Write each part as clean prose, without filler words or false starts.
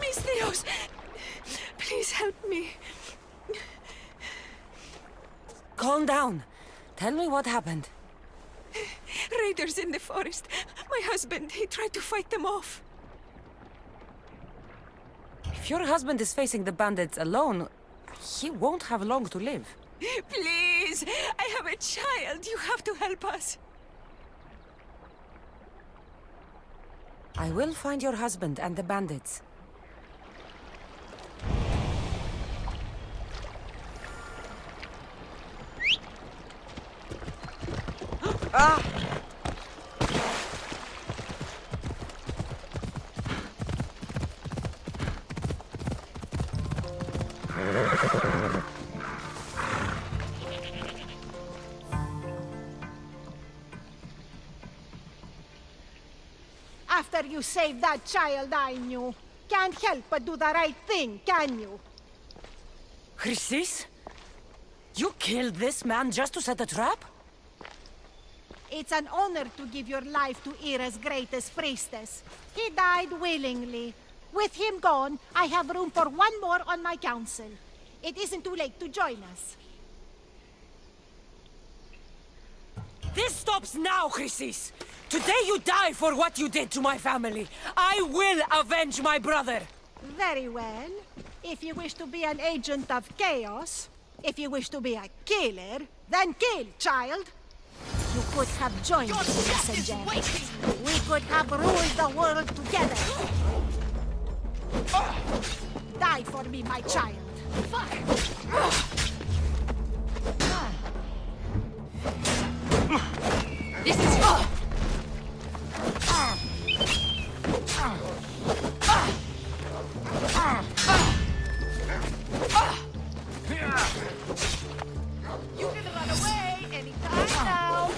Mis Dios! Please help me. Calm down. Tell me what happened. Raiders in the forest. My husband, he tried to fight them off. If your husband is facing the bandits alone, he won't have long to live. Please! I have a child. You have to help us. I will find your husband and the bandits. Ah! After you saved that child I knew, can't help but do the right thing, can you? Chrysis? You killed this man just to set a trap? It's an honor to give your life to Ira's greatest priestess. He died willingly. With him gone, I have room for one more on my council. It isn't too late to join us. This stops now, Chrysis! Today you die for what you did to my family. I will avenge my brother! Very well. If you wish to be an agent of chaos, if you wish to be a killer, then kill, child! You could have joined me, messenger. We could have ruled the world together. Die for me, my child. This is You can run away anytime now.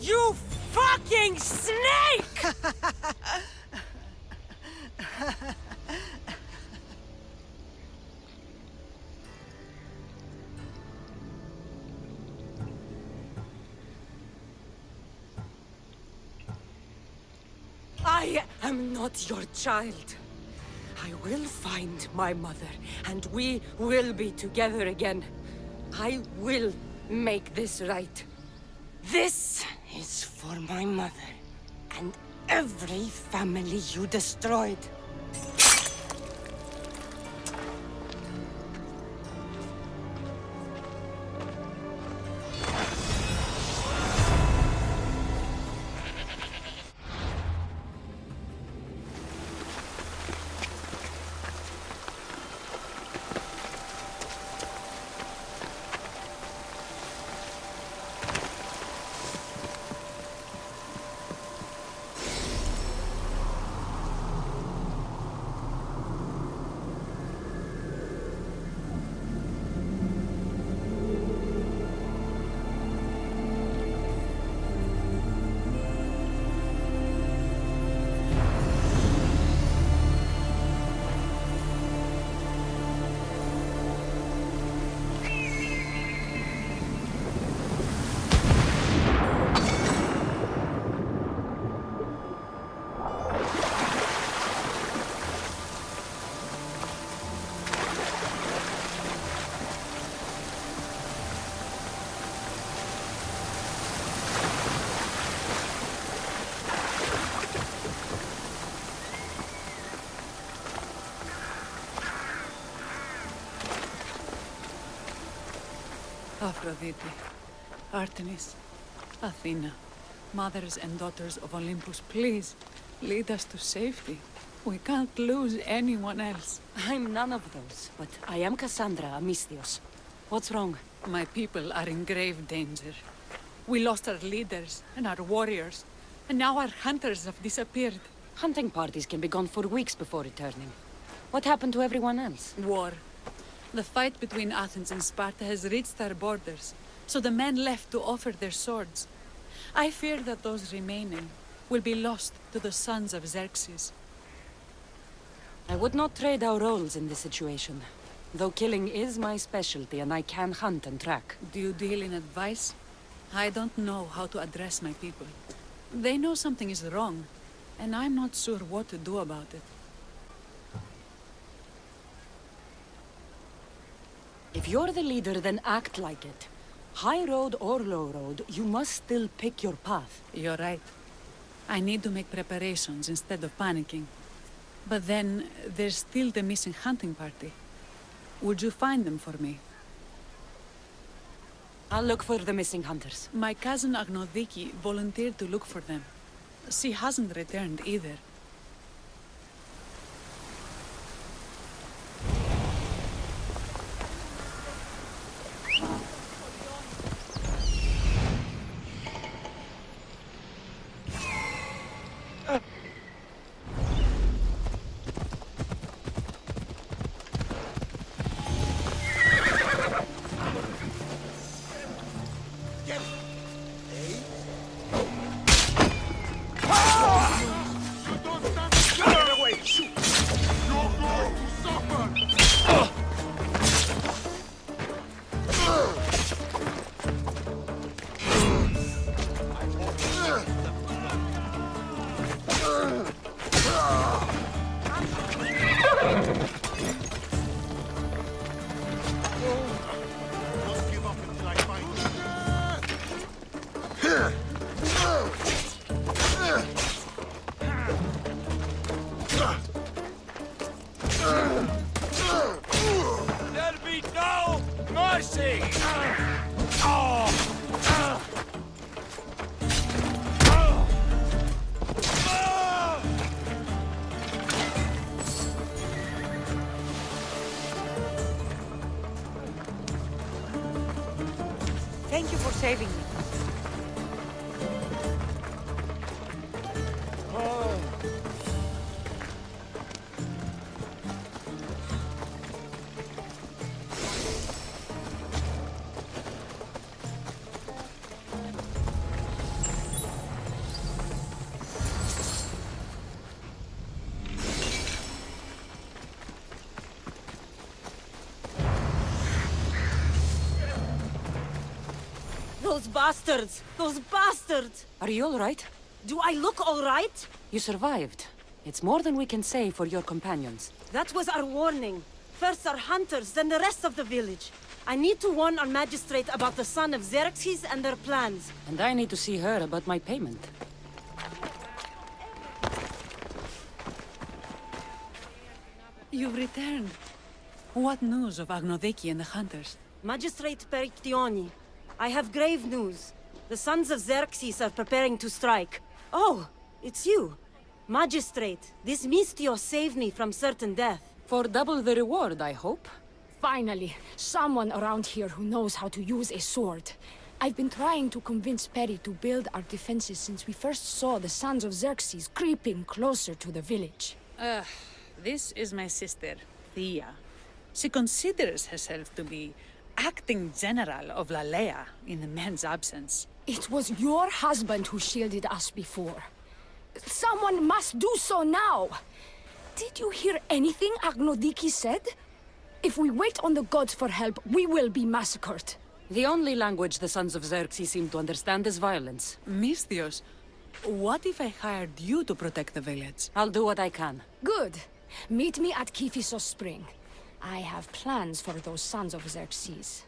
You fucking snake! I am not your child. I will find my mother, and we will be together again. I will make this right. This is for my mother, and every family you destroyed. Aphrodite, Artemis, Athena, mothers and daughters of Olympus, please, lead us to safety. We can't lose anyone else. I'm none of those, but I am Cassandra Amistios. What's wrong? My people are in grave danger. We lost our leaders and our warriors, and now our hunters have disappeared. Hunting parties can be gone for weeks before returning. What happened to everyone else? War. The fight between Athens and Sparta has reached our borders, so the men left to offer their swords. I fear that those remaining will be lost to the sons of Xerxes. I would not trade our roles in this situation. Though killing is my specialty and I can hunt and track. Do you deal in advice? I don't know how to address my people. They know something is wrong, and I'm not sure what to do about it. If you're the leader, then act like it. High road or low road, you must still pick your path. You're right. I need to make preparations instead of panicking. But then, there's still the missing hunting party. Would you find them for me? I'll look for the missing hunters. My cousin Agnodiki volunteered to look for them. She hasn't returned either. There'll be no mercy! Thank you for saving me. Those bastards! Those bastards! Are you all right? Do I look all right? You survived. It's more than we can say for your companions. That was our warning. First our hunters, then the rest of the village. I need to warn our magistrate about the son of Xerxes and their plans. And I need to see her about my payment. You've returned. What news of Agnodiki and the hunters? Magistrate Perictioni, I have grave news. The sons of Xerxes are preparing to strike. Oh, it's you. Magistrate, this Mistio saved me from certain death. For double the reward, I hope. Finally, someone around here who knows how to use a sword. I've been trying to convince Perry to build our defenses since we first saw the sons of Xerxes creeping closer to the village. This is my sister, Thea. She considers herself to be acting general of Lalea in the men's absence. It was your husband who shielded us before. Someone must do so now! Did you hear anything Agnodiki said? If we wait on the gods for help, we will be massacred. The only language the sons of Xerxes seem to understand is violence. Misthios, what if I hired you to protect the village? I'll do what I can. Good. Meet me at Kiphisos Spring. I have plans for those sons of Xerxes.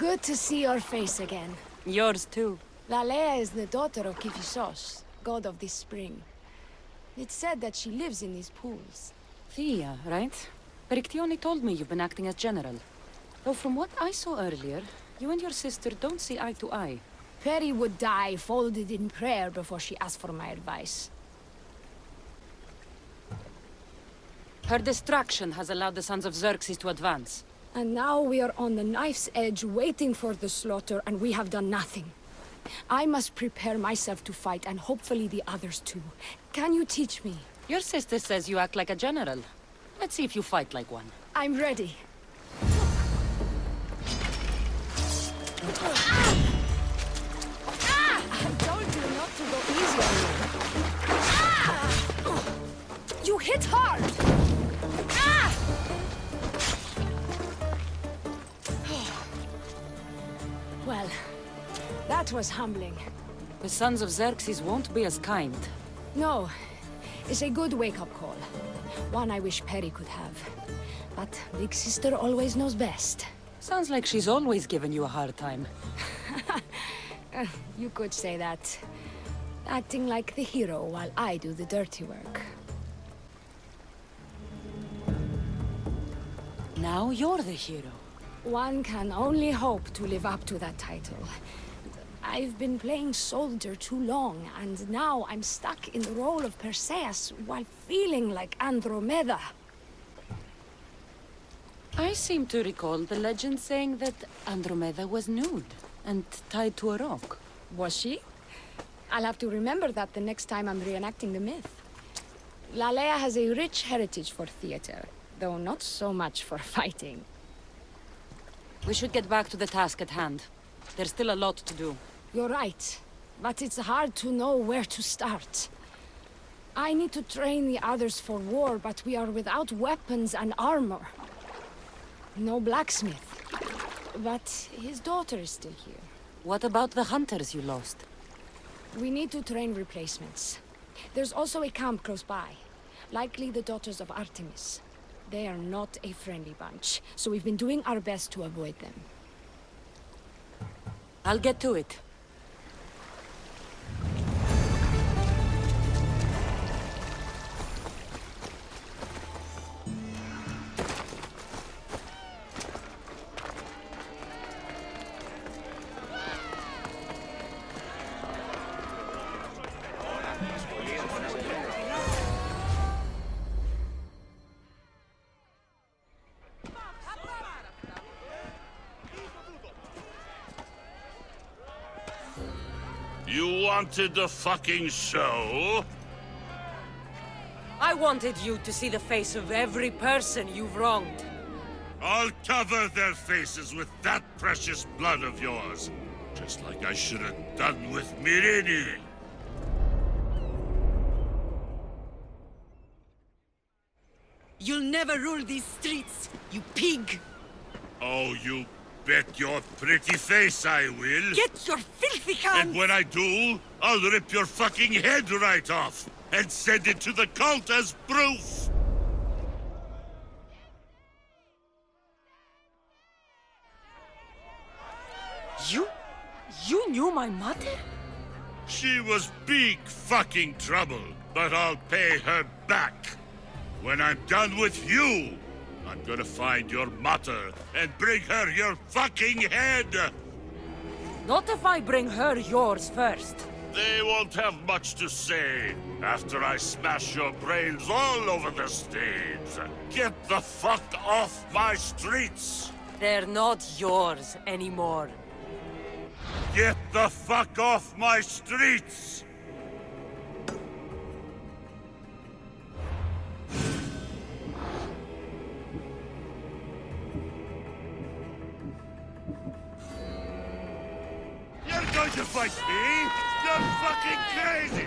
Good to see your face again. Yours too. Lalea is the daughter of Kifisos, god of this spring. It's said that she lives in these pools. Thea, right? Perictione told me you've been acting as general. Though from what I saw earlier, you and your sister don't see eye to eye. Peri would die folded in prayer before she asked for my advice. Her distraction has allowed the Sons of Xerxes to advance. And now we are on the knife's edge waiting for the slaughter, and we have done nothing. I must prepare myself to fight, and hopefully the others too. Can you teach me? Your sister says you act like a general. Let's see if you fight like one. I'm ready. I told you not to go easy on me. You hit hard! Well, that was humbling. The Sons of Xerxes won't be as kind. No, it's a good wake-up call. One I wish Peri could have. But Big Sister always knows best. Sounds like she's always given you a hard time. You could say that. Acting like the hero while I do the dirty work. Now you're the hero. One can only hope to live up to that title. I've been playing soldier too long, and now I'm stuck in the role of Perseus while feeling like Andromeda. I seem to recall the legend saying that Andromeda was nude and tied to a rock. Was she? I'll have to remember that the next time I'm reenacting the myth. Lalea has a rich heritage for theater, though not so much for fighting. We should get back to the task at hand. There's still a lot to do. You're right, but it's hard to know where to start. I need to train the others for war, but we are without weapons and armor. No blacksmith. But his daughter is still here. What about the hunters you lost? We need to train replacements. There's also a camp close by. Likely the daughters of Artemis. They are not a friendly bunch, so we've been doing our best to avoid them. I'll get to it. You wanted the fucking show? I wanted you to see the face of every person you've wronged. I'll cover their faces with that precious blood of yours. Just like I should have done with Myrini. You'll never rule these streets, you pig! Oh, you bet your pretty face I will. Get your filthy hands! And when I do, I'll rip your fucking head right off and send it to the cult as proof. You knew my mother? She was big fucking trouble, but I'll pay her back. When I'm done with you, I'm gonna find your mother and bring her your fucking head! Not if I bring her yours first. They won't have much to say after I smash your brains all over the stage. Get the fuck off my streets! They're not yours anymore. Get the fuck off my streets! You're going to fight me? You're fucking crazy!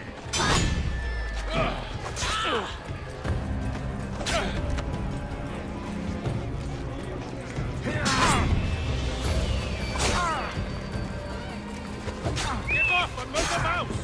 Get off and move the mouse!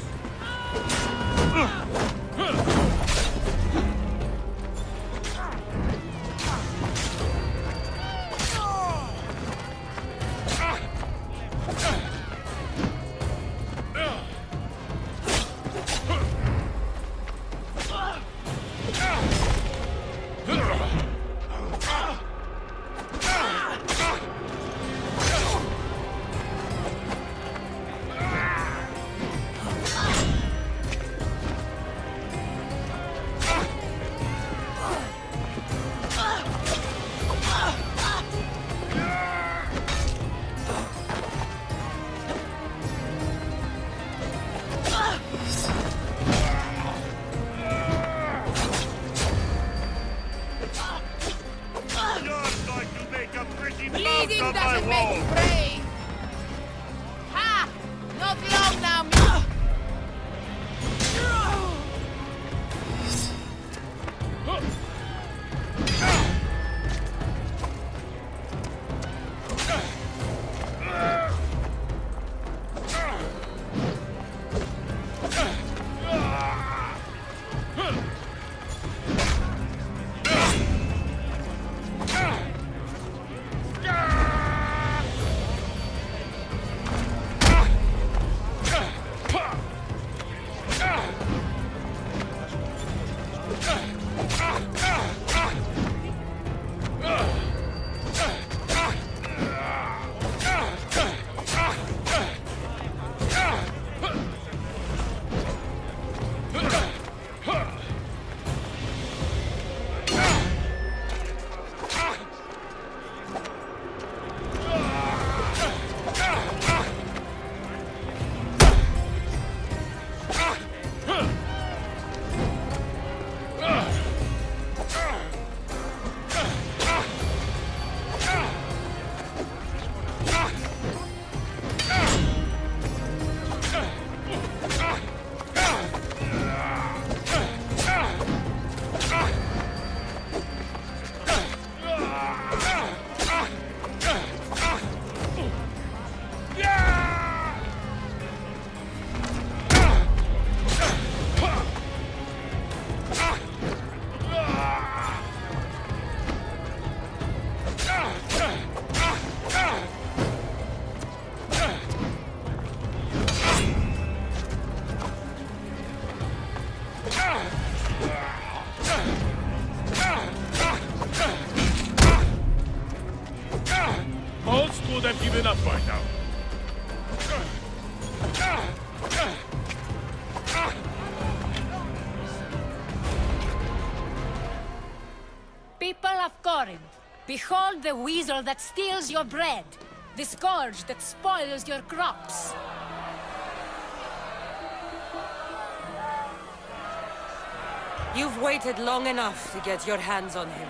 on my wall! Brave! Ha! Not long now, Most would have given up by now. People of Corinth, behold the weasel that steals your bread, the scourge that spoils your crops. You've waited long enough to get your hands on him.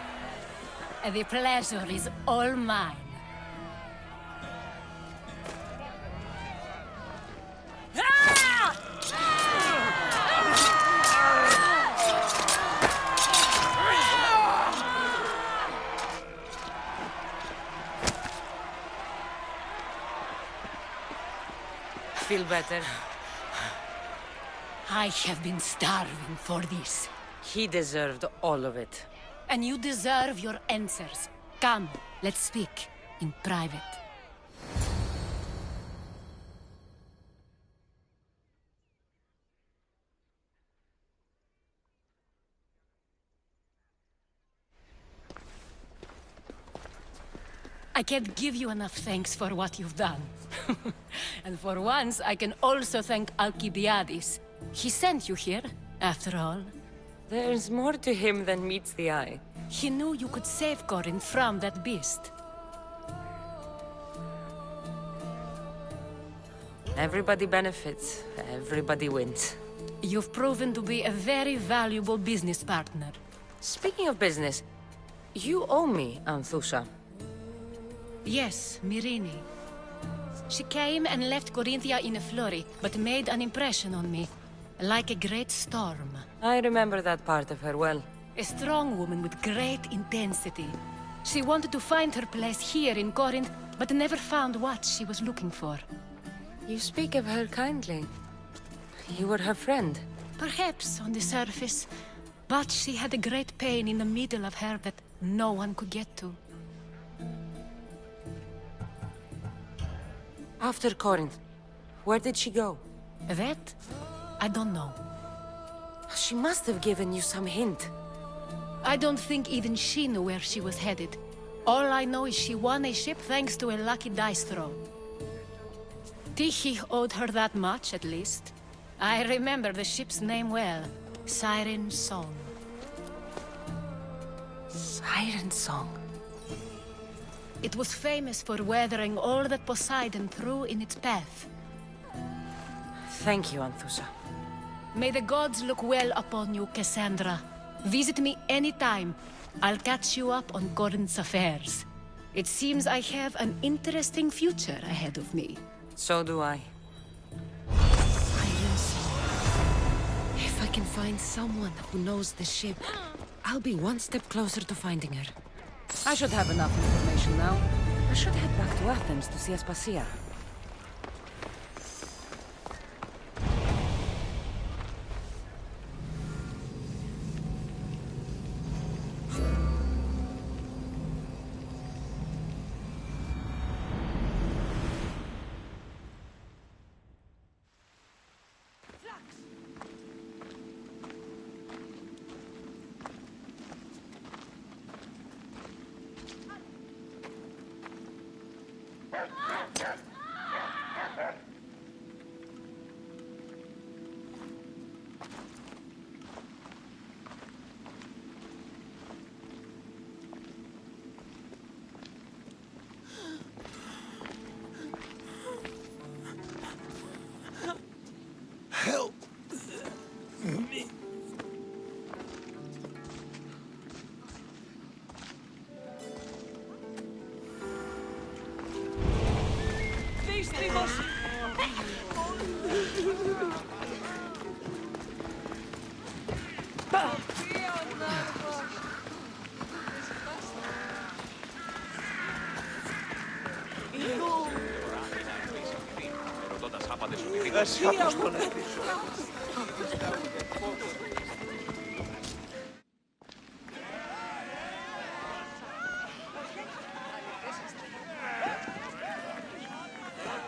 The pleasure is all mine. Feel better? I have been starving for this. He deserved all of it. And you deserve your answers. Come, let's speak in private. I can't give you enough thanks for what you've done. And for once, I can also thank Alcibiades. He sent you here, after all. There's more to him than meets the eye. He knew you could save Corinth from that beast. Everybody benefits, everybody wins. You've proven to be a very valuable business partner. Speaking of business, you owe me, Anthusha. Yes, Myrine. She came and left Corinthia in a flurry, but made an impression on me, like a great storm. I remember that part of her well. A strong woman with great intensity. She wanted to find her place here in Corinth, but never found what she was looking for. You speak of her kindly. You were her friend. Perhaps on the surface, but she had a great pain in the middle of her that no one could get to. After Corinth, where did she go? That? I don't know. She must have given you some hint. I don't think even she knew where she was headed. All I know is she won a ship thanks to a lucky dice throw. Tyche owed her that much, at least. I remember the ship's name well. Siren Song. Siren Song. It was famous for weathering all that Poseidon threw in its path. Thank you, Anthusha. May the gods look well upon you, Cassandra. Visit me anytime. I'll catch you up on Corinth's affairs. It seems I have an interesting future ahead of me. So do I. If I can find someone who knows the ship, I'll be one step closer to finding her. I should have enough information now. I should head back to Athens to see Aspasia. Help me.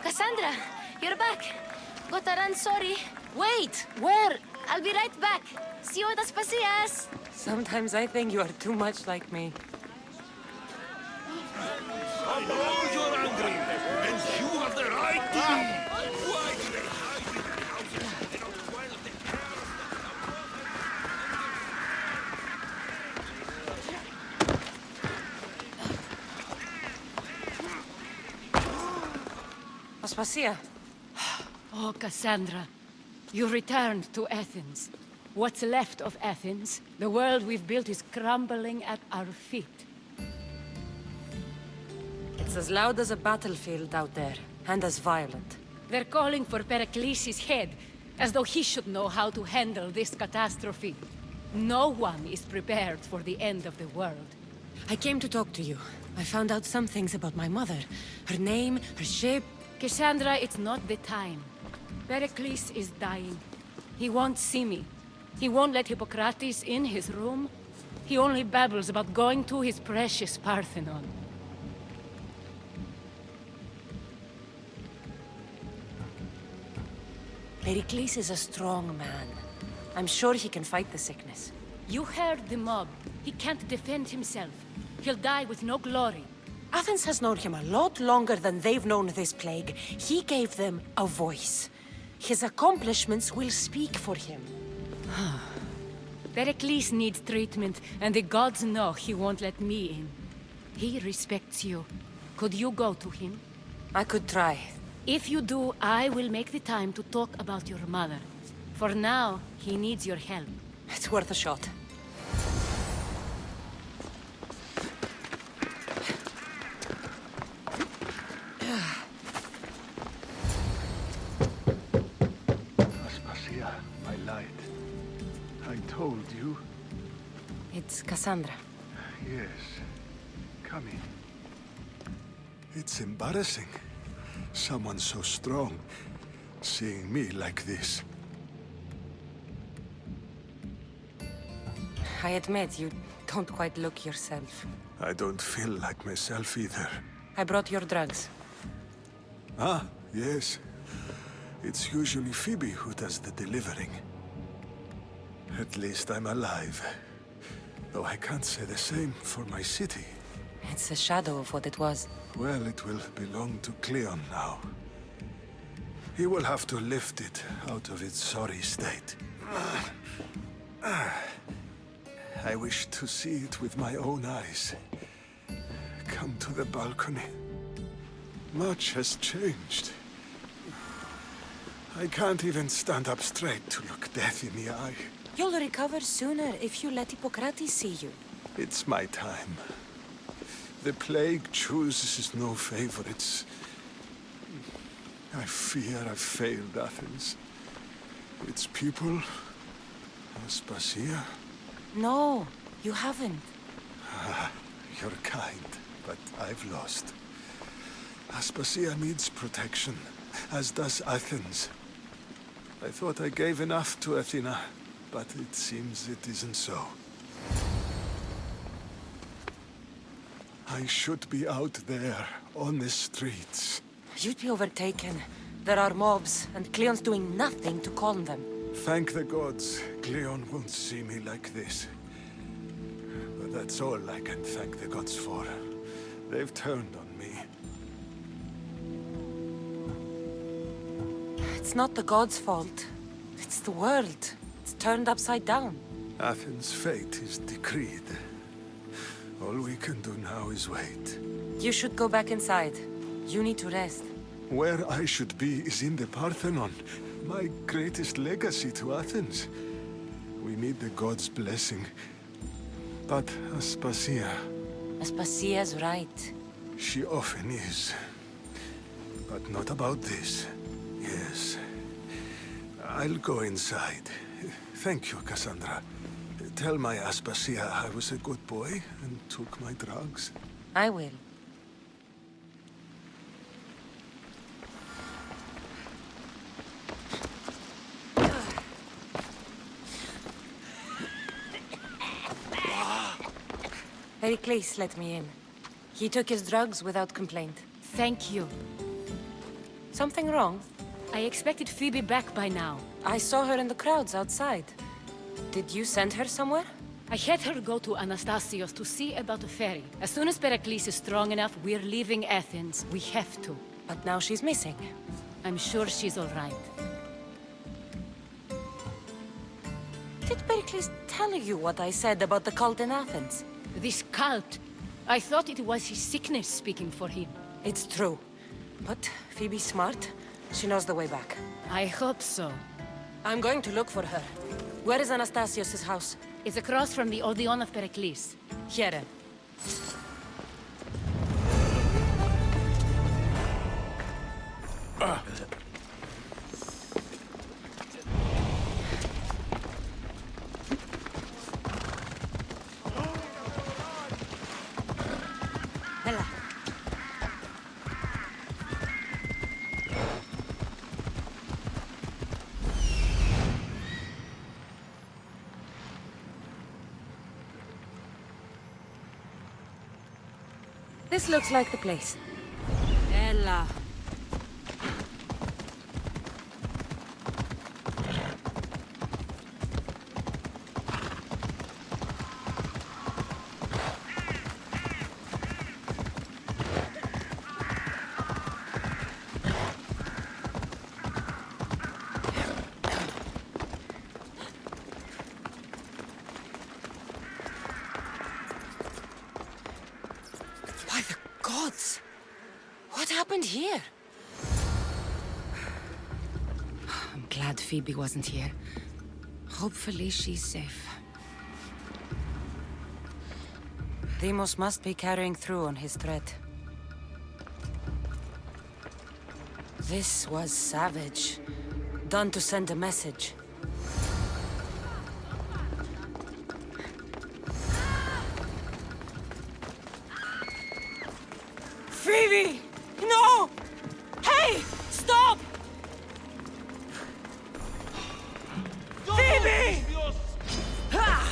Cassandra, you're back. Gotta run, sorry. Wait, where? I'll be right back. See you at Aspasias. Sometimes I think you are too much like me. I know you're angry, and you have the right to be. Why do they hide in their houses and not while the Aspasia. Oh, Cassandra, you returned to Athens. What's left of Athens, the world we've built is crumbling at our feet. It's as loud as a battlefield out there, and as violent. They're calling for Pericles' head, as though he should know how to handle this catastrophe. No one is prepared for the end of the world. I came to talk to you. I found out some things about my mother. Her name, her ship. Cassandra, it's not the time. Pericles is dying. He won't see me. He won't let Hippocrates in his room. He only babbles about going to his precious Parthenon. Pericles is a strong man. I'm sure he can fight the sickness. You heard the mob. He can't defend himself. He'll die with no glory. Athens has known him a lot longer than they've known this plague. He gave them a voice. His accomplishments will speak for him. Pericles needs treatment, and the gods know he won't let me in. He respects you. Could you go to him? I could try. If you do, I will make the time to talk about your mother. For now, he needs your help. It's worth a shot. Aspasia, I lied. I told you. It's Cassandra. Yes. Come in. It's embarrassing. Someone so strong, seeing me like this. I admit, you don't quite look yourself. I don't feel like myself either. I brought your drugs. Ah, yes. It's usually Phoebe who does the delivering. At least I'm alive. Though I can't say the same for my city. It's a shadow of what it was. Well, it will belong to Cleon now. He will have to lift it out of its sorry state. I wish to see it with my own eyes. Come to the balcony. Much has changed. I can't even stand up straight to look death in the eye. You'll recover sooner if you let Hippocrates see you. It's my time. The plague chooses no favorites. I fear I've failed Athens. Its people, Aspasia. No, you haven't. You're kind, but I've lost. Aspasia needs protection, as does Athens. I thought I gave enough to Athena, but it seems it isn't so. I should be out there, on the streets. You'd be overtaken. There are mobs, and Cleon's doing nothing to calm them. Thank the gods, Cleon won't see me like this. But that's all I can thank the gods for. They've turned on me. It's not the gods' fault. It's the world. It's turned upside down. Athens' fate is decreed. All we can do now is wait. You should go back inside. You need to rest. Where I should be is in the Parthenon, my greatest legacy to Athens. We need the gods' blessing. But Aspasia... Aspasia's right. She often is. But not about this. Yes. I'll go inside. Thank you, Cassandra. Tell my Aspasia I was a good boy and took my drugs. I will. Pericles let me in. He took his drugs without complaint. Thank you. Something wrong? I expected Phoebe back by now. I saw her in the crowds outside. Did you send her somewhere? I had her go to Anastasios to see about a ferry. As soon as Pericles is strong enough, we're leaving Athens. We have to. But now she's missing. I'm sure she's all right. Did Pericles tell you what I said about the cult in Athens? This cult. I thought it was his sickness speaking for him. It's true. But Phoebe's smart. She knows the way back. I hope so. I'm going to look for her. Where is Anastasios' house? It's across from the Odeon of Pericles. Here. Bella. This looks like the place. Ella. By the gods! What happened here? I'm glad Phoebe wasn't here. Hopefully she's safe. Deimos must be carrying through on his threat. This was savage. Done to send a message. Phoebe! No! Hey! Stop! Phoebe!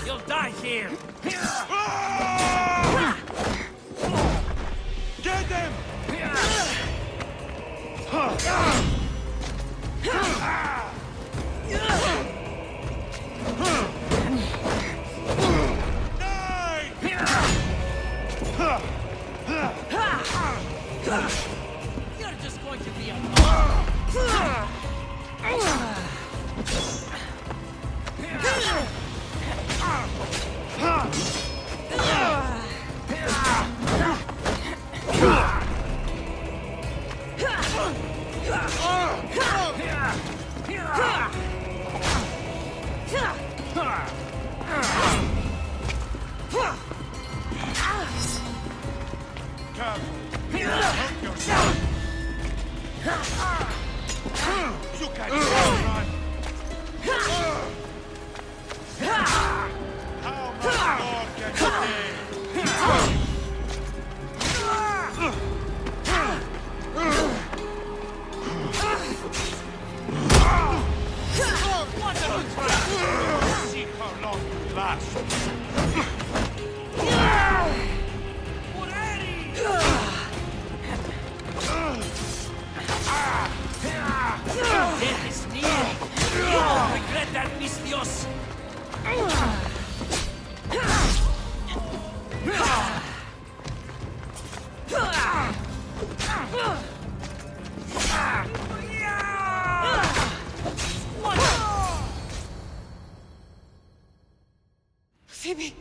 You'll die here! Get them! You're just going to be a... See how long you last. Death is near. You won't regret that, mis Dios. Phoebe!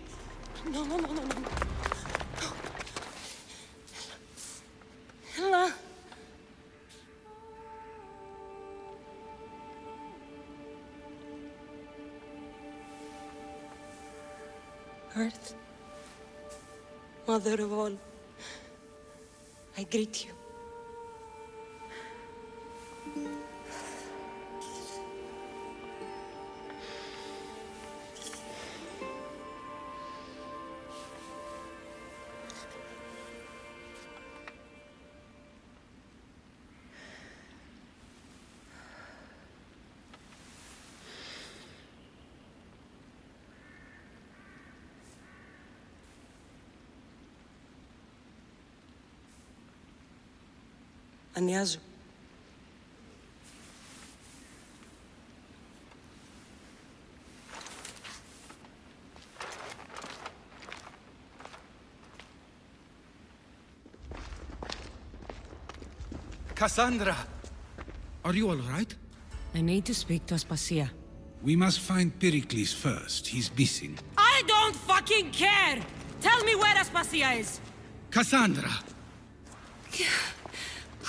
No, no, no, no, no. Ella! Earth, Mother of all, I greet you. Anyazu. Cassandra! Are you all right? I need to speak to Aspasia. We must find Pericles first. He's missing. I don't fucking care! Tell me where Aspasia is! Cassandra!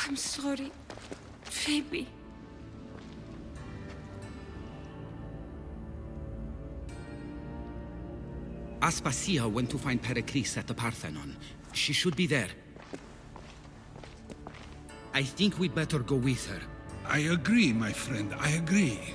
I'm sorry, Phoebe. Aspasia went to find Pericles at the Parthenon. She should be there. I think we'd better go with her. I agree, my friend. I agree.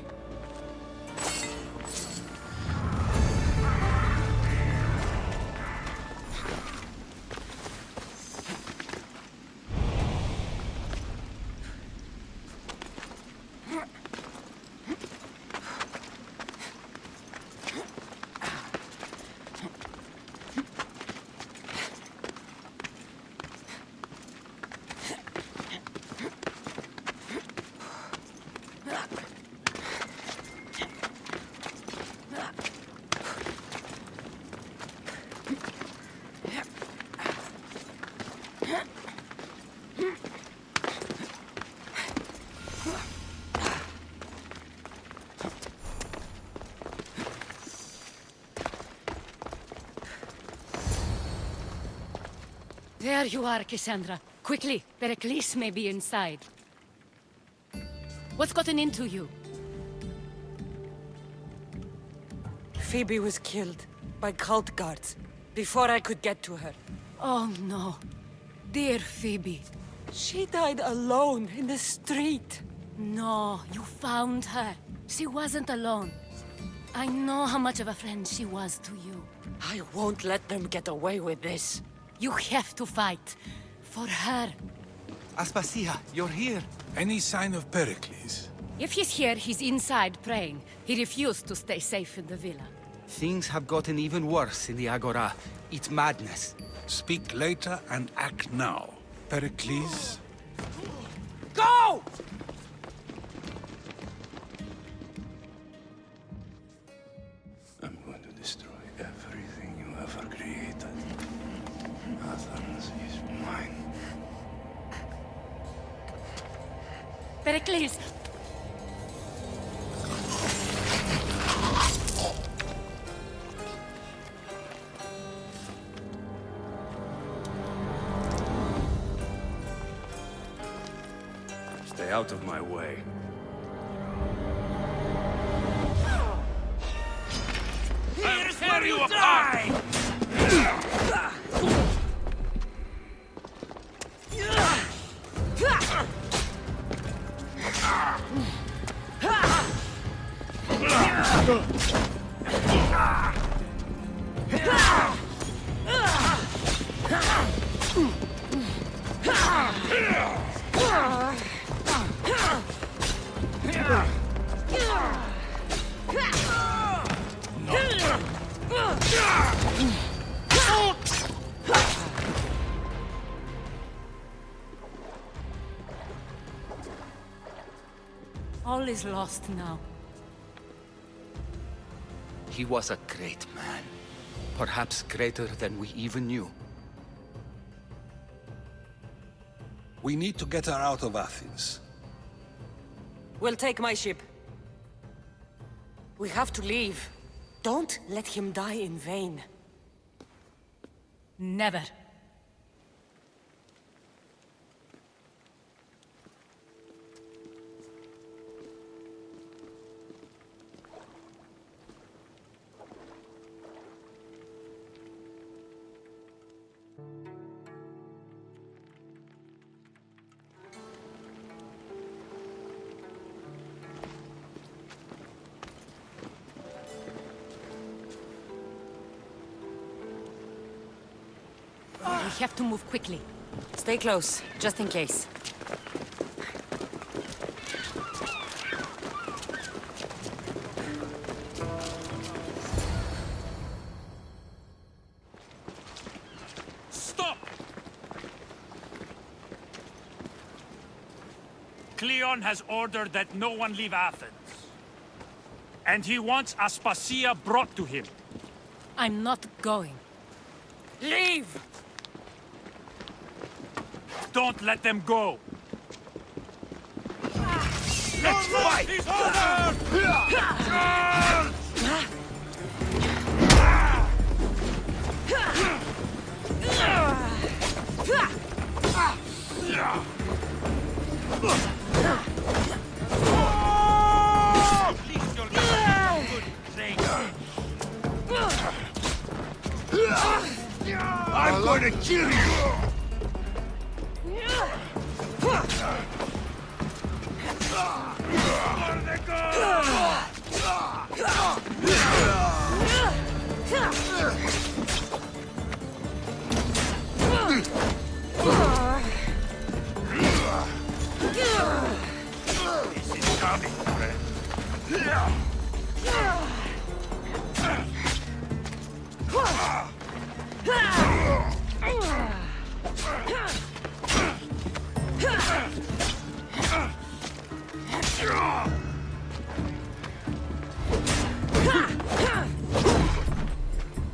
There you are, Cassandra. Quickly, Pericles may be inside. What's gotten into you? Phoebe was killed by cult guards before I could get to her. Oh no. Dear Phoebe. She died alone in the street. No, you found her. She wasn't alone. I know how much of a friend she was to you. I won't let them get away with this. You have to fight. For her. Aspasia, you're here. Any sign of Pericles? If he's here, he's inside praying. He refused to stay safe in the villa. Things have gotten even worse in the Agora. It's madness. Speak later and act now. Pericles? Go! I'm going to destroy everything you ever created. Athens is mine. Pericles! Stay out of my way. Here's where you die! is lost now. He was a great man. Perhaps greater than we even knew. We need to get her out of Athens. We'll take my ship. We have to leave. Don't let him die in vain. Never. We have to move quickly. Stay close, just in case. Stop! Cleon has ordered that no one leave Athens. And he wants Aspasia brought to him. I'm not going. Leave! Don't let them go! Let's fight! I'm going to kill you! This is coming, friend.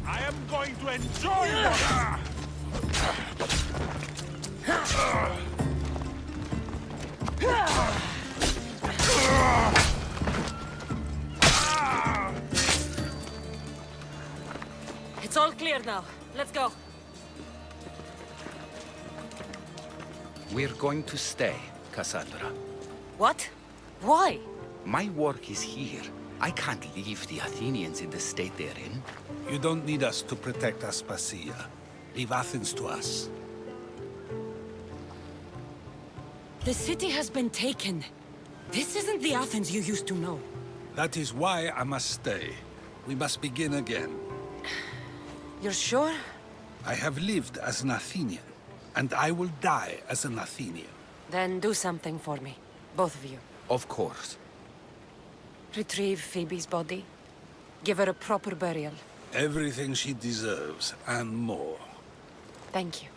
I am going to enjoy this! It's all clear now. Let's go. We're going to stay, Cassandra. What? Why? My work is here. I can't leave the Athenians in the state they're in. You don't need us to protect Aspasia. Leave Athens to us. The city has been taken. This isn't the Athens you used to know. That is why I must stay. We must begin again. You're sure? I have lived as an Athenian, and I will die as an Athenian. Then do something for me. Both of you. Of course. Retrieve Phoebe's body. Give her a proper burial. Everything she deserves, and more. Thank you.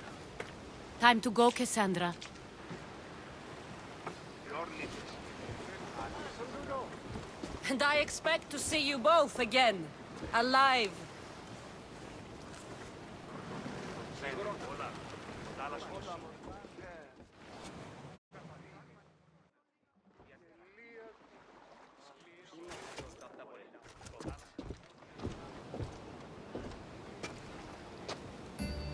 Time to go, Cassandra. And I expect to see you both again. Alive.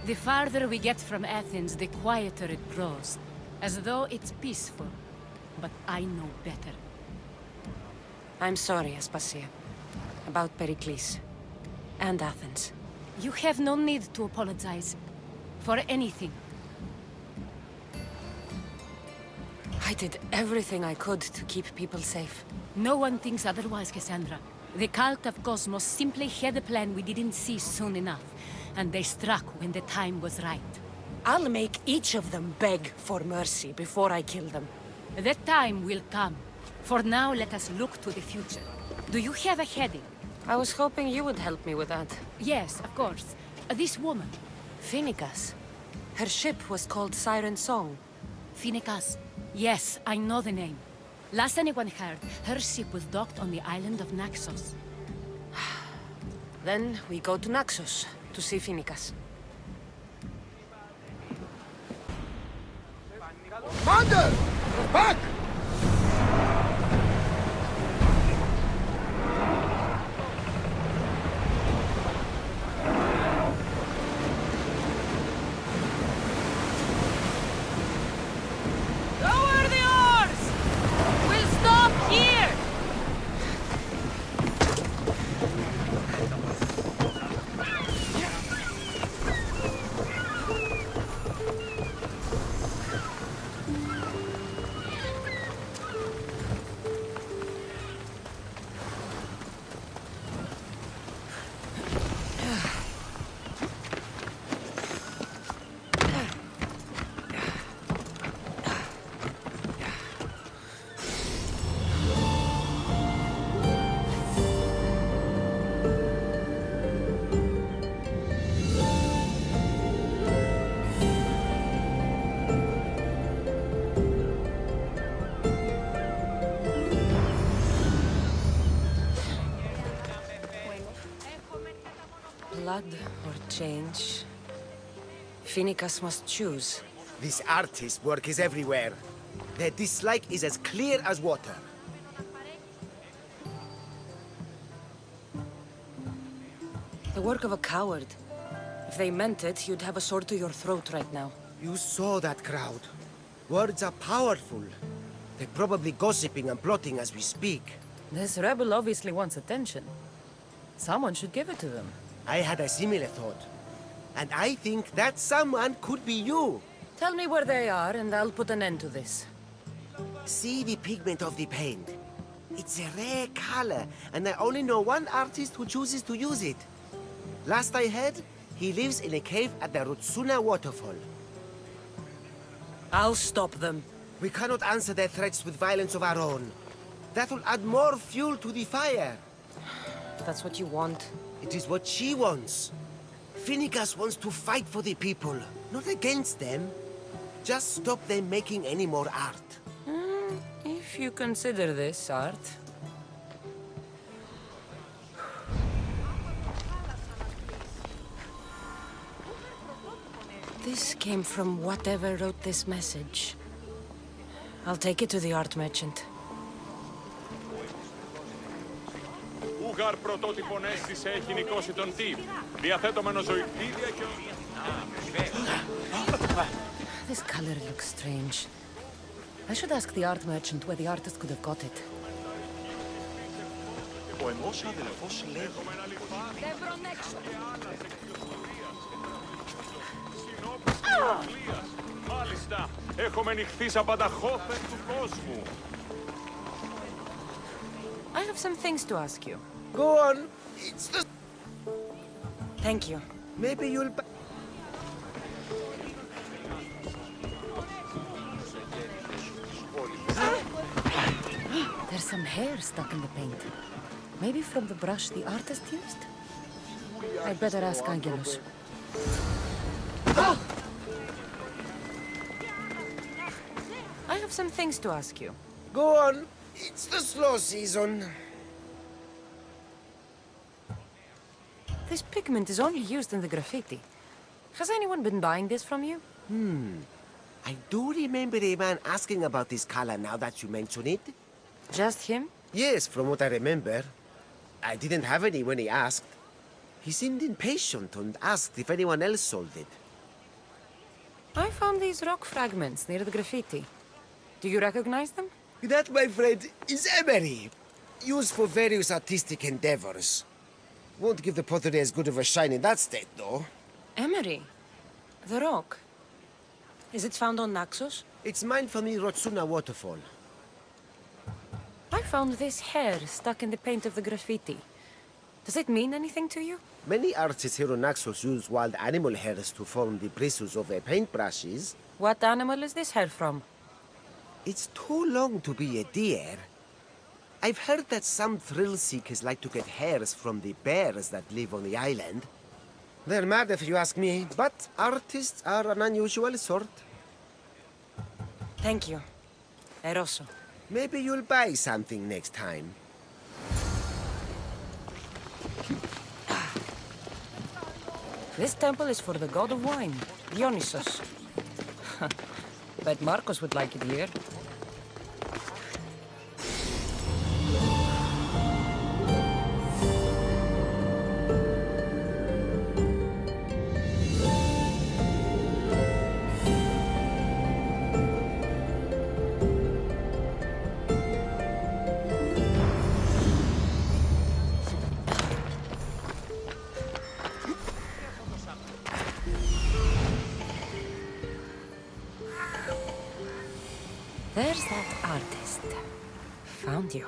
The farther we get from Athens, the quieter it grows. As though it's peaceful. But I know better. I'm sorry, Aspasia. About Pericles. And Athens. You have no need to apologize. For anything. I did everything I could to keep people safe. No one thinks otherwise, Cassandra. The cult of Cosmos simply had a plan we didn't see soon enough. And they struck when the time was right. I'll make each of them beg for mercy before I kill them. That time will come. For now, let us look to the future. Do you have a heading? I was hoping you would help me with that. Yes, of course. This woman. Phoenicas. Her ship was called Siren Song. Phoenicas. Yes, I know the name. Last anyone heard, her ship was docked on the island of Naxos. Then we go to Naxos to see Finicas. Commander! Back! Lower the oars! We'll stop here! Blood or change? Finicas must choose. This artist's work is everywhere. Their dislike is as clear as water. The work of a coward. If they meant it, you'd have a sword to your throat right now. You saw that crowd. Words are powerful. They're probably gossiping and plotting as we speak. This rebel obviously wants attention. Someone should give it to them. I had a similar thought. And I think that someone could be you. Tell me where they are, and I'll put an end to this. See the pigment of the paint. It's a rare color, and I only know one artist who chooses to use it. Last I heard, he lives in a cave at the Rutsuna waterfall. I'll stop them. We cannot answer their threats with violence of our own. That will add more fuel to the fire. If that's what you want. It is what she wants. Finicas wants to fight for the people, not against them. Just stop them making any more art. If you consider this art. This came from whatever wrote this message. I'll take it to the art merchant. Ούγαρ πρωτότυπον αίσθησε έχει νικώσει τον Τιβ. Διαθέτωμενο ζωηκτήρια και... This color looks strange. I should ask the art merchant where the artist could have got it. Ο ενός αδελφός λέει... Μάλιστα, έχουμε νυχθείς από τα χόφερ του κόσμου. I have some things to ask you. Go on. It's the... Thank you. Maybe you'll... There's some hair stuck in the paint. Maybe from the brush the artist used? I'd better ask Angelus. I have some things to ask you. Go on. It's the slow season. This pigment is only used in the graffiti. Has anyone been buying this from you? I do remember a man asking about this color now that you mention it. Just him? Yes, from what I remember. I didn't have any when he asked. He seemed impatient and asked if anyone else sold it. I found these rock fragments near the graffiti. Do you recognize them? That, my friend, is emery. Used for various artistic endeavors. Won't give the pottery as good of a shine in that state, though. Emery? The rock? Is it found on Naxos? It's mined from the Rotsuna waterfall. I found this hair stuck in the paint of the graffiti. Does it mean anything to you? Many artists here on Naxos use wild animal hairs to form the bristles of their paintbrushes. What animal is this hair from? It's too long to be a deer. I've heard that some thrill seekers like to get hairs from the bears that live on the island. They're mad if you ask me, but artists are an unusual sort. Thank you. Eroso. Maybe you'll buy something next time. This temple is for the god of wine, Dionysus. Bet Marcos would like it here. There's that artist. Found you.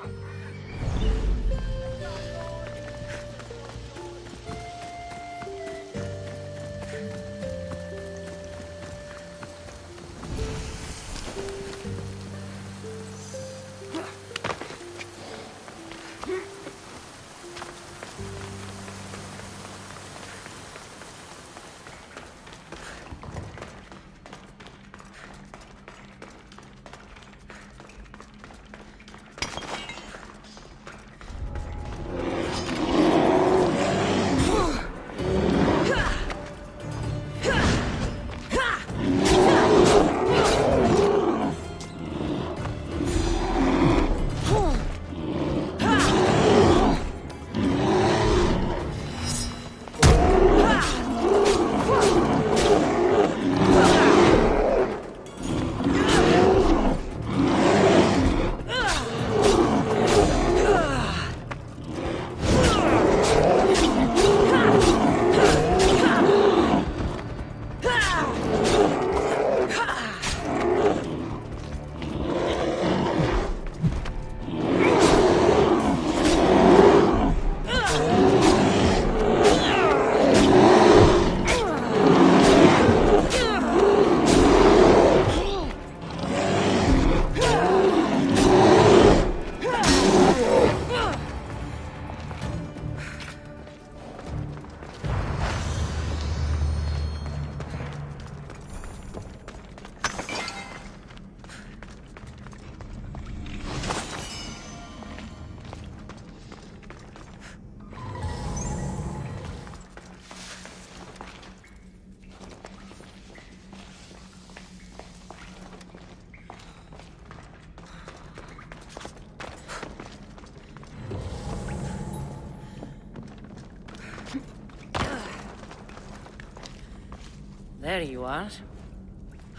There you are.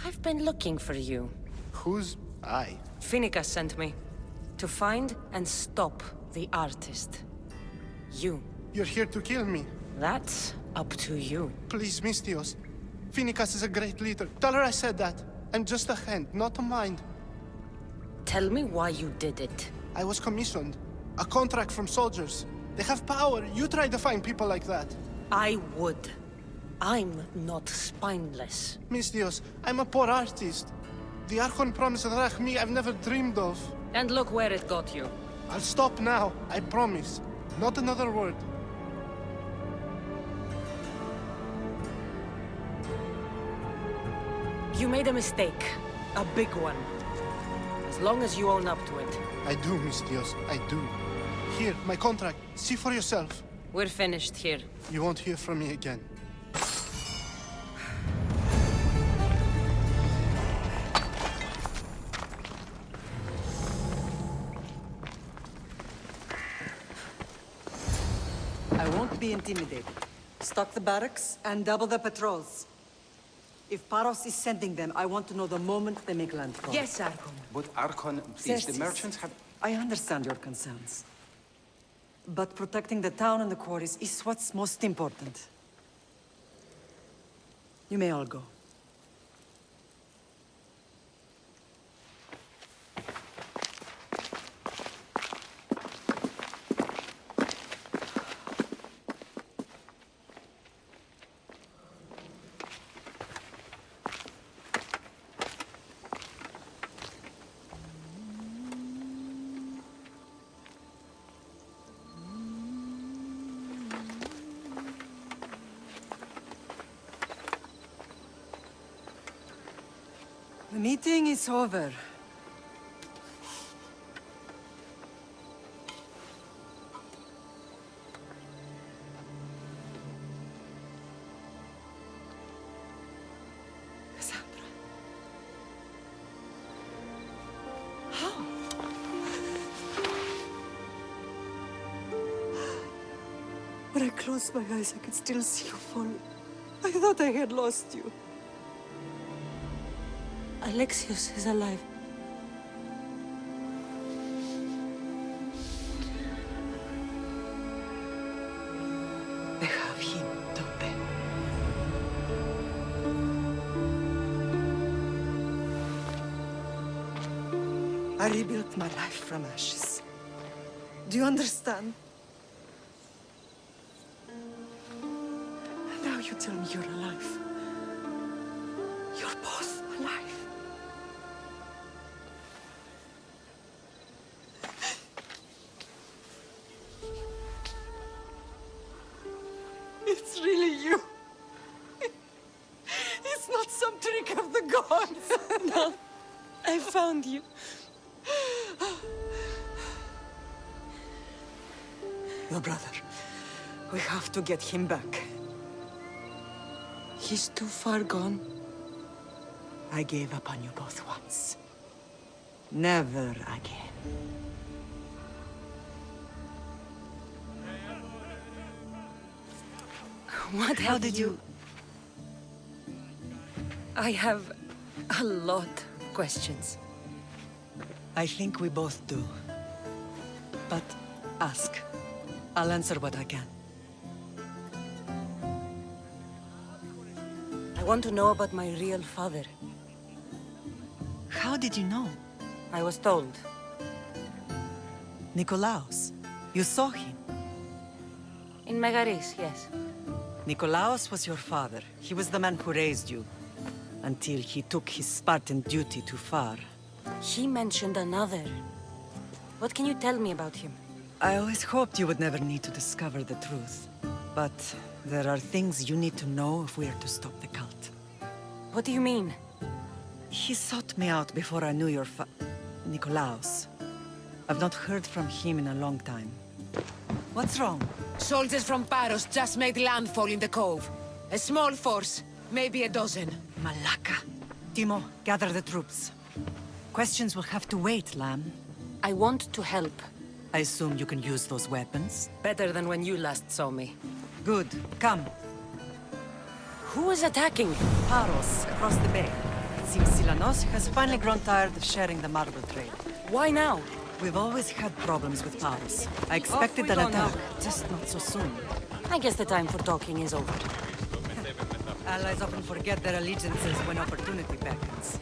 I've been looking for you. Who's I? Finica sent me. To find and stop the artist. You. You're here to kill me. That's up to you. Please, Mistios. Finicas is a great leader. Tell her I said that. I'm just a hand, not a mind. Tell me why you did it. I was commissioned. A contract from soldiers. They have power. You try to find people like that. I would. I'm not spineless. Mistios, I'm a poor artist. The Archon promised Rachmi I've never dreamed of. And look where it got you. I'll stop now, I promise. Not another word. You made a mistake. A big one. As long as you own up to it. I do, Mistios, I do. Here, my contract. See for yourself. We're finished here. You won't hear from me again. I won't be intimidated. Stock the barracks and double the patrols. If Paros is sending them, I want to know the moment they make landfall. Yes, Archon. But Archon, please, the merchants have... I understand your concerns. But protecting the town and the quarries is what's most important. You may all go. The meeting is over. When I closed my eyes, I could still see you fall. I thought I had lost you. Alexios is alive. They have him, don't they? I rebuilt my life from ashes. Do you understand? And now you tell me you're alive. You're both alive. It's really you. It's not some trick of the gods. No, I found you. Your brother. We have to get him back. He's too far gone. I gave up on you both once. Never again. What How have did you... I have a lot of questions. I think we both do. But ask. I'll answer what I can. I want to know about my real father. How did you know? I was told. Nikolaos. You saw him. In Megaris, yes. Nikolaos was your father. He was the man who raised you. Until he took his Spartan duty too far. He mentioned another. What can you tell me about him? I always hoped you would never need to discover the truth. But there are things you need to know if we are to stop the cult. What do you mean? He sought me out before I knew your Nikolaos. I've not heard from him in a long time. What's wrong? Soldiers from Paros just made landfall in the cove. A small force, maybe a dozen. Malaka. Timo, gather the troops. Questions will have to wait, Lamb. I want to help. I assume you can use those weapons? Better than when you last saw me. Good. Come. Who is attacking? Paros, across the bay. It seems Silanos has finally grown tired of sharing the marble trade. Why now? We've always had problems with Paros. I expected an attack, just not so soon. I guess the time for talking is over. Allies often forget their allegiances when opportunity beckons.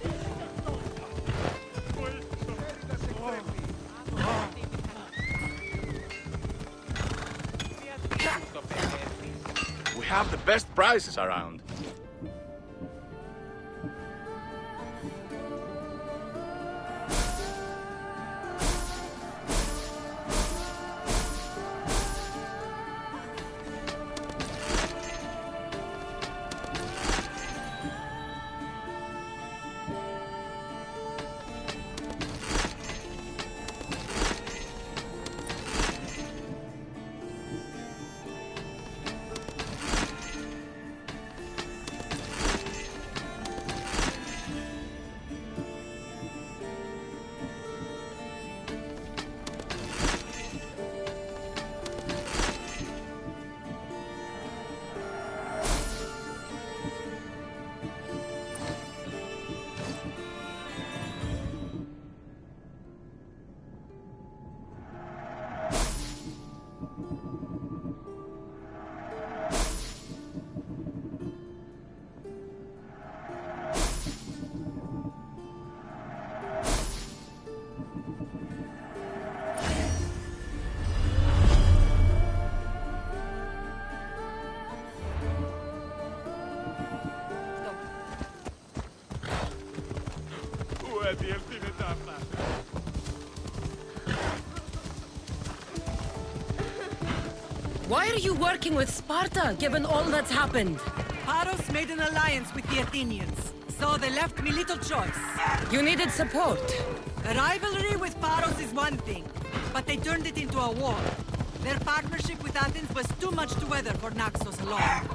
We have the best prices around. Why are you working with Sparta, given all that's happened? Paros made an alliance with the Athenians, so they left me little choice. You needed support. A rivalry with Paros is one thing, but they turned it into a war. Their partnership with Athens was too much to weather for Naxos alone.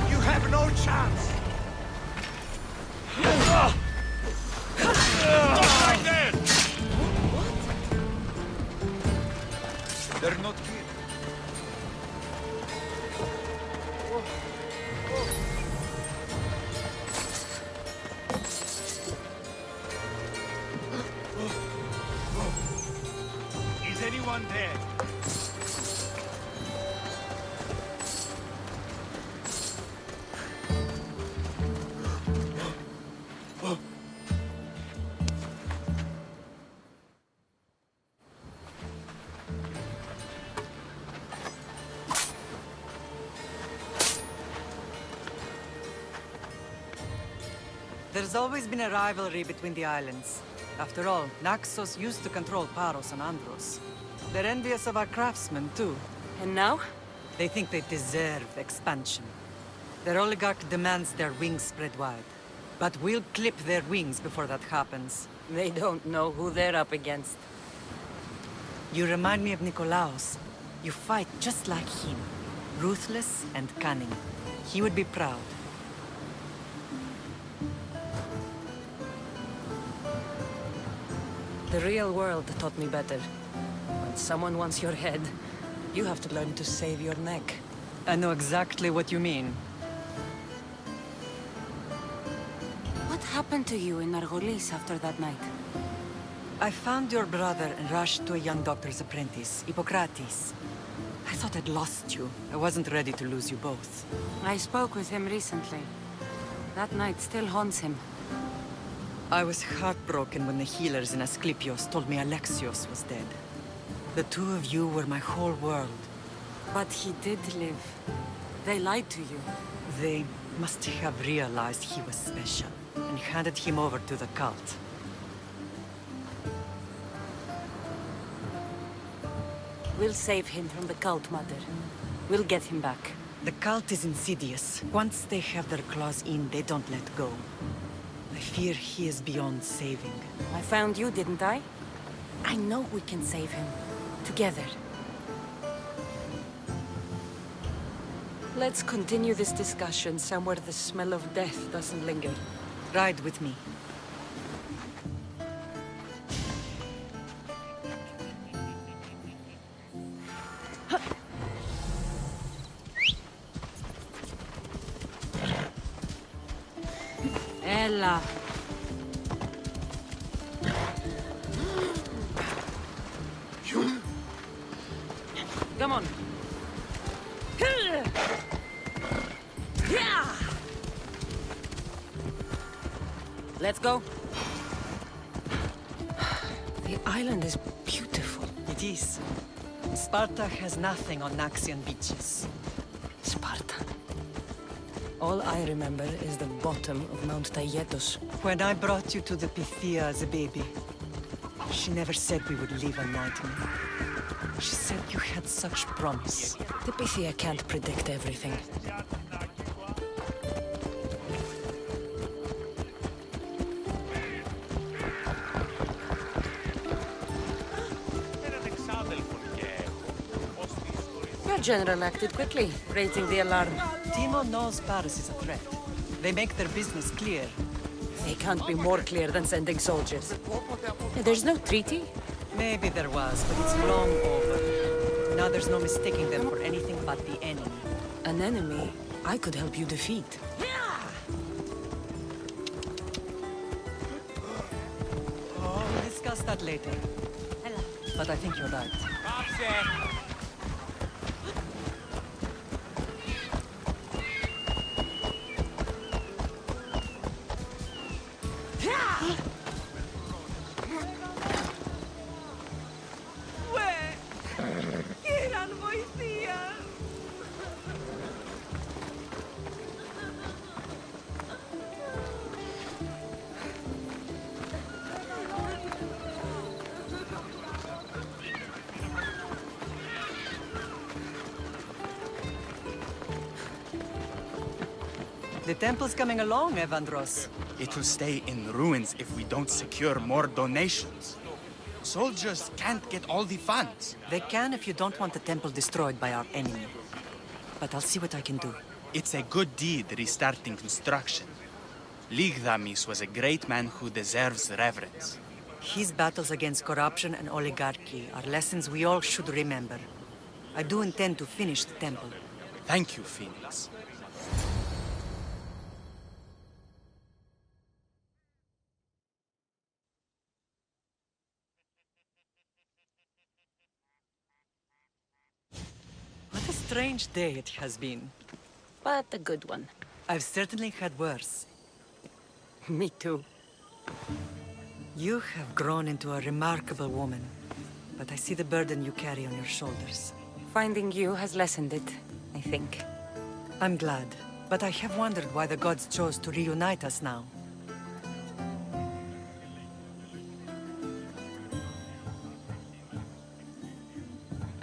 You have no chance! Right there! They're not here. Is anyone there? There's always been a rivalry between the islands. After all, Naxos used to control Paros and Andros. They're envious of our craftsmen, too. And now? They think they deserve expansion. Their oligarch demands their wings spread wide. But we'll clip their wings before that happens. They don't know who they're up against. You remind me of Nikolaos. You fight just like him. Ruthless and cunning. He would be proud. The real world taught me better. When someone wants your head, you have to learn to save your neck. I know exactly what you mean. What happened to you in Nargolis after that night? I found your brother and rushed to a young doctor's apprentice, Hippocrates. I thought I'd lost you. I wasn't ready to lose you both. I spoke with him recently. That night still haunts him. I was heartbroken when the healers in Asclepios told me Alexios was dead. The two of you were my whole world. But he did live. They lied to you. They must have realized he was special and handed him over to the cult. We'll save him from the cult, Mother. We'll get him back. The cult is insidious. Once they have their claws in, they don't let go. I fear he is beyond saving. I found you, didn't I? I know we can save him. Together. Let's continue this discussion somewhere the smell of death doesn't linger. Ride with me. Ella. Come on. Let's go. The island is beautiful. It is. Sparta has nothing on Naxian beaches. Sparta. All I remember is the bottom of Mount Taygetos. When I brought you to the Pythia as a baby, she never said we would live a nightmare. She said you had such promise. The Pythia can't predict everything. Your general acted quickly, raising the alarm. Timo knows Paris is a threat. They make their business clear. They can't be more clear than sending soldiers. There's no treaty? Maybe there was, but it's long over. Now there's no mistaking them for anything but the enemy. An enemy I could help you defeat. We'll discuss that later. But I think you're right. The temple's coming along, Evandros. It will stay in ruins if we don't secure more donations. Soldiers can't get all the funds. They can if you don't want the temple destroyed by our enemy. But I'll see what I can do. It's a good deed restarting construction. Ligdamis was a great man who deserves reverence. His battles against corruption and oligarchy are lessons we all should remember. I do intend to finish the temple. Thank you, Phoenix. What a strange day it has been. But a good one. I've certainly had worse. Me too. You have grown into a remarkable woman, but I see the burden you carry on your shoulders. Finding you has lessened it, I think. I'm glad, but I have wondered why the gods chose to reunite us now.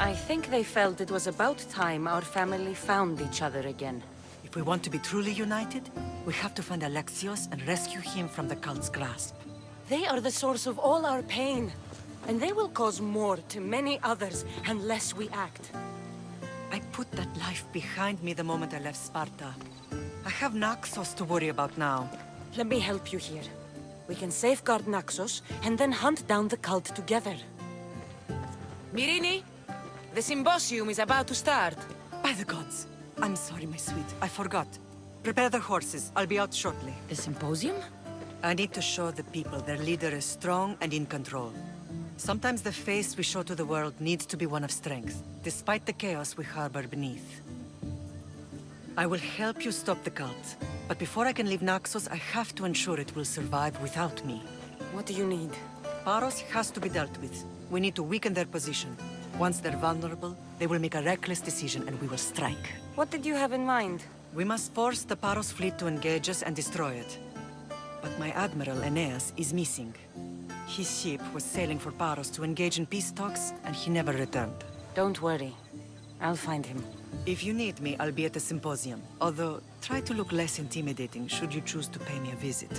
I think they felt it was about time our family found each other again. If we want to be truly united, we have to find Alexios and rescue him from the cult's grasp. They are the source of all our pain, and they will cause more to many others unless we act. I put that life behind me the moment I left Sparta. I have Naxos to worry about now. Let me help you here. We can safeguard Naxos and then hunt down the cult together. Myrrine, the symposium is about to start. By the gods. I'm sorry, my sweet. I forgot. Prepare the horses. I'll be out shortly. The symposium? I need to show the people their leader is strong and in control. Sometimes the face we show to the world needs to be one of strength, despite the chaos we harbor beneath. I will help you stop the cult, but before I can leave Naxos, I have to ensure it will survive without me. What do you need? Paros has to be dealt with. We need to weaken their position. Once they're vulnerable, they will make a reckless decision and we will strike. What did you have in mind? We must force the Paros fleet to engage us and destroy it. But my admiral, Aeneas, is missing. His ship was sailing for Paros to engage in peace talks, and he never returned. Don't worry. I'll find him. If you need me, I'll be at the symposium. Although, try to look less intimidating should you choose to pay me a visit.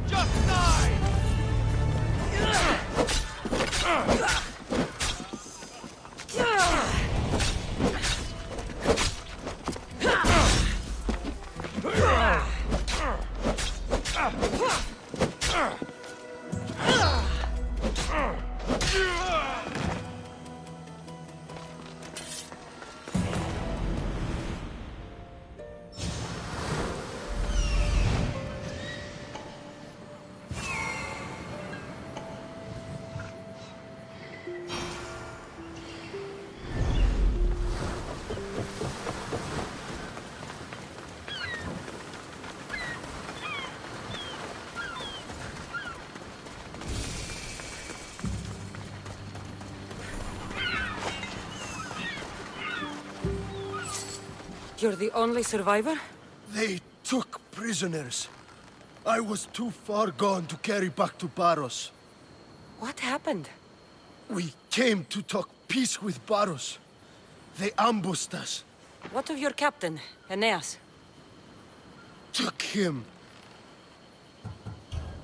Just die! You're the only survivor? They took prisoners. I was too far gone to carry back to Paros. What happened? We came to talk peace with Paros. They ambushed us. What of your captain, Aeneas? Took him.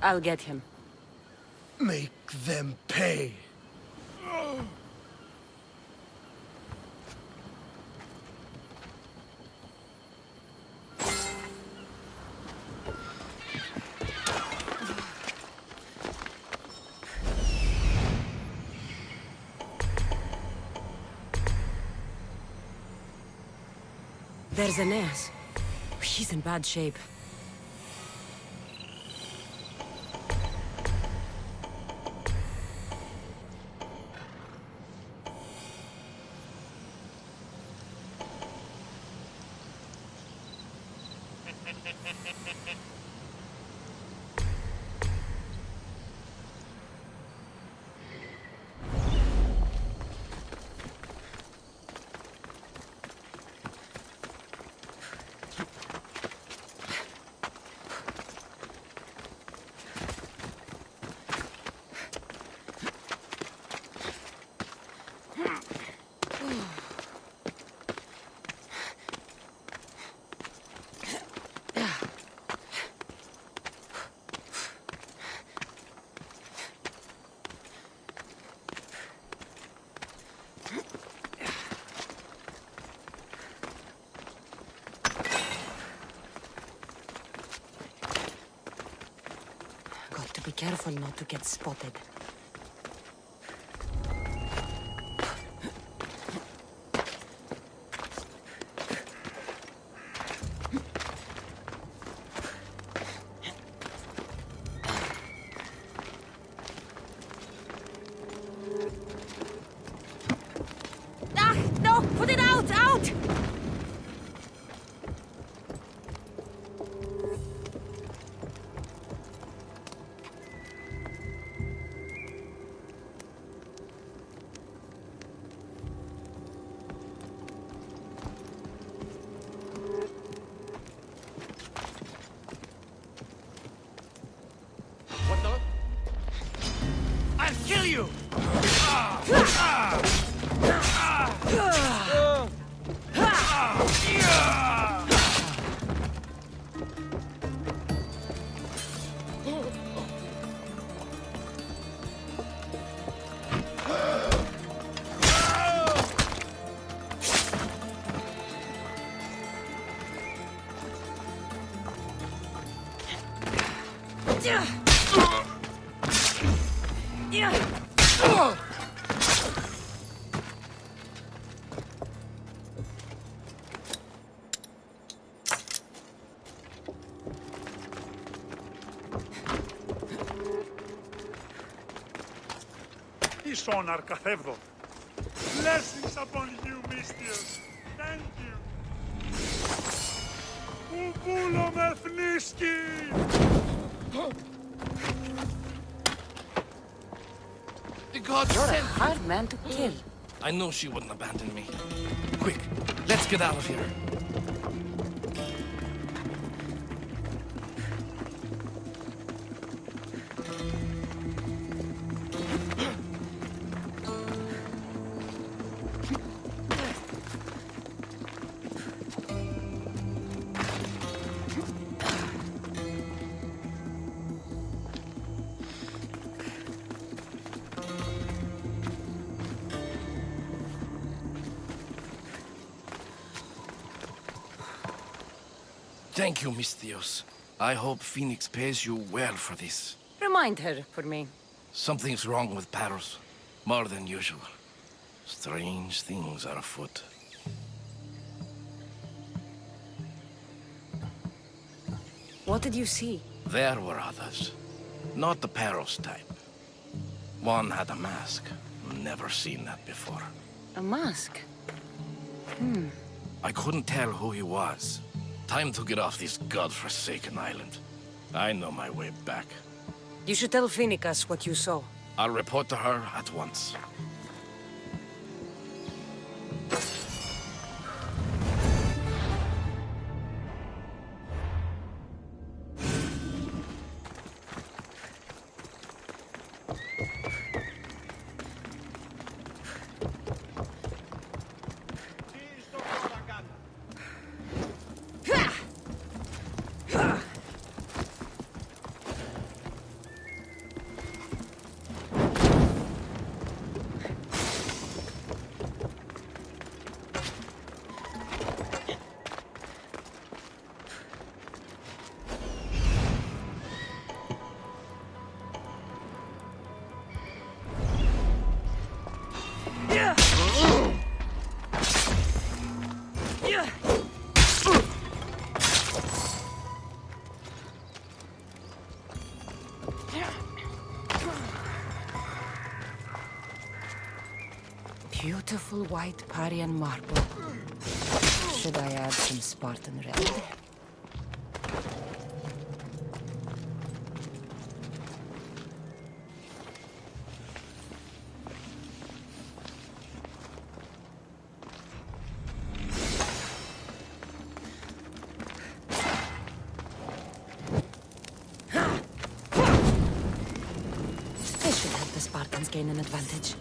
I'll get him. Make them pay. There's Aeneas. He's in bad shape. be careful not to get spotted. Ah! No! Put it out! Out! What the? I'll kill you! Ίσον αρκαθεύδο. Blessings upon you, Mystios. Thank you. Ουβούλο με φνίσκει. The gods You're a sent me. hard man to kill. I know she wouldn't abandon me. Quick, let's get out of here. Thank you, Mystios. I hope Phoenix pays you well for this. Remind her for me. Something's wrong with Paros. More than usual. Strange things are afoot. What did you see? There were others. Not the Paros type. One had a mask. Never seen that before. A mask? I couldn't tell who he was. Time to get off this godforsaken island. I know my way back. You should tell Phoenix what you saw. I'll report to her at once. Beautiful white Parian marble. Should I add some Spartan red? This should help the Spartans gain an advantage.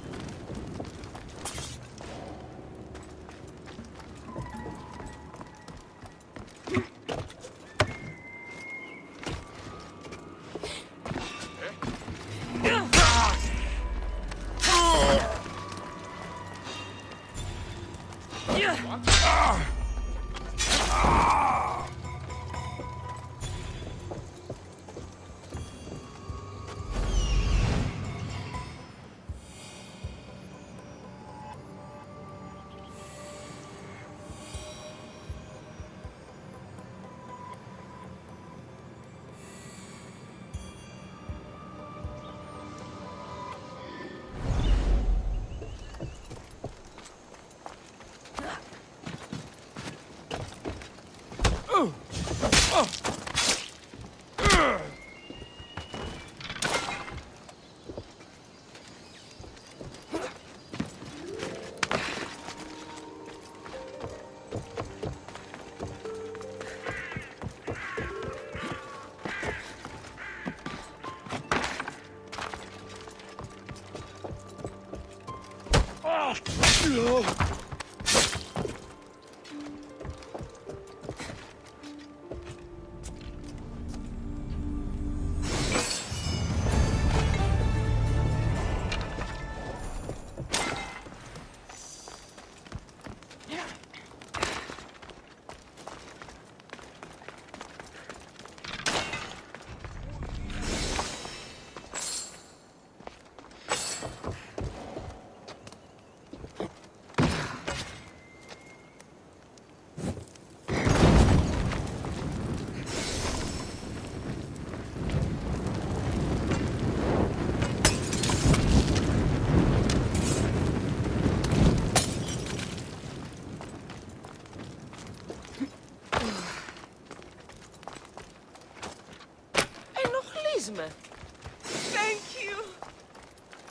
Ενοχλείς. Thank you.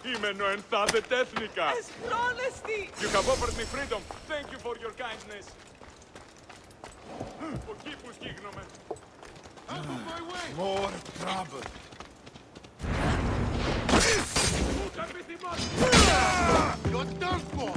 Είμαι νοενθάδε τέθνικα. Εσχρόνεστη. You have offered me freedom. Thank you for your kindness. Εκεί που σκύγνομαι. Out of my way. More trouble. You're done for!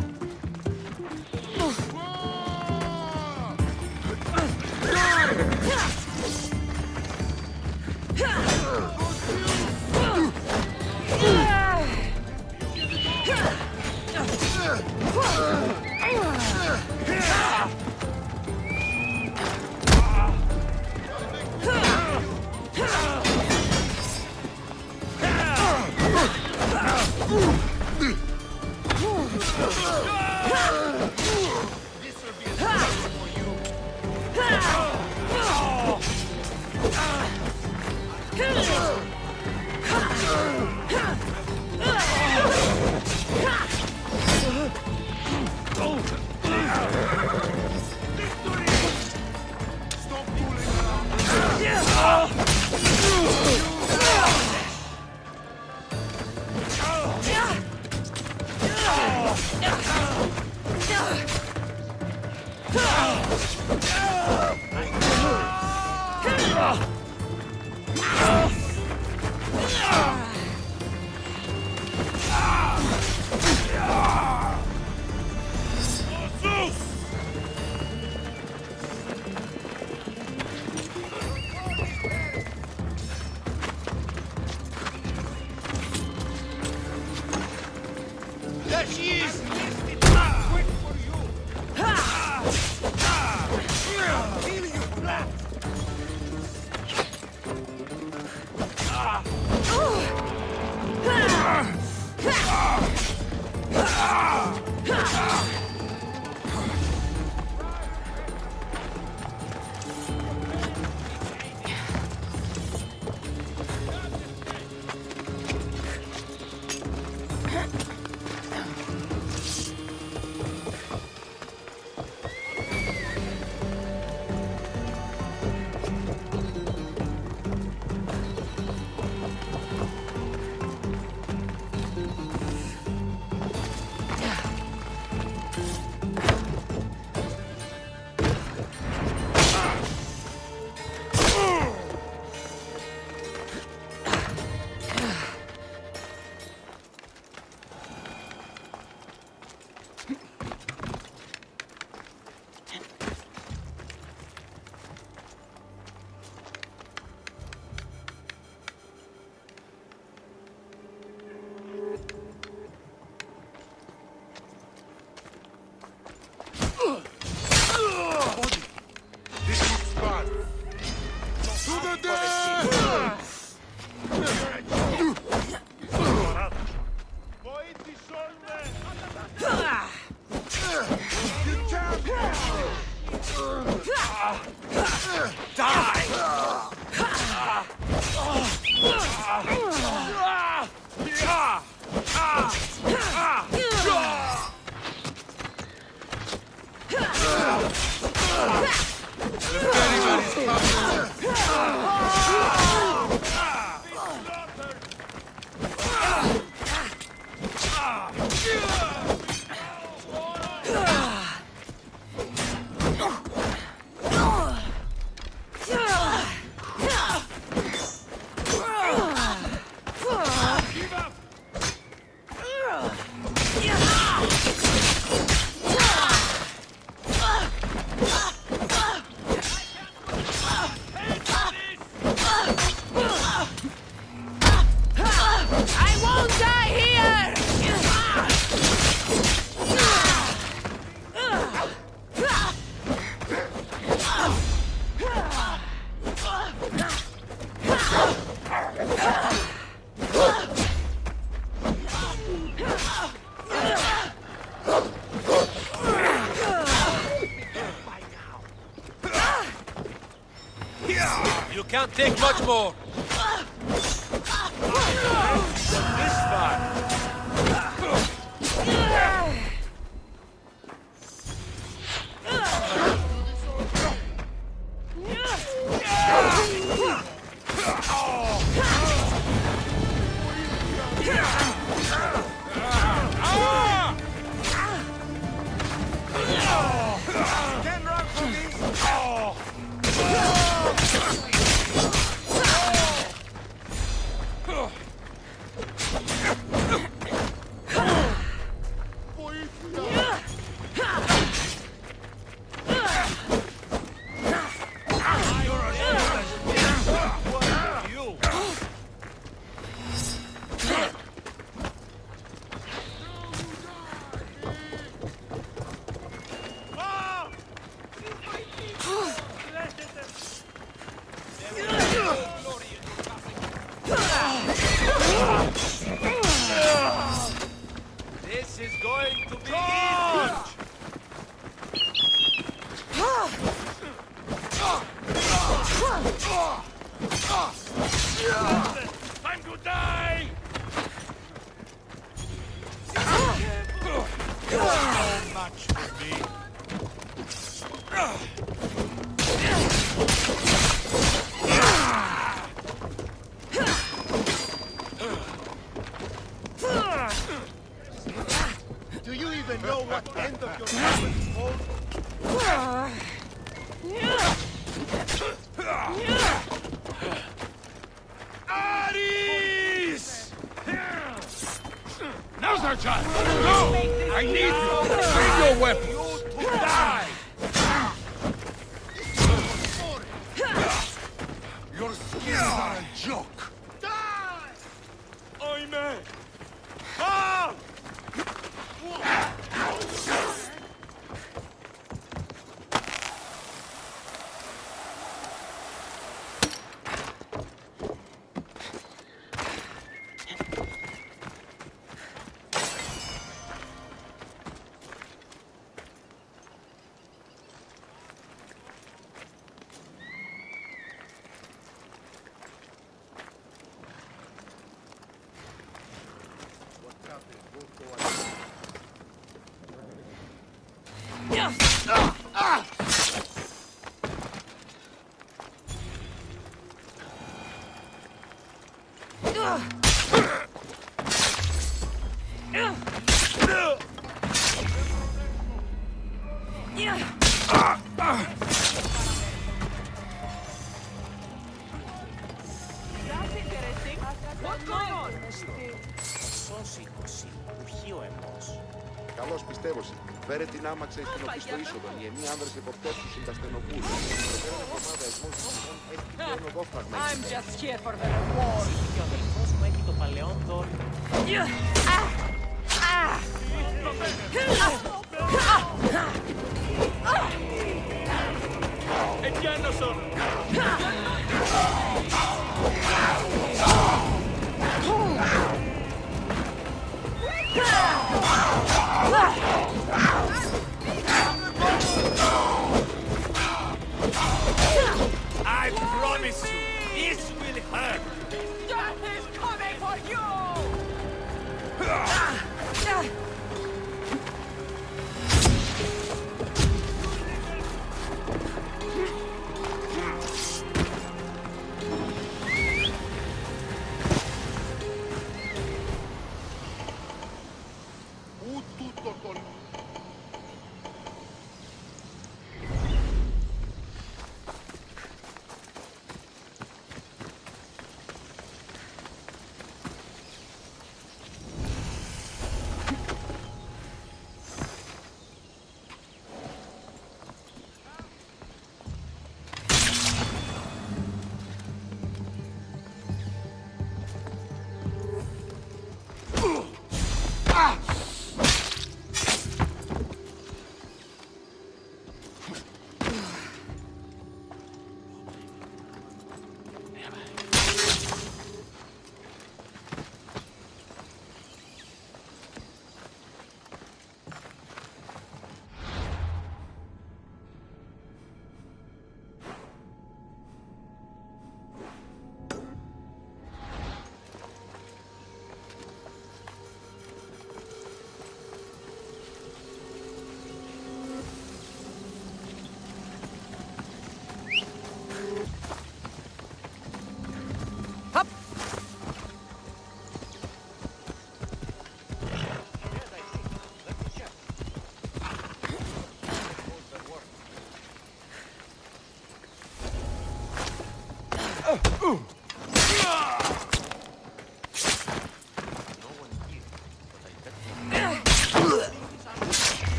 There she is! Wait for you! Kill you flat! You can't take much more. This far. This is going to be easy. Time to die! So much for me. Do you even know what end of your movement is called? Ares! Now's our chance! Go! I need you! Bring your weapons! You to die! Your skills are a joke! Die! Oime! Ah! Καλώς πιστεύω. Φέρε την άμαξα στην οπή στο είσοδο. Οι εννοί άνδρες υποπτεύσουν τα στενοπούλου. Προτέραν εβδομάδα εσμός έχει την οδόφραγμα. I'm just here for the reward. Και ο αδελφός μου έχει το παλαιόν δόλιο. Εκένωσον! I promise you, this will hurt! Death is coming for you!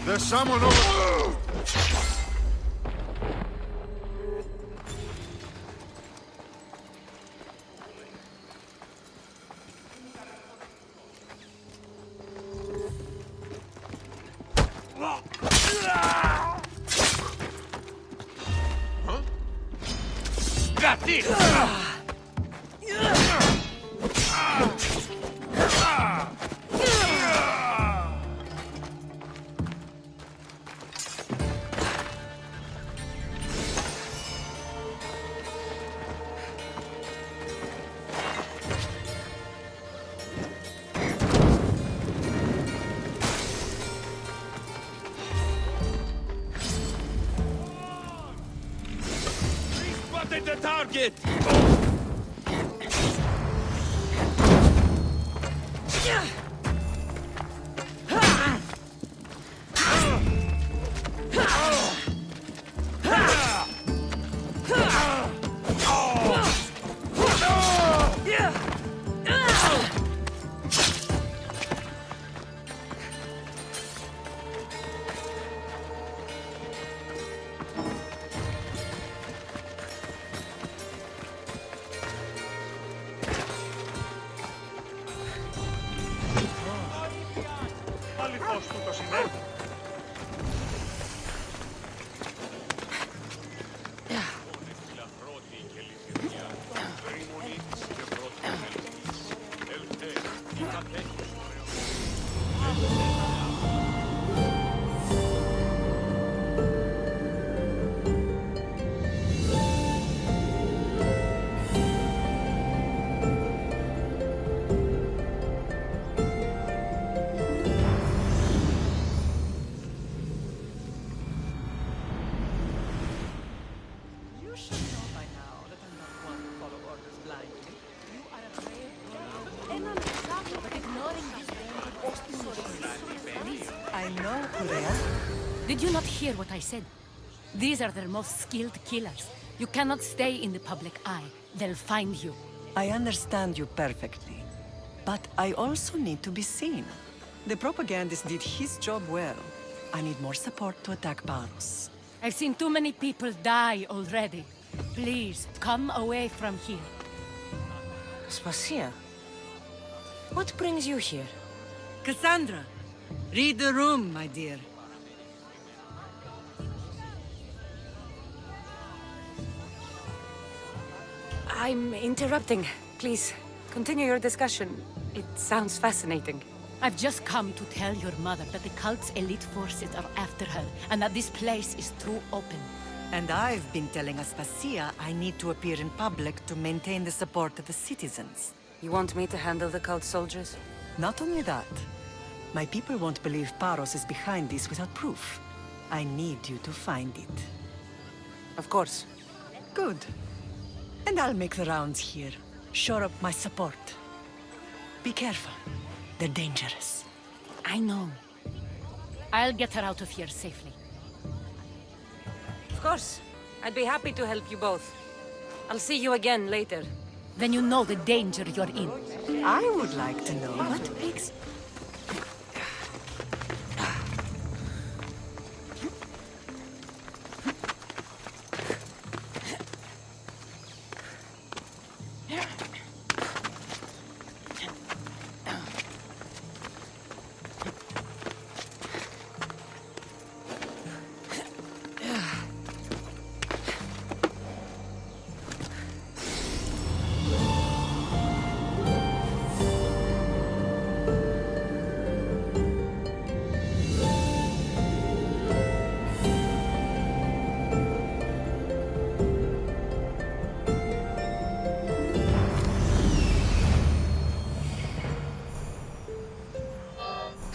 There's someone over... Got it! Spotted the target! Αληθώς του το συνέβη. You should know by now that I'm not one to follow orders blindly. You are a brave girl. And I'm shocked but ignoring these dangerous. I know who they are. Did you not hear what I said? These are their most skilled killers. You cannot stay in the public eye. They'll find you. I understand you perfectly. But I also need to be seen. The propagandist did his job well. I need more support to attack Paros. I've seen too many people die already. Please, come away from here. Spasia, what brings you here? Cassandra, read the room, my dear. I'm interrupting. Please, continue your discussion. It sounds fascinating. I've just come to tell your mother that the cult's elite forces are after her, and that this place is too open. And I've been telling Aspasia I need to appear in public to maintain the support of the citizens. You want me to handle the cult soldiers? Not only that, my people won't believe Paros is behind this without proof. I need you to find it. Of course. Good. And I'll make the rounds here. Shore up my support. Be careful. They're dangerous. I know. I'll get her out of here safely. Of course. I'd be happy to help you both. I'll see you again later. Then you know the danger you're in. I would like to know. What makes...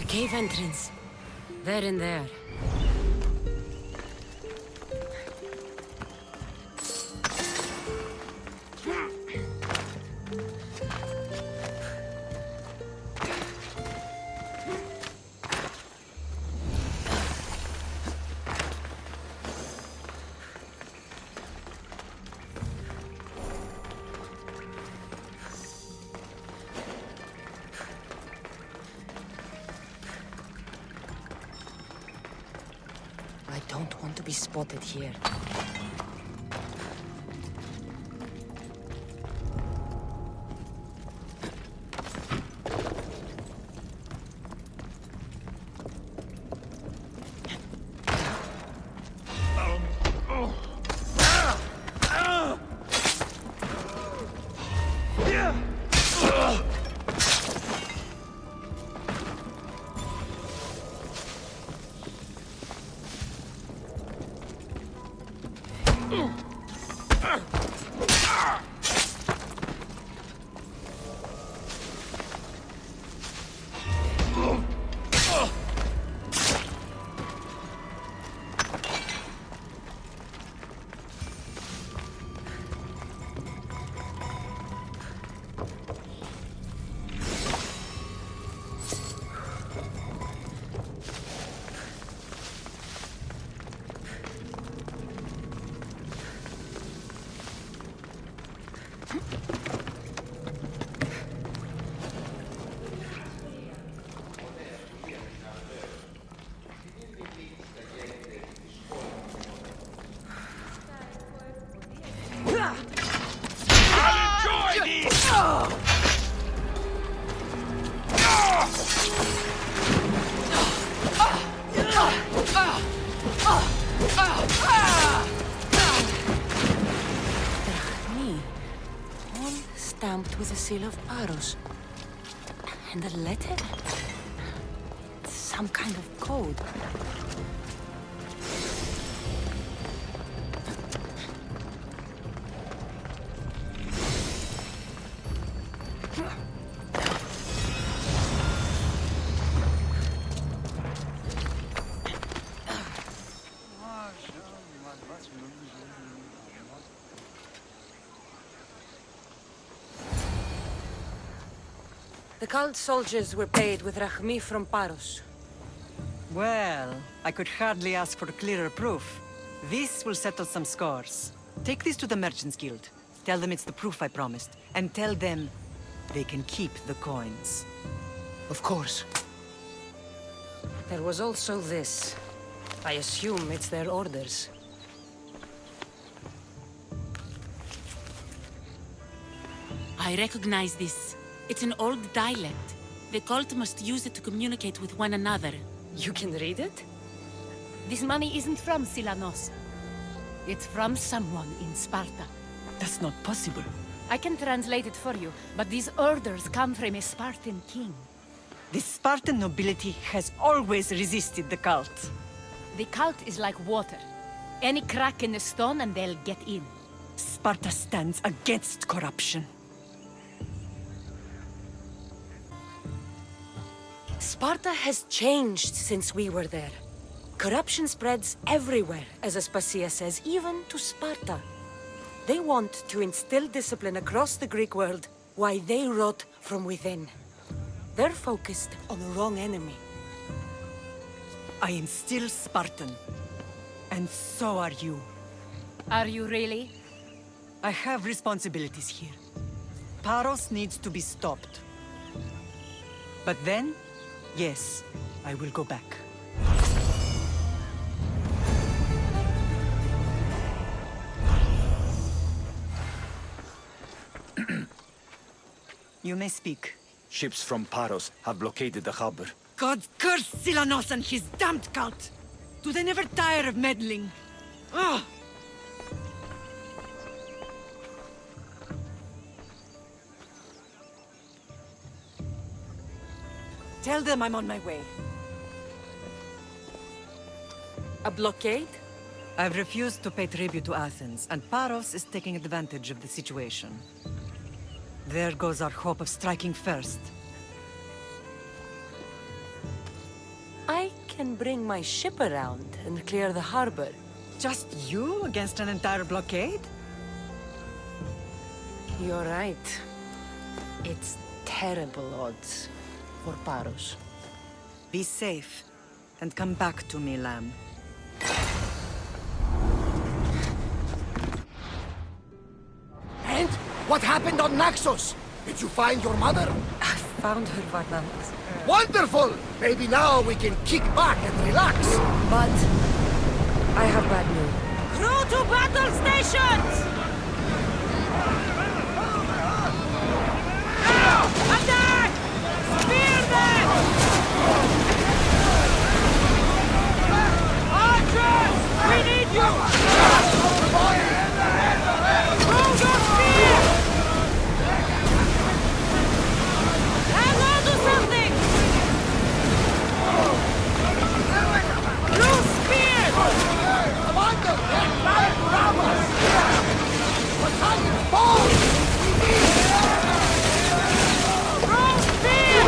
Cave entrance. They're in there. be spotted here. Stamped with the seal of Paros. And the letter? Some kind of code. The cult soldiers were paid with Rahmi from Paros. Well, I could hardly ask for clearer proof. This will settle some scores. Take this to the Merchants Guild. Tell them it's the proof I promised. And tell them they can keep the coins. Of course. There was also this. I assume it's their orders. I recognize this. It's an old dialect. The cult must use it to communicate with one another. You can read it? This money isn't from Silanos. It's from someone in Sparta. That's not possible. I can translate it for you, but these orders come from a Spartan king. The Spartan nobility has always resisted the cult. The cult is like water. Any crack in the stone and they'll get in. Sparta stands against corruption. Sparta has changed since we were there. Corruption spreads everywhere, as Aspasia says, even to Sparta. They want to instill discipline across the Greek world, while they rot from within. They're focused on the wrong enemy. I am still Spartan. And so are you. Are you really? I have responsibilities here. Paros needs to be stopped. But then, yes, I will go back. You may speak. Ships from Paros have blockaded the harbor. God curse Silanos and his damned cult! Do they never tire of meddling? Ugh! Tell them I'm on my way. A blockade? I've refused to pay tribute to Athens, and Paros is taking advantage of the situation. There goes our hope of striking first. I can bring my ship around and clear the harbor. Just you against an entire blockade? You're right. It's terrible odds for Paros. Be safe, and come back to me, lamb. And what happened on Naxos? Did you find your mother? I found her, Varnavas. Wonderful! Maybe now we can kick back and relax. But I have bad news. Crew to battle stations! Now! Attack! Spear them! Archers! We need you! Throw your spear! Hang on to something! Blue spear! Commander, they're trying to rob us! Battalion, fall! We need throw spear!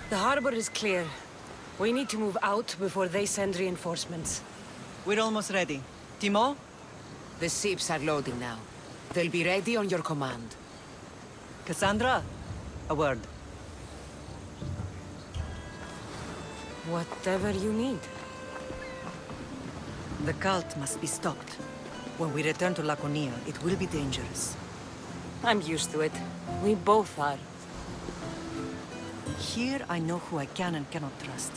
The harbor is clear. We need to move out before they send reinforcements. We're almost ready. Timo? The ships are loading now. They'll be ready on your command. Cassandra? A word. Whatever you need. The cult must be stopped. When we return to Laconia, it will be dangerous. I'm used to it. We both are. Here I know who I can and cannot trust.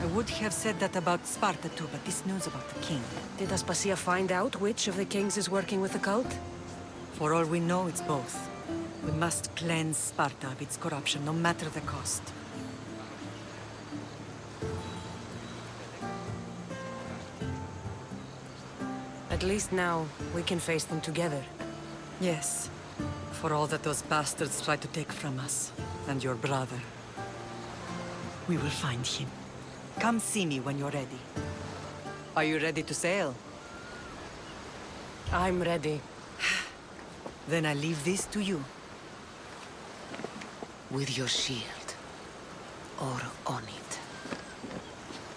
I would have said that about Sparta too, but this news about the king... Did Aspasia find out which of the kings is working with the cult? For all we know, it's both. We must cleanse Sparta of its corruption, no matter the cost. At least now, we can face them together. Yes. For all that those bastards tried to take from us. And your brother. We will find him. Come see me when you're ready. Are you ready to sail? I'm ready. Then I leave this to you. With your shield. Or on it.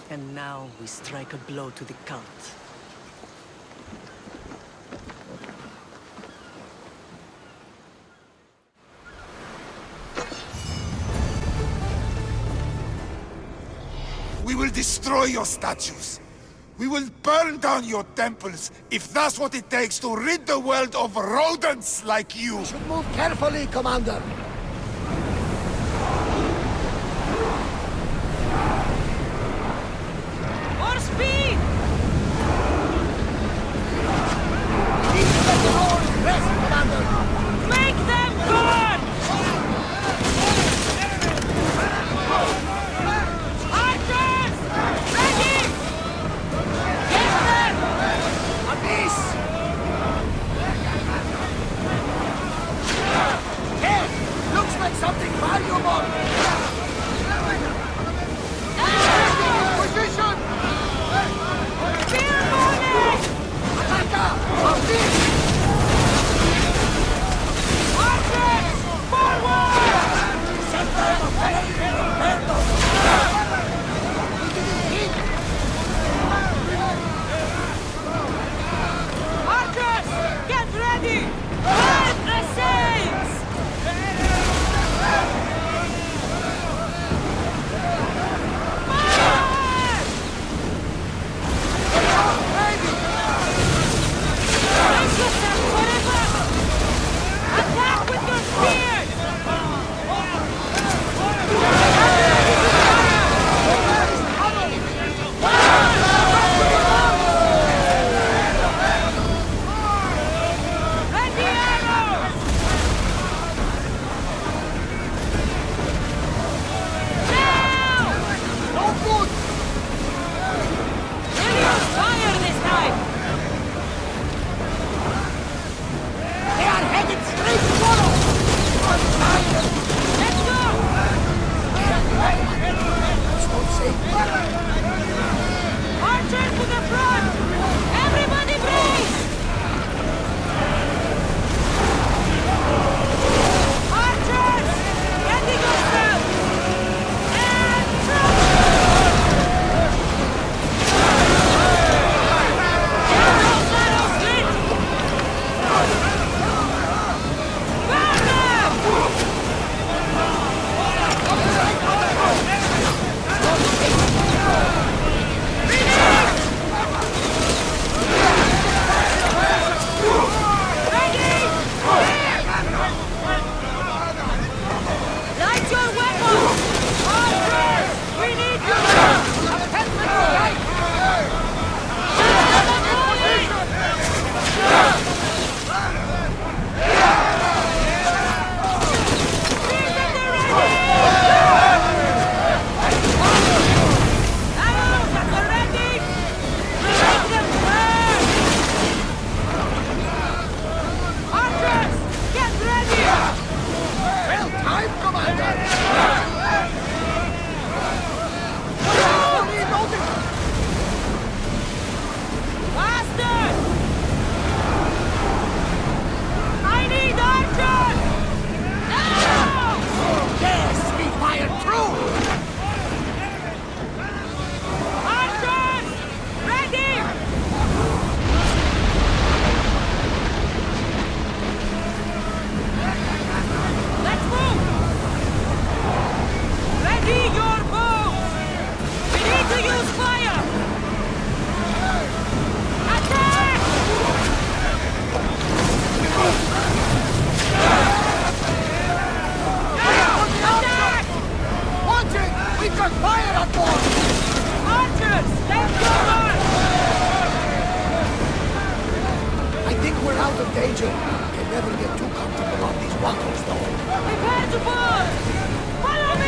And now we strike a blow to the cult. We will destroy your statues. We will burn down your temples, if that's what it takes to rid the world of rodents like you. We should move carefully, Commander. More speed! Rest, Commander. Make them burn! Archers! Ready! Get them! Abyss! Here! Major, can never get too comfortable on these wattles, though. Prepare to board! Follow me!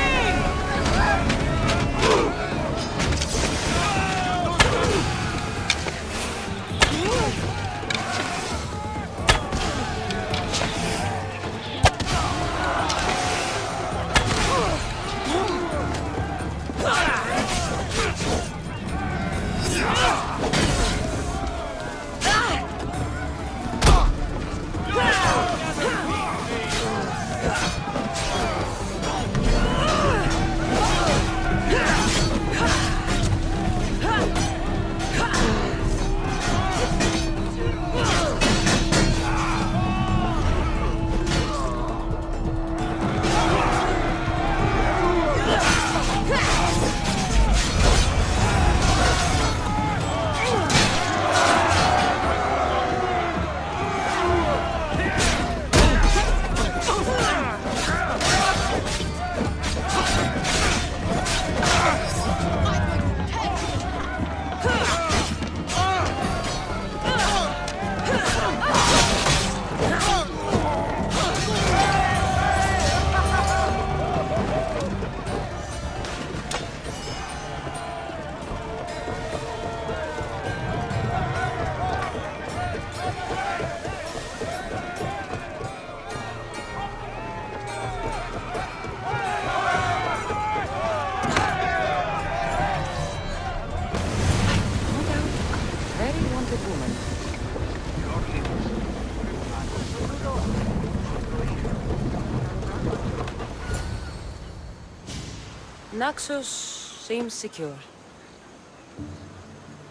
Naxos seems secure.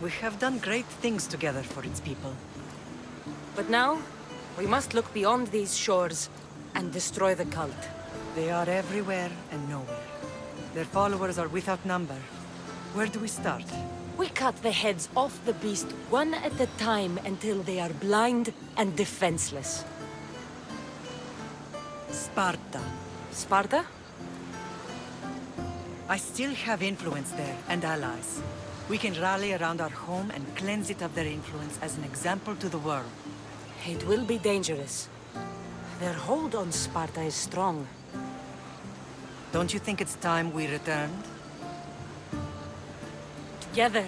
We have done great things together for its people. But now, we must look beyond these shores and destroy the cult. They are everywhere and nowhere. Their followers are without number. Where do we start? We cut the heads off the beast one at a time until they are blind and defenseless. Sparta. Sparta? I still have influence there, and allies. We can rally around our home and cleanse it of their influence as an example to the world. It will be dangerous. Their hold on Sparta is strong. Don't you think it's time we returned? Together.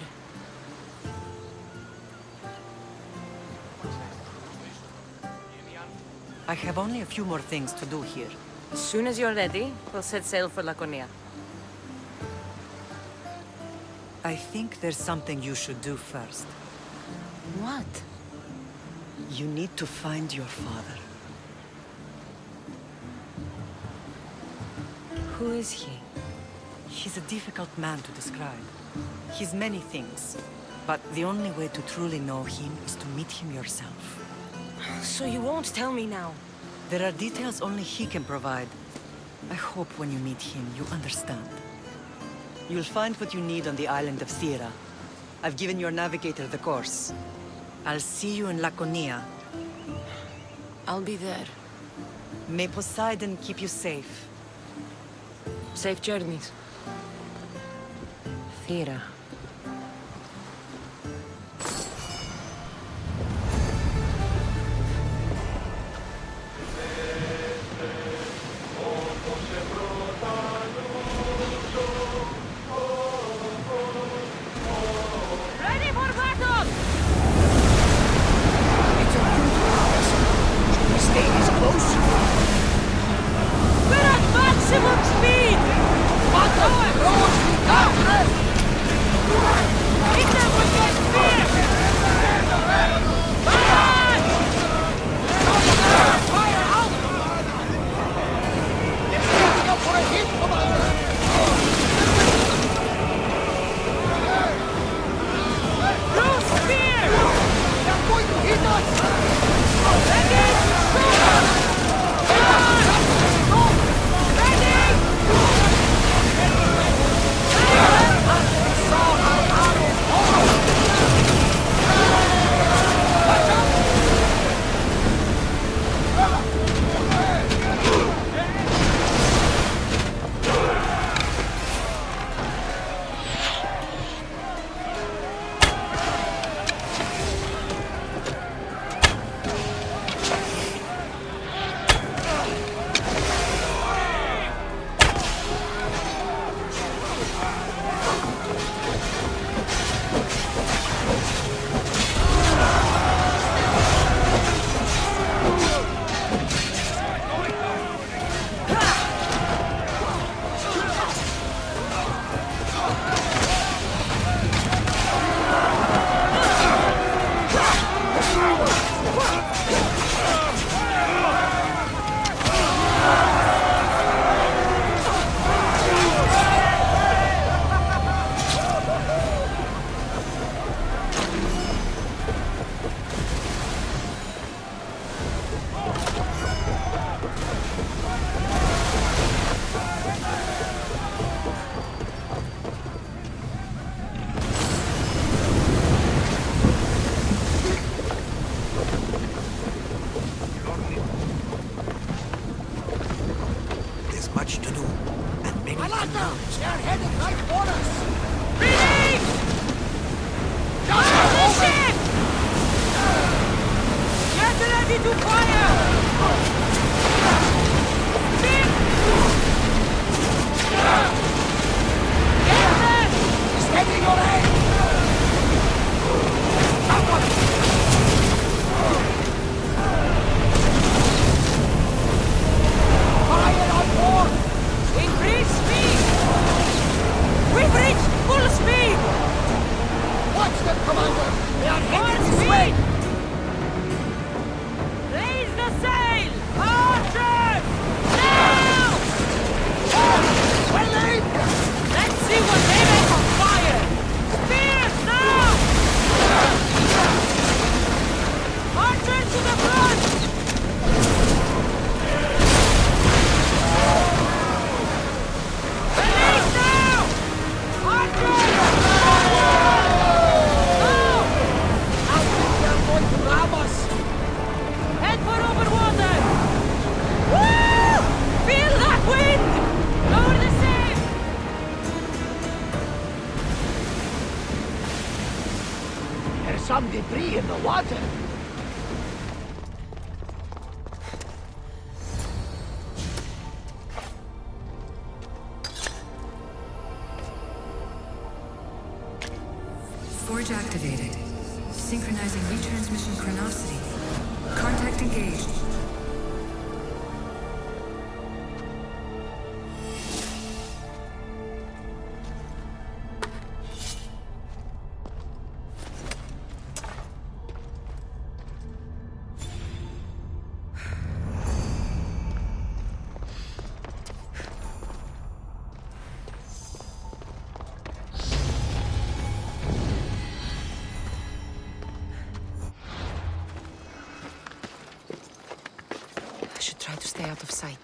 I have only a few more things to do here. As soon as you're ready, we'll set sail for Laconia. I think there's something you should do first. What? You need to find your father. Who is he? He's a difficult man to describe. He's many things, but the only way to truly know him is to meet him yourself. So you won't tell me now? There are details only he can provide. I hope when you meet him, you understand. You'll find what you need on the island of Thera. I've given your navigator the course. I'll see you in Laconia. I'll be there. May Poseidon keep you safe. Safe journeys. Thera. There's much to do, and many unknowns. They're headed right for us! Get ready to fire! Steady your aim! Fire on board! Increase speed! We've reached full speed! Watch them, Commander! They are More heading this way! speed! Raise the sail! Archers! Now! Well aimed! Let's see what they make of fire! Spears now! Archers to the front! Release now! Archers! I think they're going to ram us! Head for open water! Woo! Feel that wind! Lower the sail! There's some debris in the water! Forge activated. Synchronizing retransmission chronicity. Contact engaged. I should try to stay out of sight.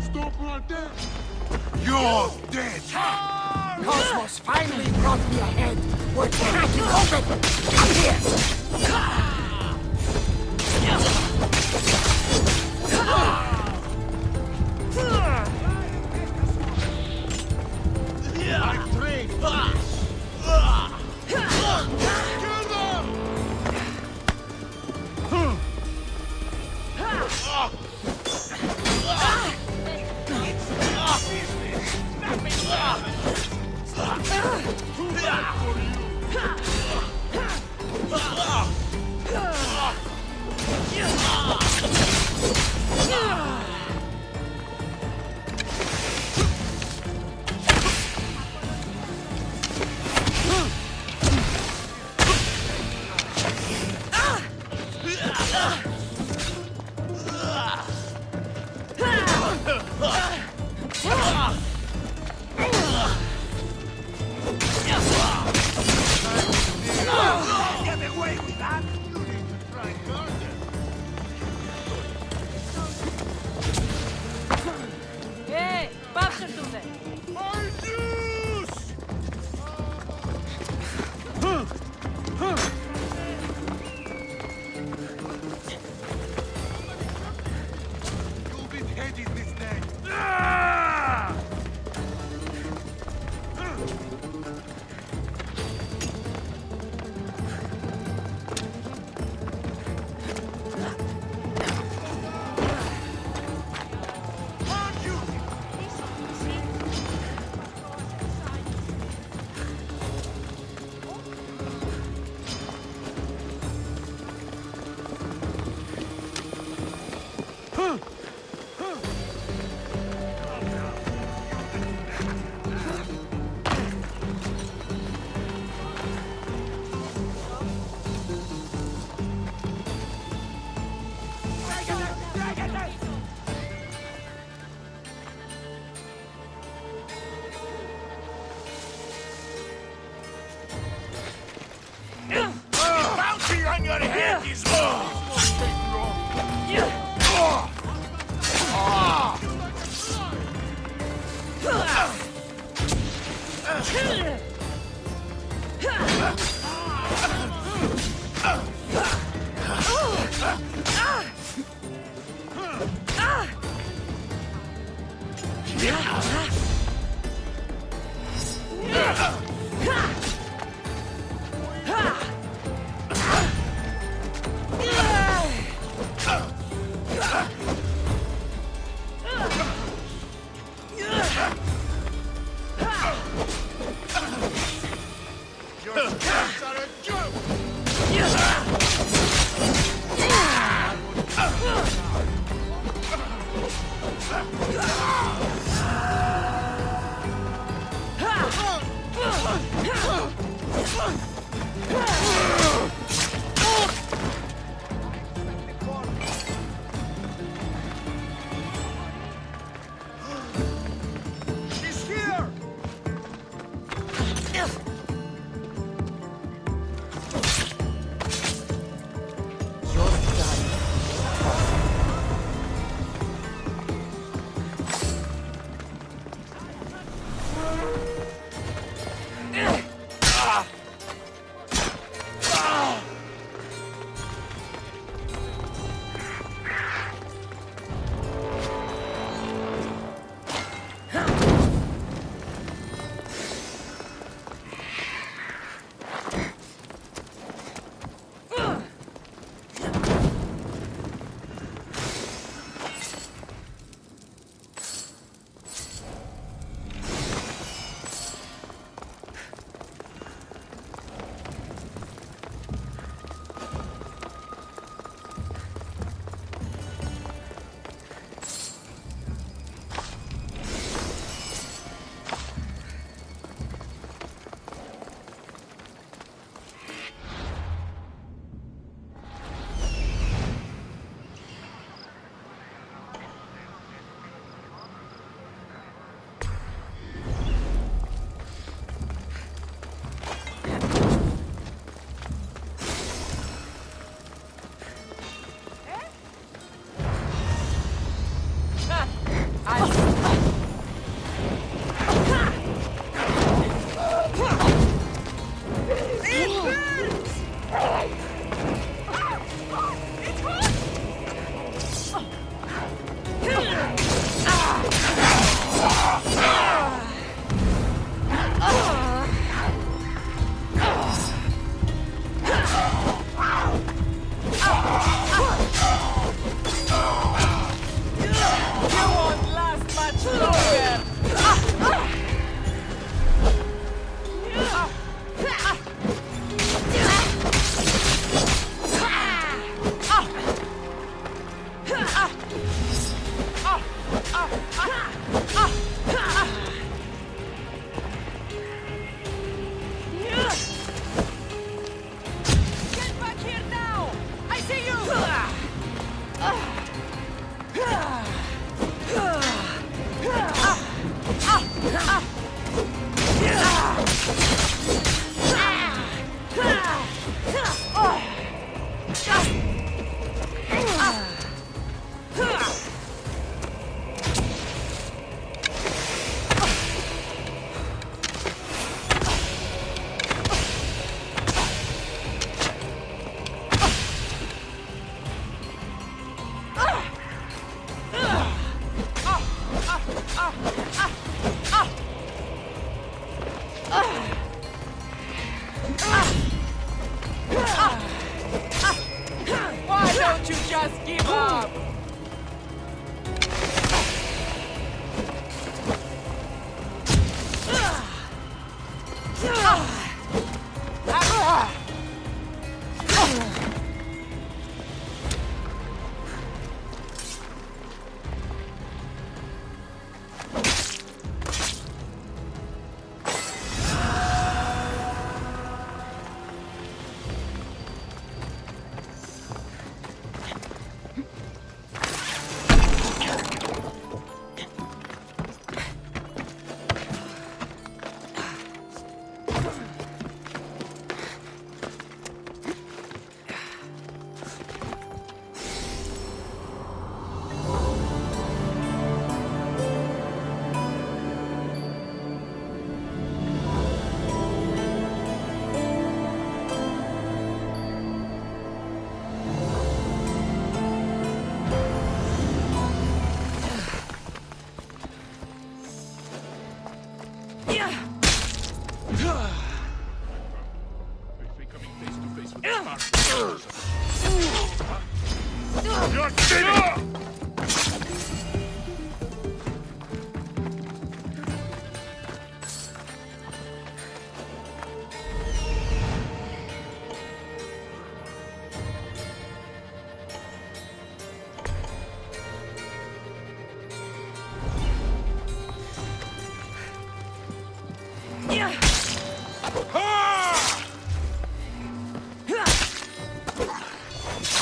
Stop right there! You're dead! Cosmos finally brought me ahead! We're cracking open! Come here! I trade for Yeah!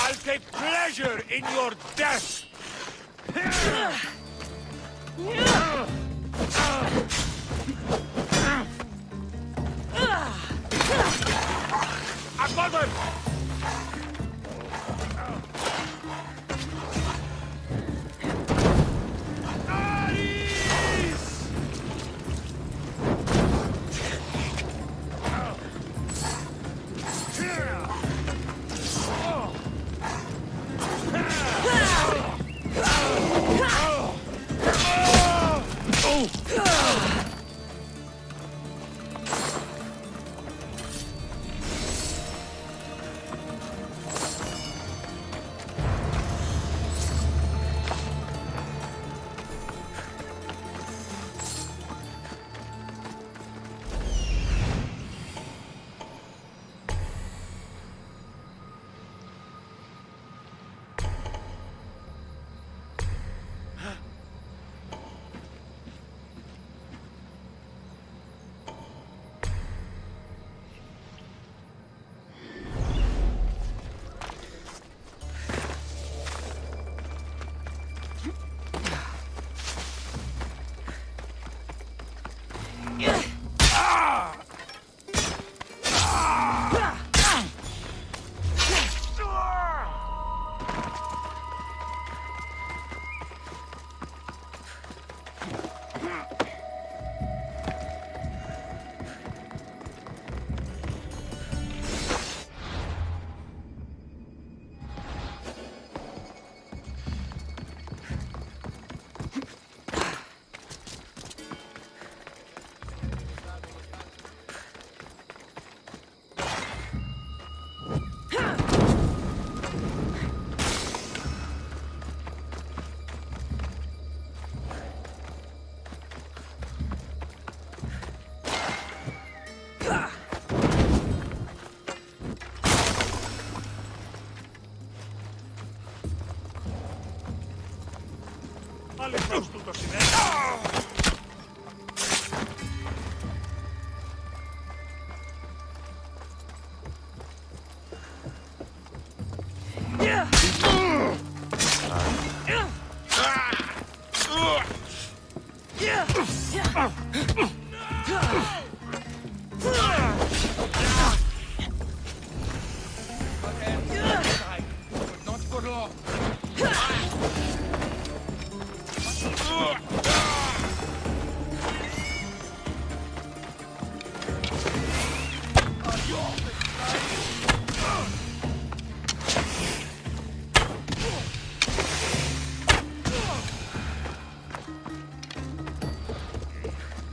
I'll take pleasure in your death! I got him! Πάλι προς του το συνέβη.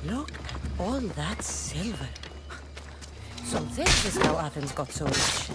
Look at all that silver. So this is how Athens got so rich.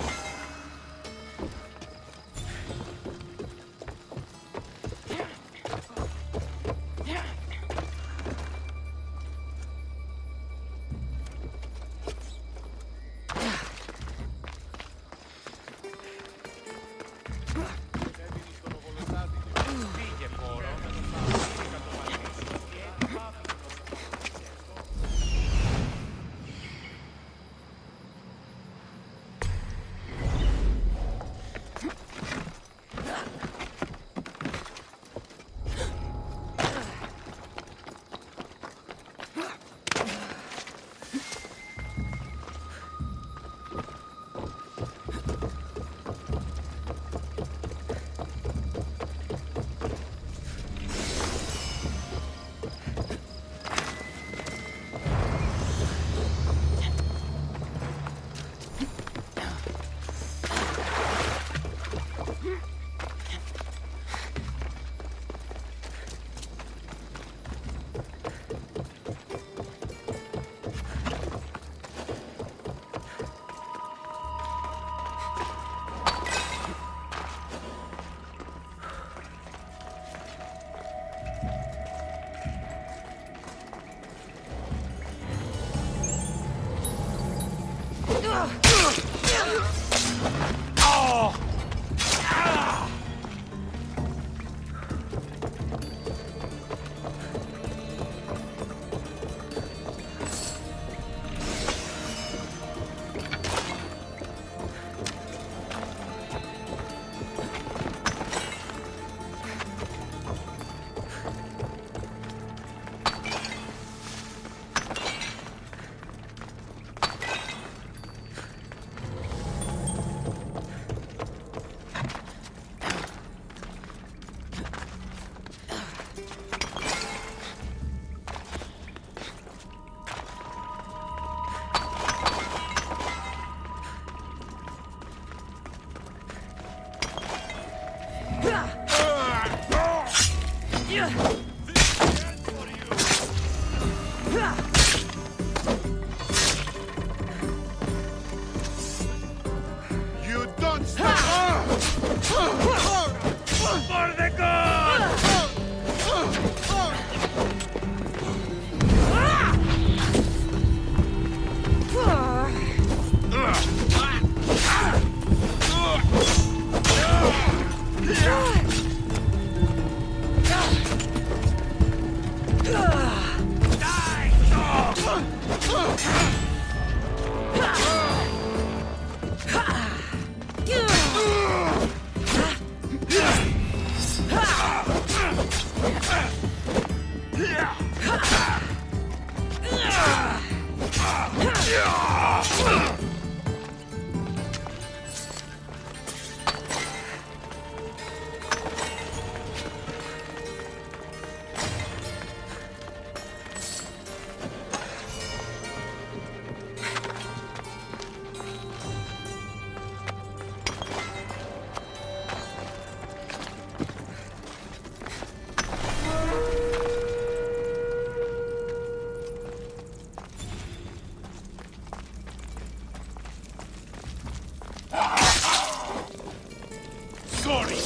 Sorry,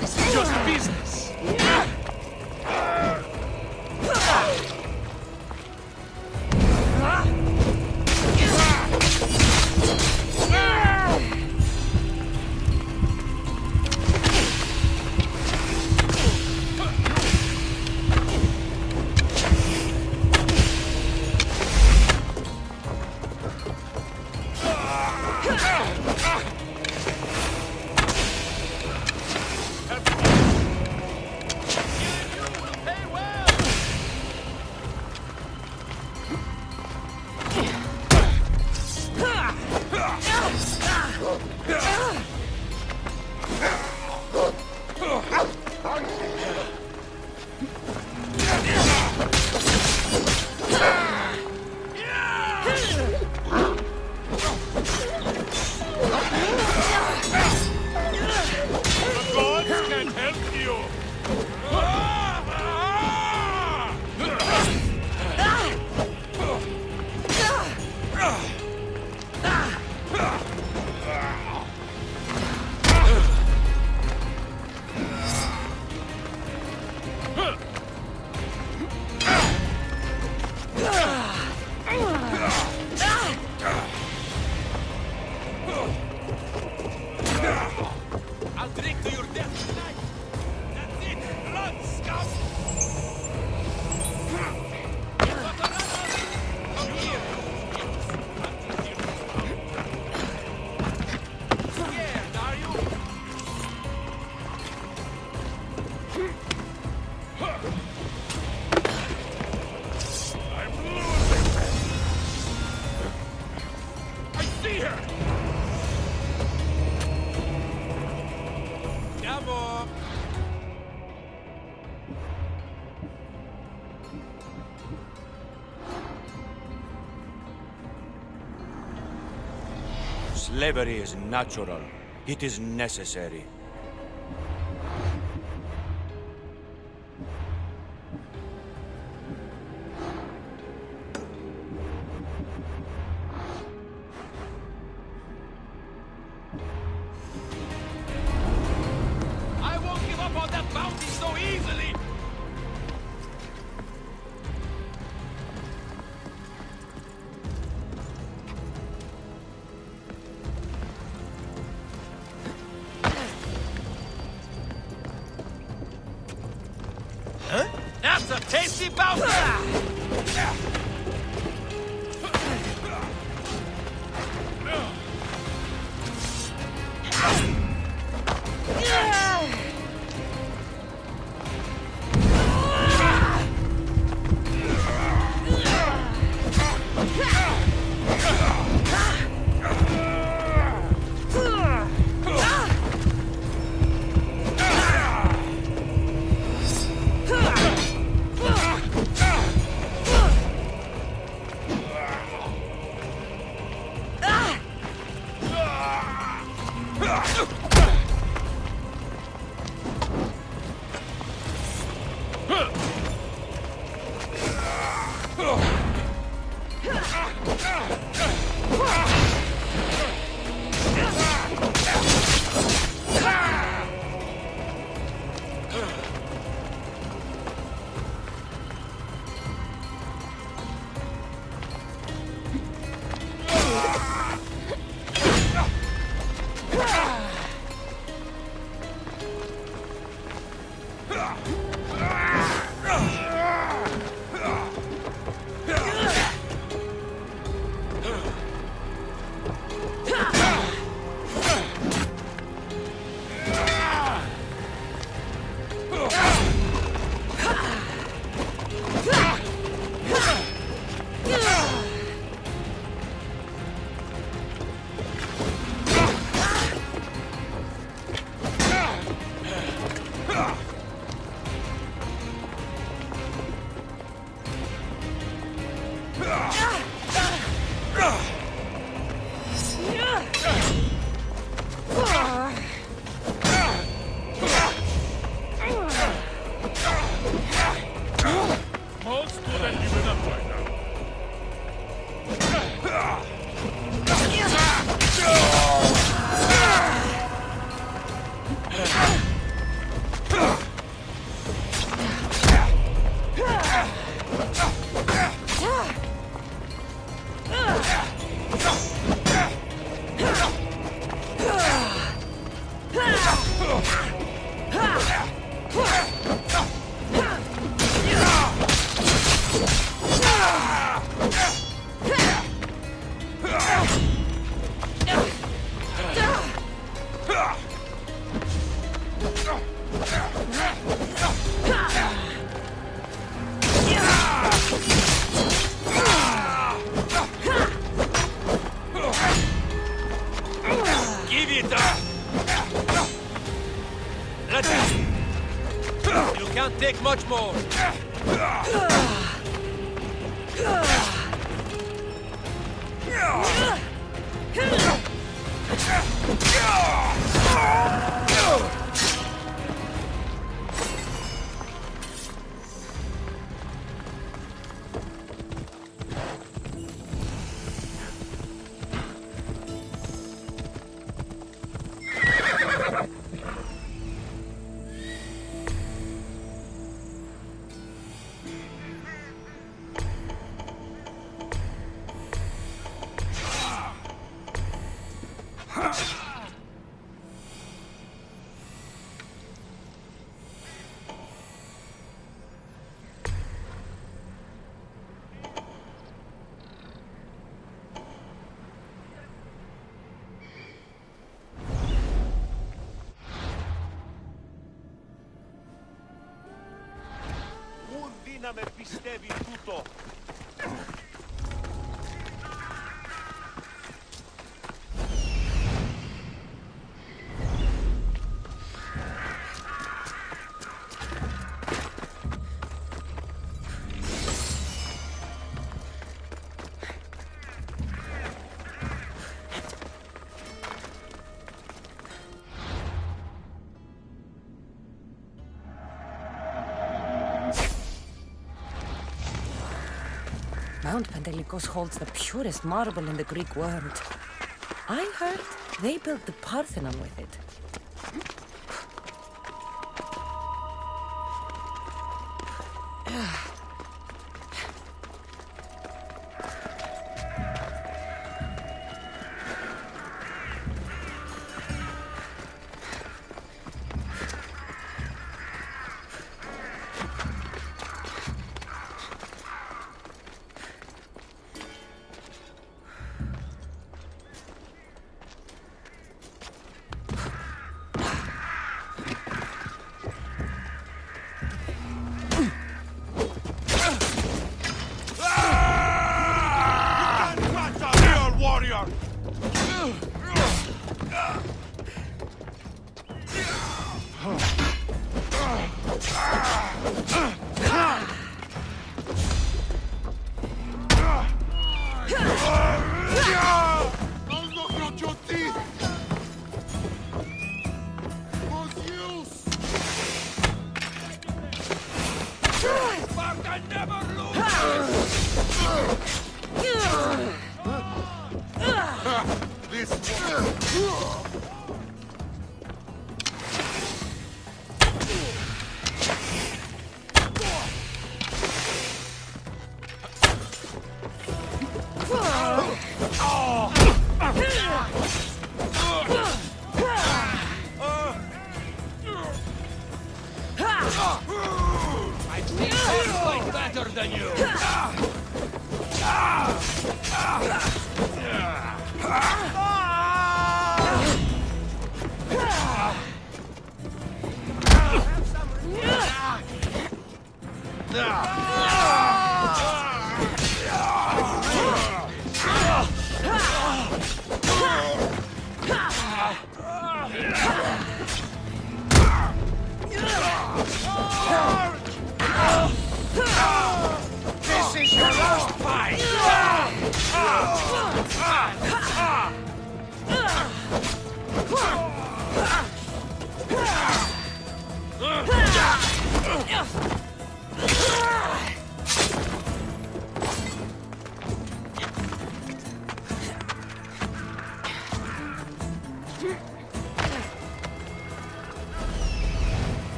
this is just business. I'll drink to your death tonight. That's it. Run, scout. Scared, are you? I'm losing. I see her. Come on. Slavery is natural. It is necessary. I won't give up on that bounty so easily! Huh? That's a tasty bounty! much more! Να με πιστεύει τούτο. Mount Pentelicos holds the purest marble in the Greek world. I heard they built the Parthenon with it.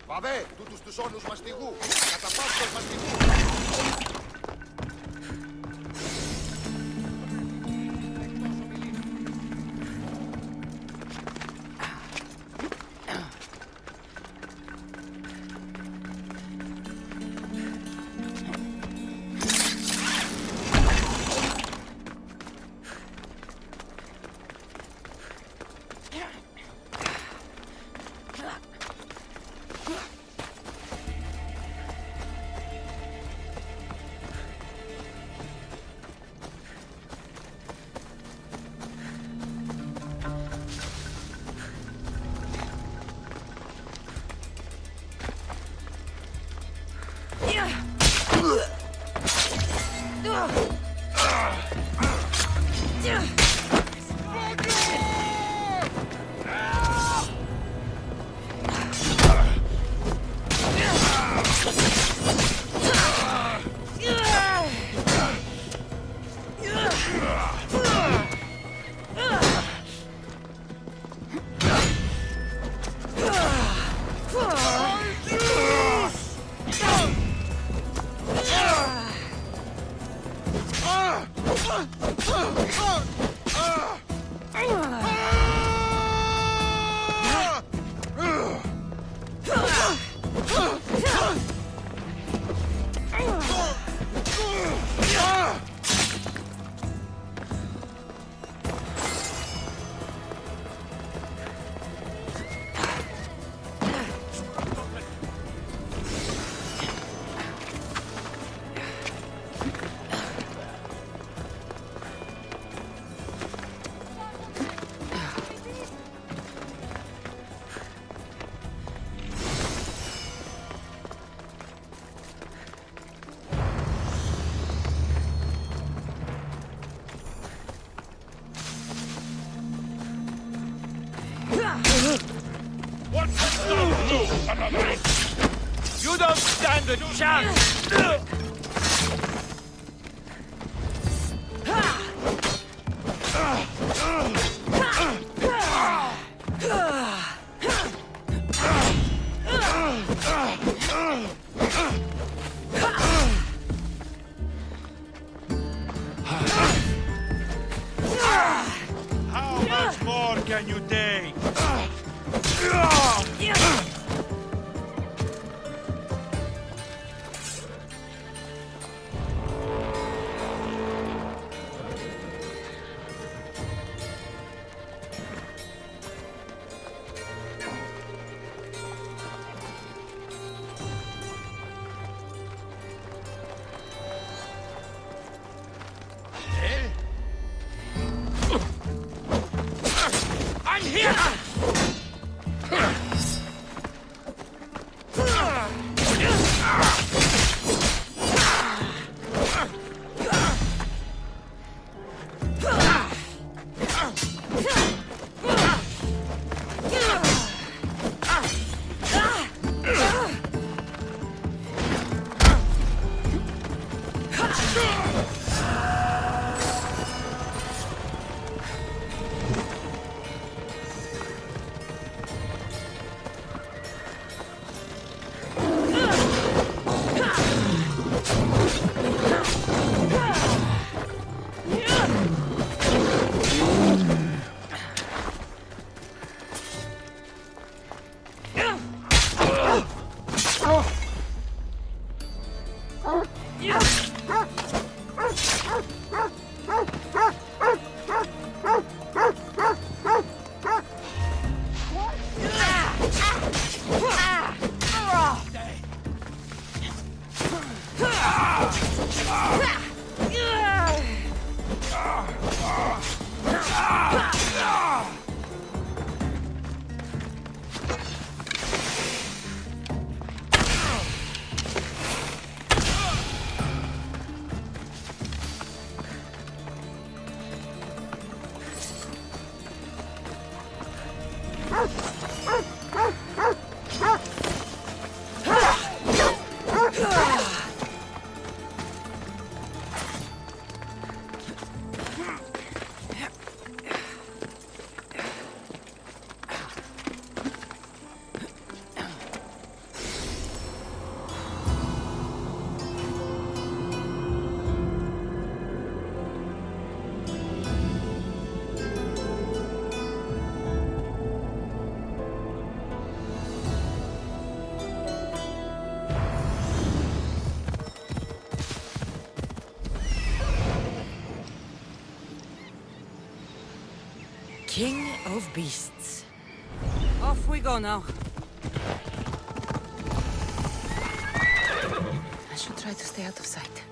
Παδέ, τούτους τους όνους μαστιγού, καταπάσκος μαστιγού. What's the stop? Another inch. You don't stand a chance! How much more can you take? I'm here! King of Beasts. Off we go now. I should try to stay out of sight.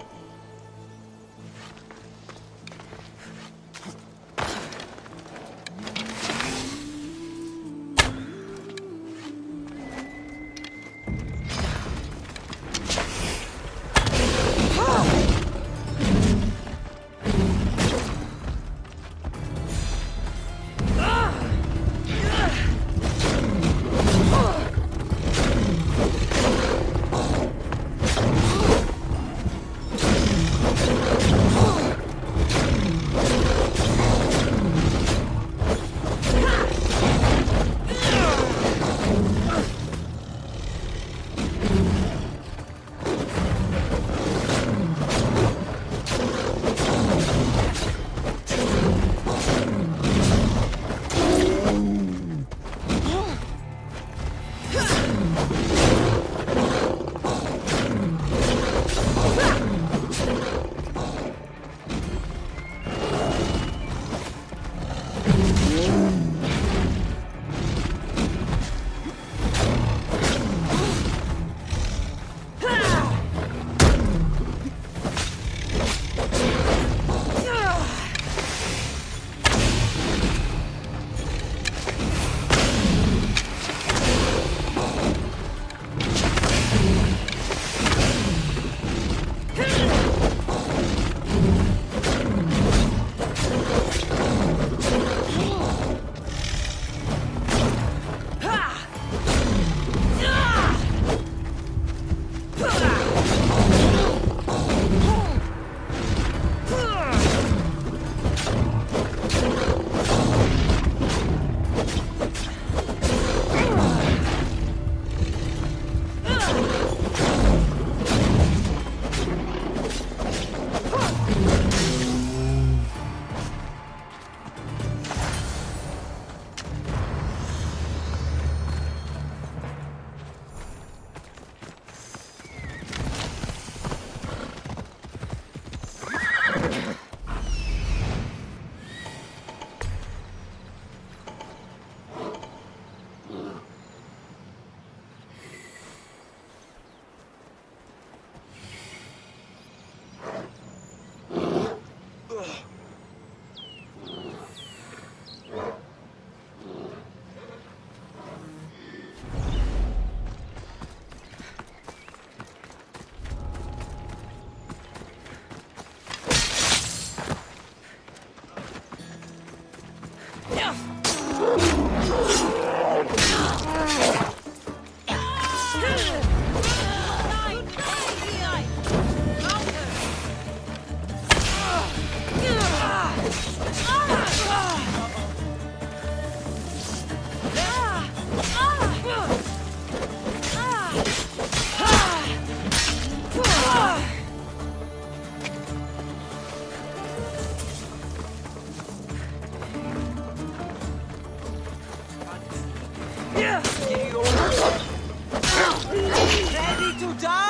Ready to die?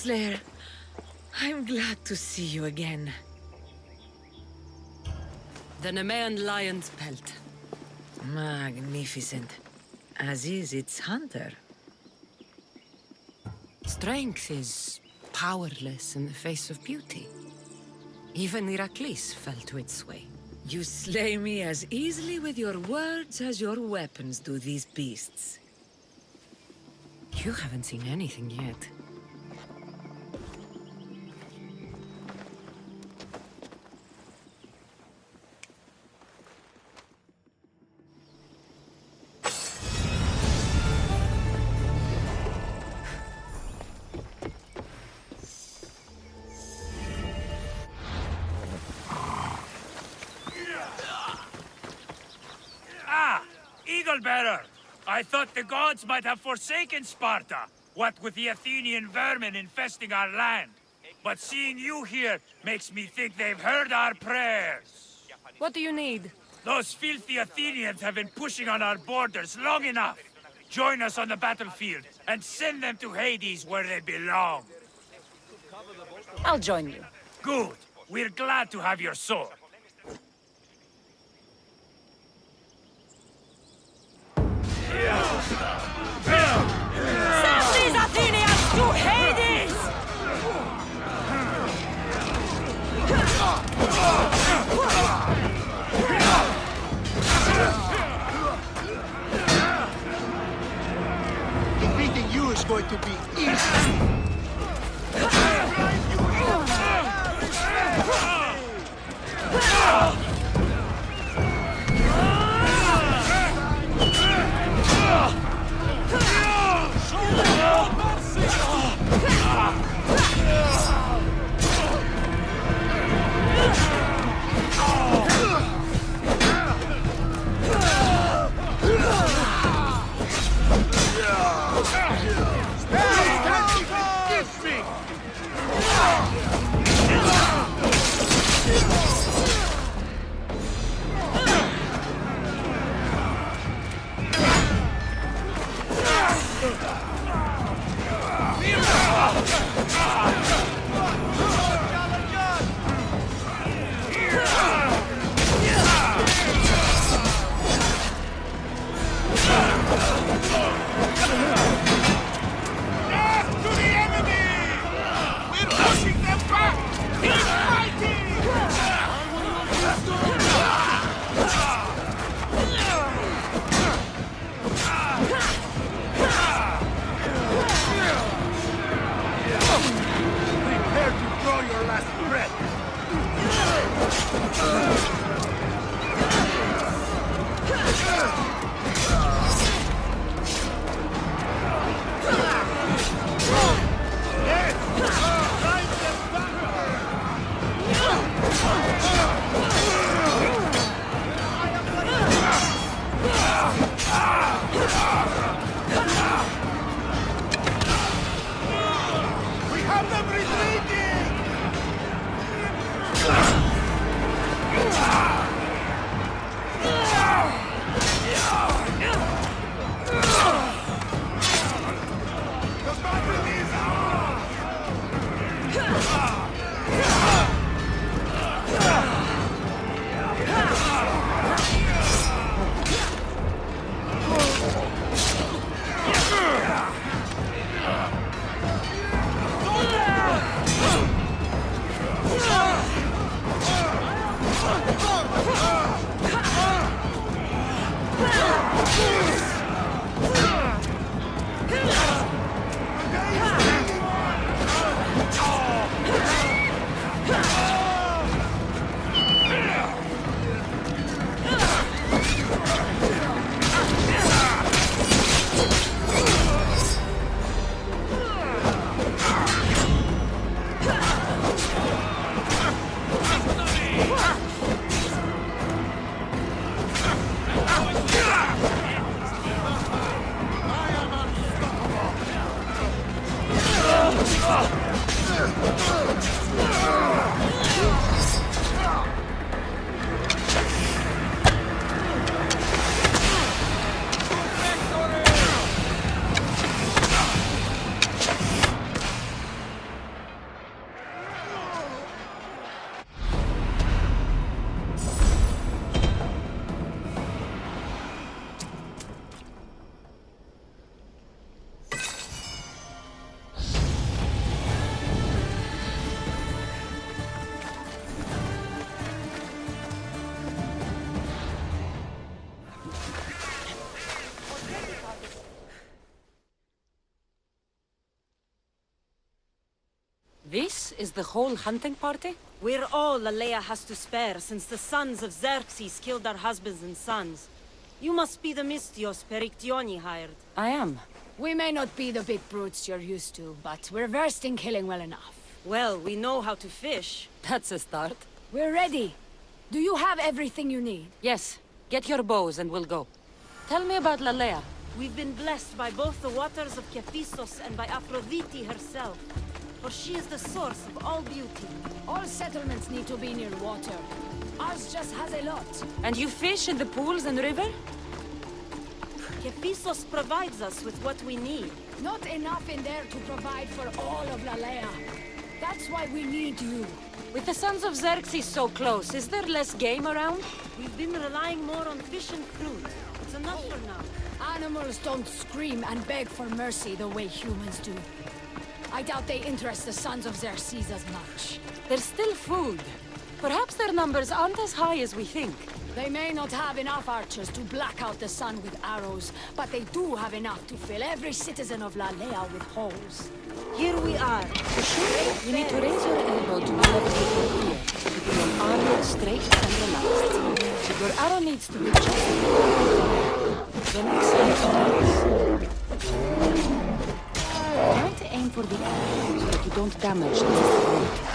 Slayer. I'm glad to see you again. The Nemean lion's pelt. Magnificent. As is its hunter. Strength is powerless in the face of beauty. Even Heracles fell to its sway. You slay me as easily with your words as your weapons do these beasts. You haven't seen anything yet. Bearer! I thought the gods might have forsaken Sparta, what with the Athenian vermin infesting our land. But seeing you here makes me think they've heard our prayers. What do you need? Those filthy Athenians have been pushing on our borders long enough. Join us on the battlefield and send them to Hades where they belong. I'll join you. Good. We're glad to have your sword. Send these Athenians to Hades! Defeating you is going to be easy. Ah! This is the whole hunting party? We're all Lalea has to spare since the sons of Xerxes killed our husbands and sons. You must be the Mystios Perictioni hired. I am. We may not be the big brutes you're used to, but we're versed in killing well enough. Well, we know how to fish. That's a start. We're ready. Do you have everything you need? Yes. Get your bows and we'll go. Tell me about Lalea. We've been blessed by both the waters of Kephisos and by Aphrodite herself. For she is the source of all beauty. All settlements need to be near water. Ours just has a lot. And you fish in the pools and river? Kephisos provides us with what we need. Not enough in there to provide for all of Lalea. That's why we need you. With the sons of Xerxes so close, is there less game around? We've been relying more on fish and fruit. It's enough for now. Animals don't scream and beg for mercy the way humans do. I doubt they interest the sons of Xerxes as much. There's still food. Perhaps their numbers aren't as high as we think. They may not have enough archers to black out the sun with arrows, but they do have enough to fill every citizen of Lalea with holes. Here we are. To shoot, you need to raise your elbow to level with your ear, keeping your arm straight and relaxed. Your arrow needs to be just then extend try to aim for the arrow so that you don't damage the wood.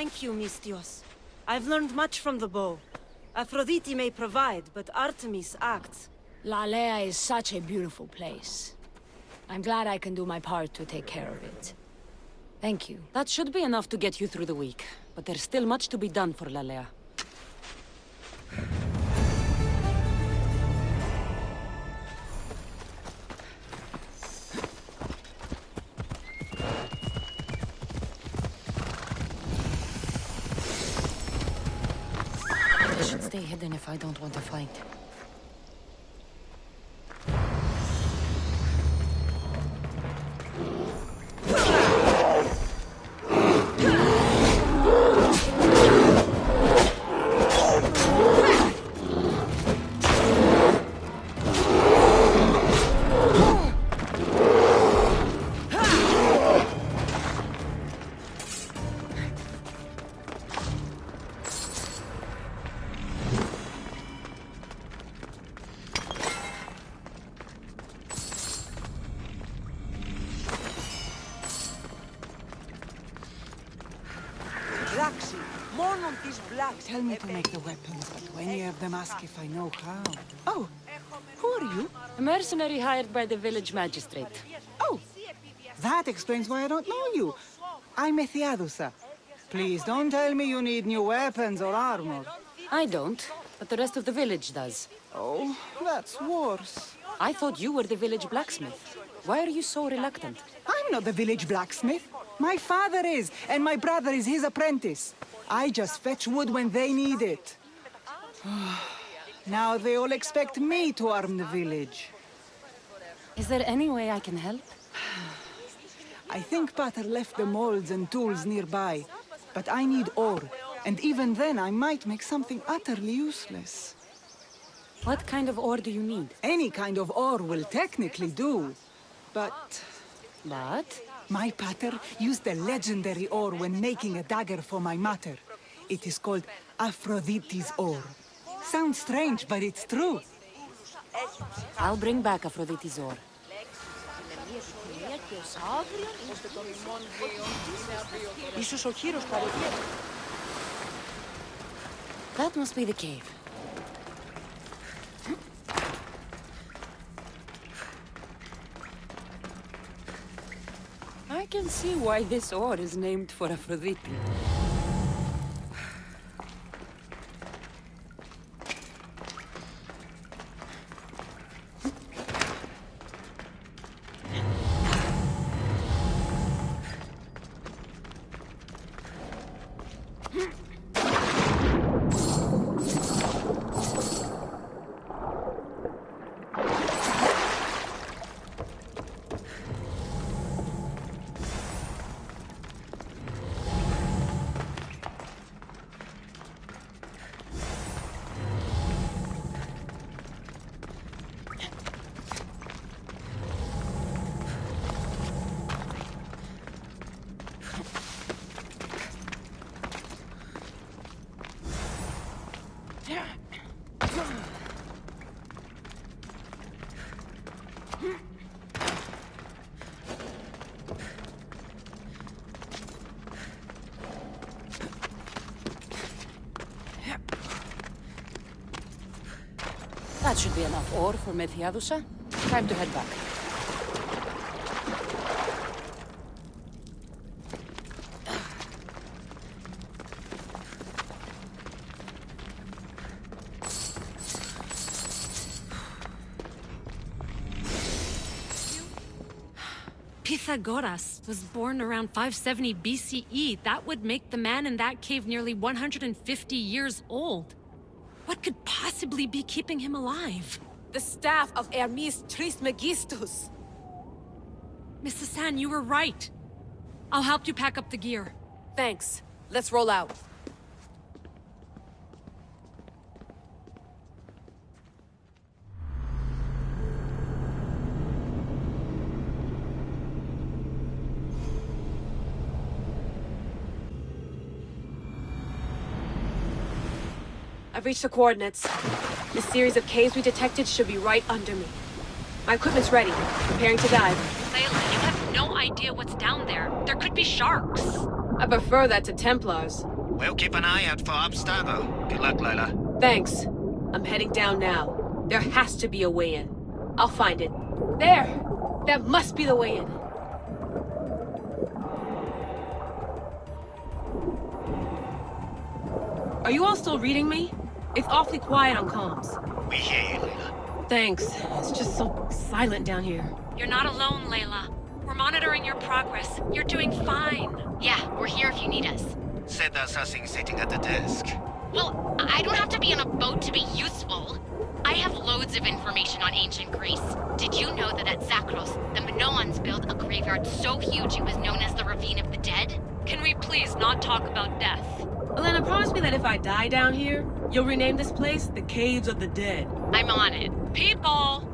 Thank you, Mystios. I've learned much from the bow. Aphrodite may provide, but Artemis acts. Lalea is such a beautiful place. I'm glad I can do my part to take care of it. Thank you. That should be enough to get you through the week, but there's still much to be done for Lalea. I should stay hidden if I don't want to fight. Araxi. Mourn on these blacks. Tell me to make the weapons, but when you have them, ask if I know how. Oh, who are you? A mercenary hired by the village magistrate. Oh, that explains why I don't know you. I'm Ethiadusa. Please, don't tell me you need new weapons or armor. I don't, but the rest of the village does. Oh, that's worse. I thought you were the village blacksmith. Why are you so reluctant? I'm not the village blacksmith. My father is, and my brother is his apprentice. I just fetch wood when they need it. Now they all expect me to arm the village. Is there any way I can help? I think Pater left the molds and tools nearby, but I need ore, and even then I might make something utterly useless. What kind of ore do you need? Any kind of ore will technically do, but... But? My pater used the legendary ore when making a dagger for my mater. It is called Aphrodite's ore. Sounds strange, but it's true. I'll bring back Aphrodite's ore. Ίσως ο χείρος παρετιέται. That must be the cave. I can see why this ore is named for Aphrodite. That should be enough ore for Methiadusa. Time to head back. Pythagoras was born around 570 BCE. That would make the man in that cave nearly 150 years old. What could possibly be keeping him alive? The staff of Hermes Trismegistus. Mrs. San, you were right. I'll help you pack up the gear. Thanks. Let's roll out. I've reached the coordinates. The series of caves we detected should be right under me. My equipment's ready. Preparing to dive. Layla, you have no idea what's down there. There could be sharks. I prefer that to Templars. We'll keep an eye out for Abstergo. Good luck, Layla. Thanks. I'm heading down now. There has to be a way in. I'll find it. There! That must be the way in. Are you all still reading me? It's awfully quiet on comms. We hear you, Layla. Thanks. It's just so silent down here. You're not alone, Layla. We're monitoring your progress. You're doing fine. Yeah, we're here if you need us. Said there's something sitting at the desk. Well, I don't have to be on a boat to be useful. I have loads of information on ancient Greece. Did you know that at Zakros, the Minoans built a graveyard so huge it was known as the Ravine of the Dead? Can we please not talk about death? Elena, promise me that if I die down here, you'll rename this place the Caves of the Dead. I'm on it. People!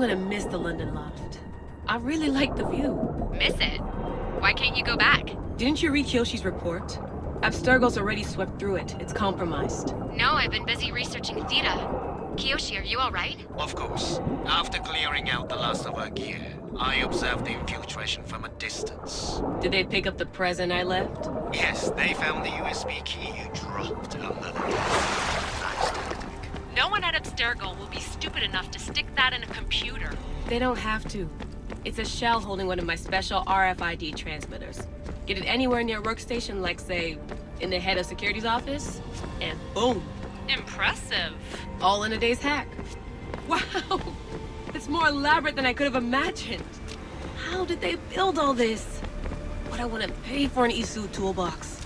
gonna miss the London loft. I really like the view. Miss it? Why can't you go back? Didn't you read Kyoshi's report? Abstergo's already swept through it. It's compromised. No, I've been busy researching Theta. Kiyoshi, are you alright? Of course. After clearing out the last of our gear, I observed the infiltration from a distance. Did they pick up the present I left? Yes, they found the USB key you dropped under the desk. Nice tactic. No one at Abstergo will be stupid enough to stick that in a computer. They don't have to. It's a shell holding one of my special RFID transmitters. Get it anywhere near a workstation, like, say, in the head of security's office, and boom. Impressive. All in a day's hack. Wow! It's more elaborate than I could have imagined. How did they build all this? What I wouldn't pay for an Isu toolbox.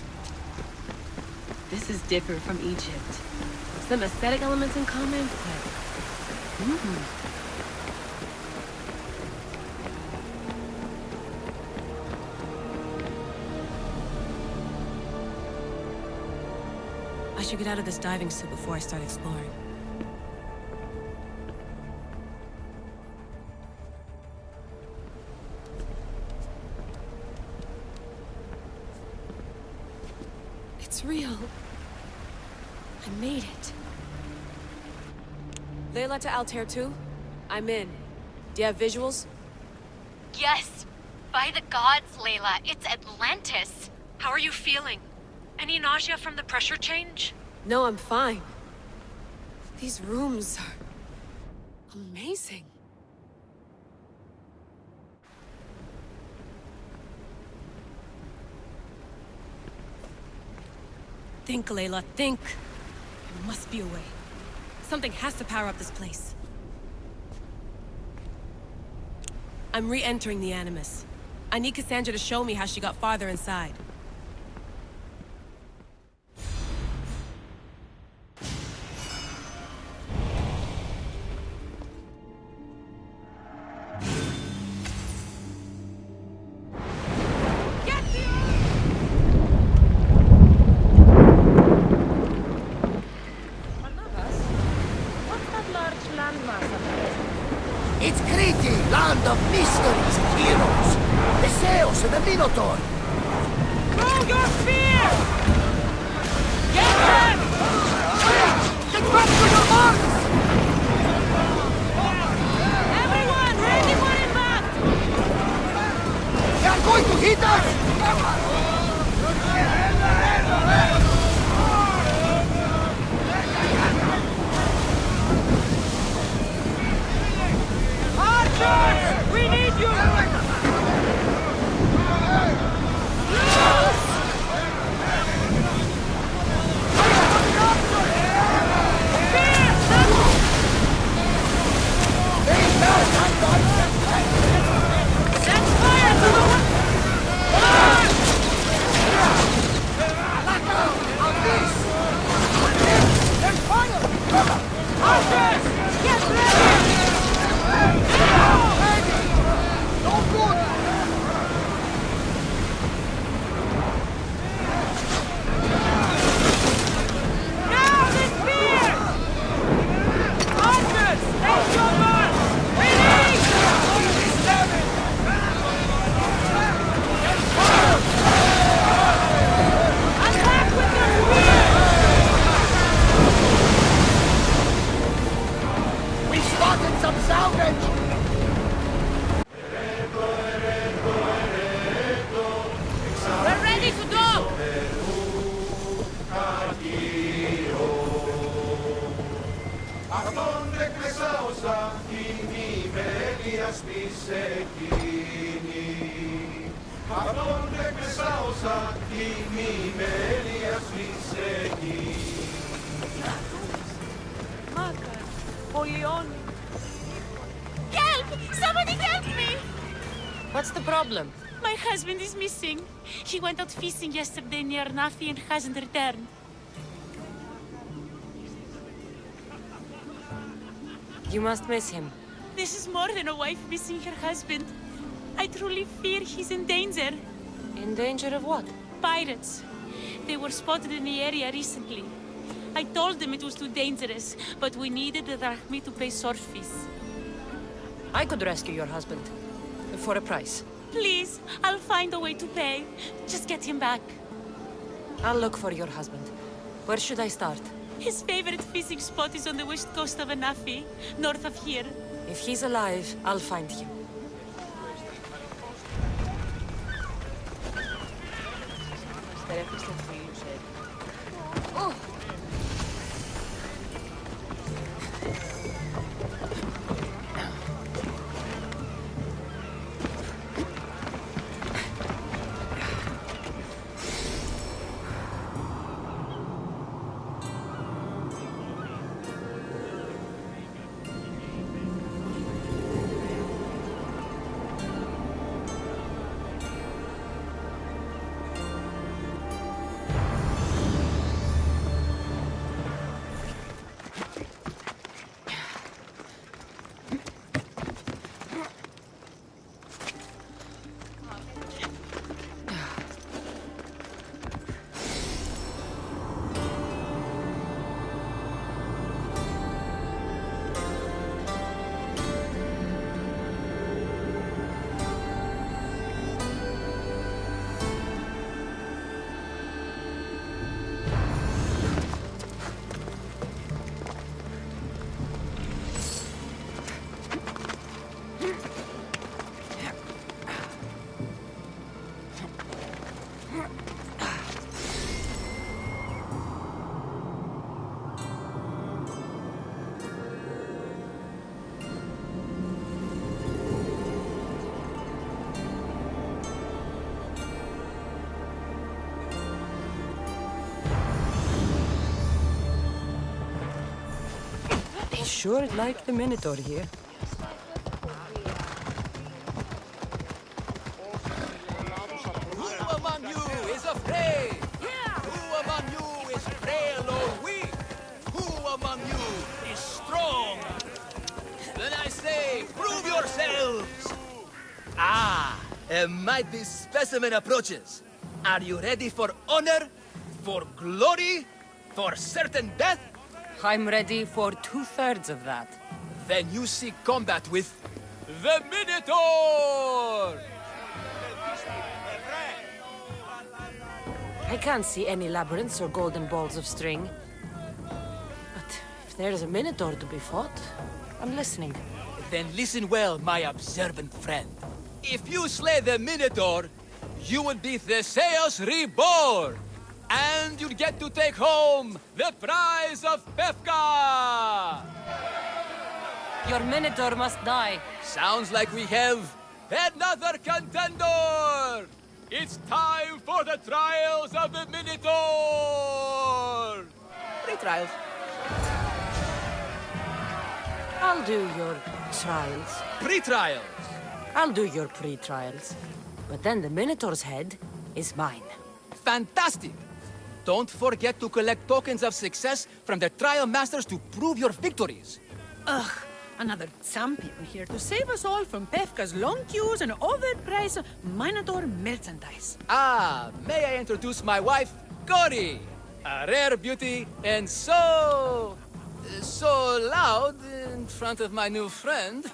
This is different from Egypt. Some aesthetic elements in common, but... I should get out of this diving suit before I start exploring. It's real. I made it. Layla to Altair 2? I'm in. Do you have visuals? Yes! By the gods, Layla, it's Atlantis! How are you feeling? Any nausea from the pressure change? No, I'm fine. These rooms are amazing. Think, Layla, think. There must be a way. Something has to power up this place. I'm re-entering the Animus. I need Cassandra to show me how she got farther inside. It's Crete, land of mysteries and heroes. The Zeus and the Minotaur. Throw your spear! Get them! Get back to your marks! Everyone, ready for impact! They are going to hit us! Archers! We need you! Help! Somebody help me! What's the problem? My husband is missing. He went out fishing yesterday near Nafi and hasn't returned. You must miss him. This is more than a wife missing her husband. I truly fear he's in danger. In danger of what? Pirates. They were spotted in the area recently. I told them it was too dangerous, but we needed the drachmi to pay sword fees. I could rescue your husband. For a price. Please, I'll find a way to pay. Just get him back. I'll look for your husband. Where should I start? His favorite fishing spot is on the west coast of Anafi, north of here. If he's alive, I'll find him. Oh! Sure like the Minotaur here. Who among you is afraid? Who among you is frail or weak? Who among you is strong? Then I say, prove yourselves! Ah, a mighty specimen approaches. Are you ready for honor? For glory? For certain death? I'm ready for 2/3 of that. Then you seek combat with the Minotaur! I can't see any labyrinths or golden balls of string. But if there's a Minotaur to be fought, I'm listening. Then listen well, my observant friend. If you slay the Minotaur, you will be Theseus reborn! And you'll get to take home the prize of Pefka! Your Minotaur must die. Sounds like we have another contender! It's time for the trials of the Minotaur! Pre-trials. I'll do your trials. Pre-trials. I'll do your pre-trials. But then the Minotaur's head is mine. Fantastic! Don't forget to collect tokens of success from the trial masters to prove your victories. Ugh, another champion here to save us all from Pefka's long queues and overpriced Minotaur merchandise. Ah, may I introduce my wife, Cory? A rare beauty and so loud in front of my new friend.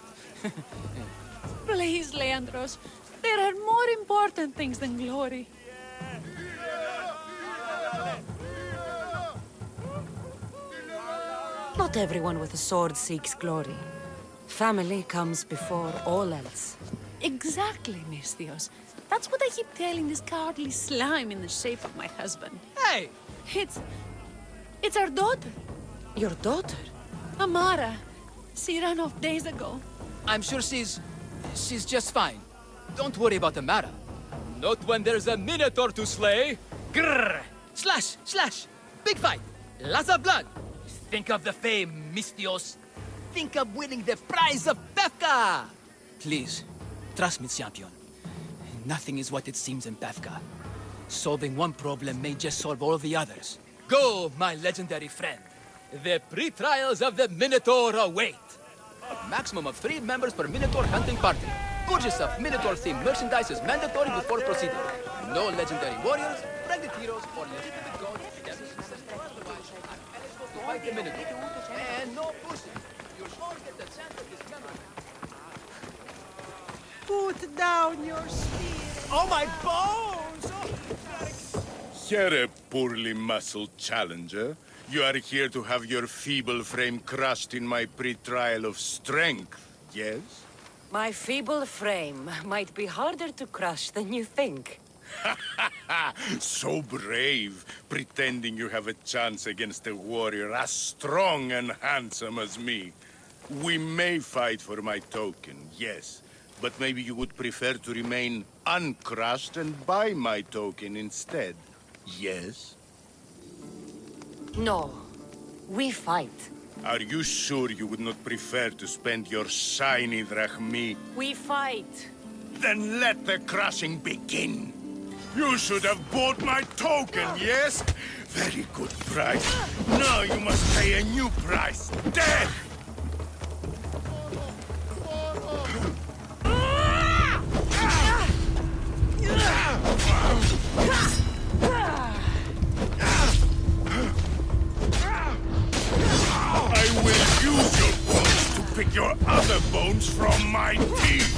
Please, Leandros. There are more important things than glory. Not everyone with a sword seeks glory. Family comes before all else. Exactly, Misthios. That's what I keep telling this cowardly slime in the shape of my husband. Hey! It's our daughter. Your daughter? Amara. She ran off days ago. I'm sure she's just fine. Don't worry about Amara. Not when there's a Minotaur to slay. Grrr! Slash! Slash! Big fight! Lots of blood! Think of the fame, Misthios. Think of winning the prize of Pefka! Please, trust me, champion. Nothing is what it seems in Pefka. Solving one problem may just solve all the others. Go, my legendary friend. The pre-trials of the Minotaur await. A maximum of 3 members per Minotaur hunting party. Purchase of Minotaur-themed merchandise is mandatory before proceeding. No legendary warriors, pregnant heroes, or legitimate gods ever successful otherwise are eligible to fight the Minotaur. And no pushing. You'll always get the chance of discovering. Put down your spear. Oh, my bones! Here, poorly muscled challenger. You are here to have your feeble frame crushed in my pre-trial of strength, yes? My feeble frame might be harder to crush than you think. So brave, pretending you have a chance against a warrior as strong and handsome as me. We may fight for my token, yes, but maybe you would prefer to remain uncrushed and buy my token instead, yes? No, we fight. Are you sure you would not prefer to spend your shiny drachmi? We fight. Then let the crushing begin. You should have bought my token, yes? Very good price. Now you must pay a new price. Death! I will use your bones to pick your other bones from my teeth.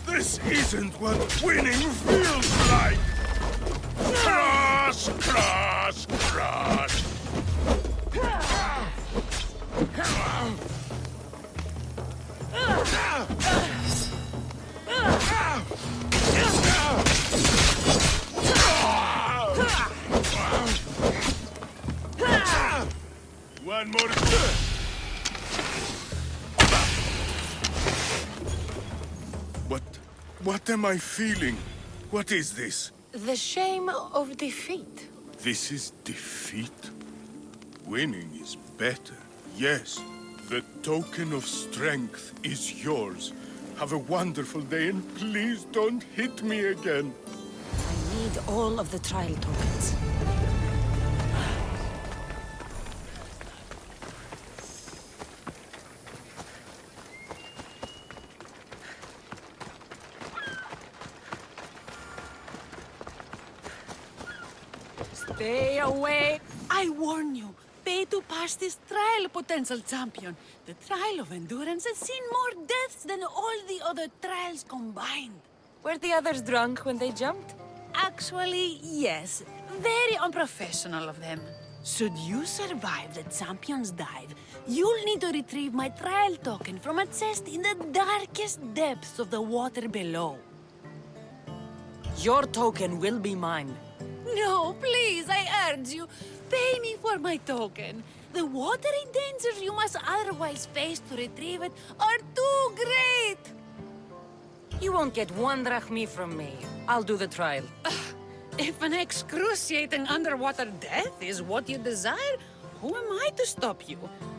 This isn't what winning feels like! Crush, crush, crush! One more. What am I feeling? What is this? The shame of defeat. This is defeat? Winning is better, yes. The token of strength is yours. Have a wonderful day and please don't hit me again. I need all of the trial tokens. Stay away! I warn you, pay to pass this trial, potential champion. The trial of endurance has seen more deaths than all the other trials combined. Were the others drunk when they jumped? Actually, yes. Very unprofessional of them. Should you survive the champion's dive, you'll need to retrieve my trial token from a chest in the darkest depths of the water below. Your token will be mine. No, please, I urge you. Pay me for my token. The watery dangers you must otherwise face to retrieve it are too great. You won't get one drachmi from me. I'll do the trial. If an excruciating underwater death is what you desire, who am I to stop you?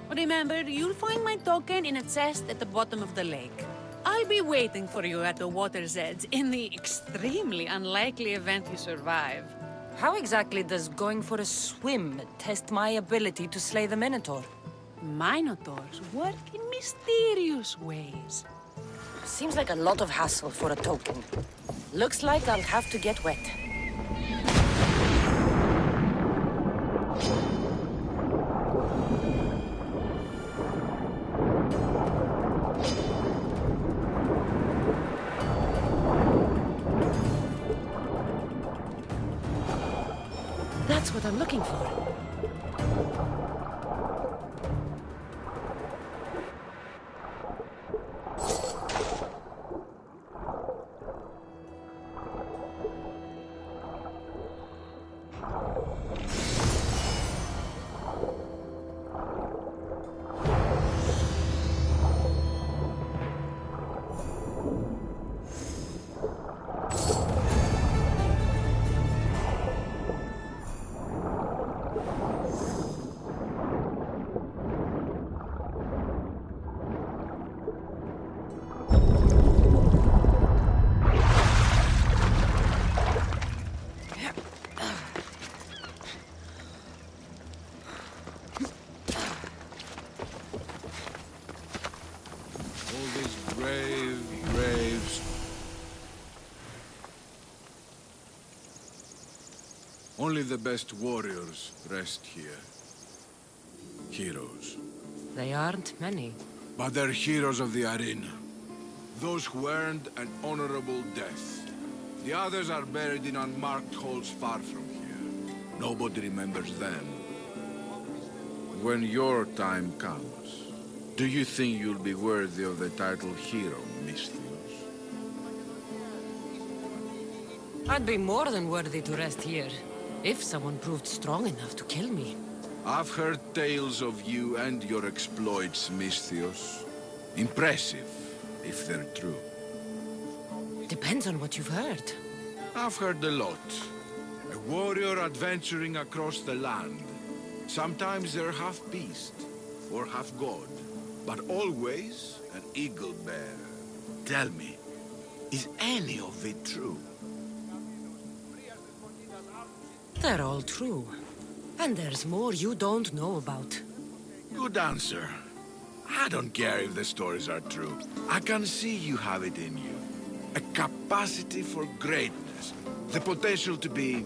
Remember, you'll find my token in a chest at the bottom of the lake. I'll be waiting for you at the water's edge in the extremely unlikely event you survive. How exactly does going for a swim test my ability to slay the Minotaur? Minotaurs work in mysterious ways. Seems like a lot of hassle for a token. Looks like I'll have to get wet. That's what I'm looking for. Only the best warriors rest here. heroes. They aren't many. But they're heroes of the arena. Those who earned an honorable death. The others are buried in unmarked holes far from here. Nobody remembers them. When your time comes, do you think you'll be worthy of the title hero, Misthios? I'd be more than worthy to rest here, if someone proved strong enough to kill me. I've heard tales of you and your exploits, Misthios. Impressive, if they're true. Depends on what you've heard. I've heard a lot. A warrior adventuring across the land. Sometimes they're half beast, or half god, but always an eagle bear. Tell me, is any of it true? They're all true. And there's more you don't know about. Good answer. I don't care if the stories are true. I can see you have it in you. A capacity for greatness. The potential to be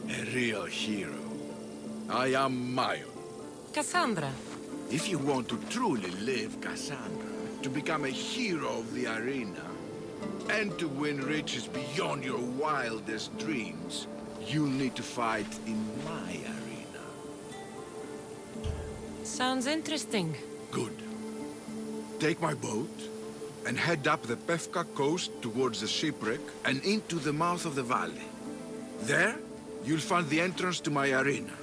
a real hero. I am Mayon. Cassandra. If you want to truly live Cassandra, to become a hero of the arena, and to win riches beyond your wildest dreams, you'll need to fight in my arena. Sounds interesting. Good. Take my boat and head up the Pefka coast towards the shipwreck and into the mouth of the valley. There, you'll find the entrance to my arena,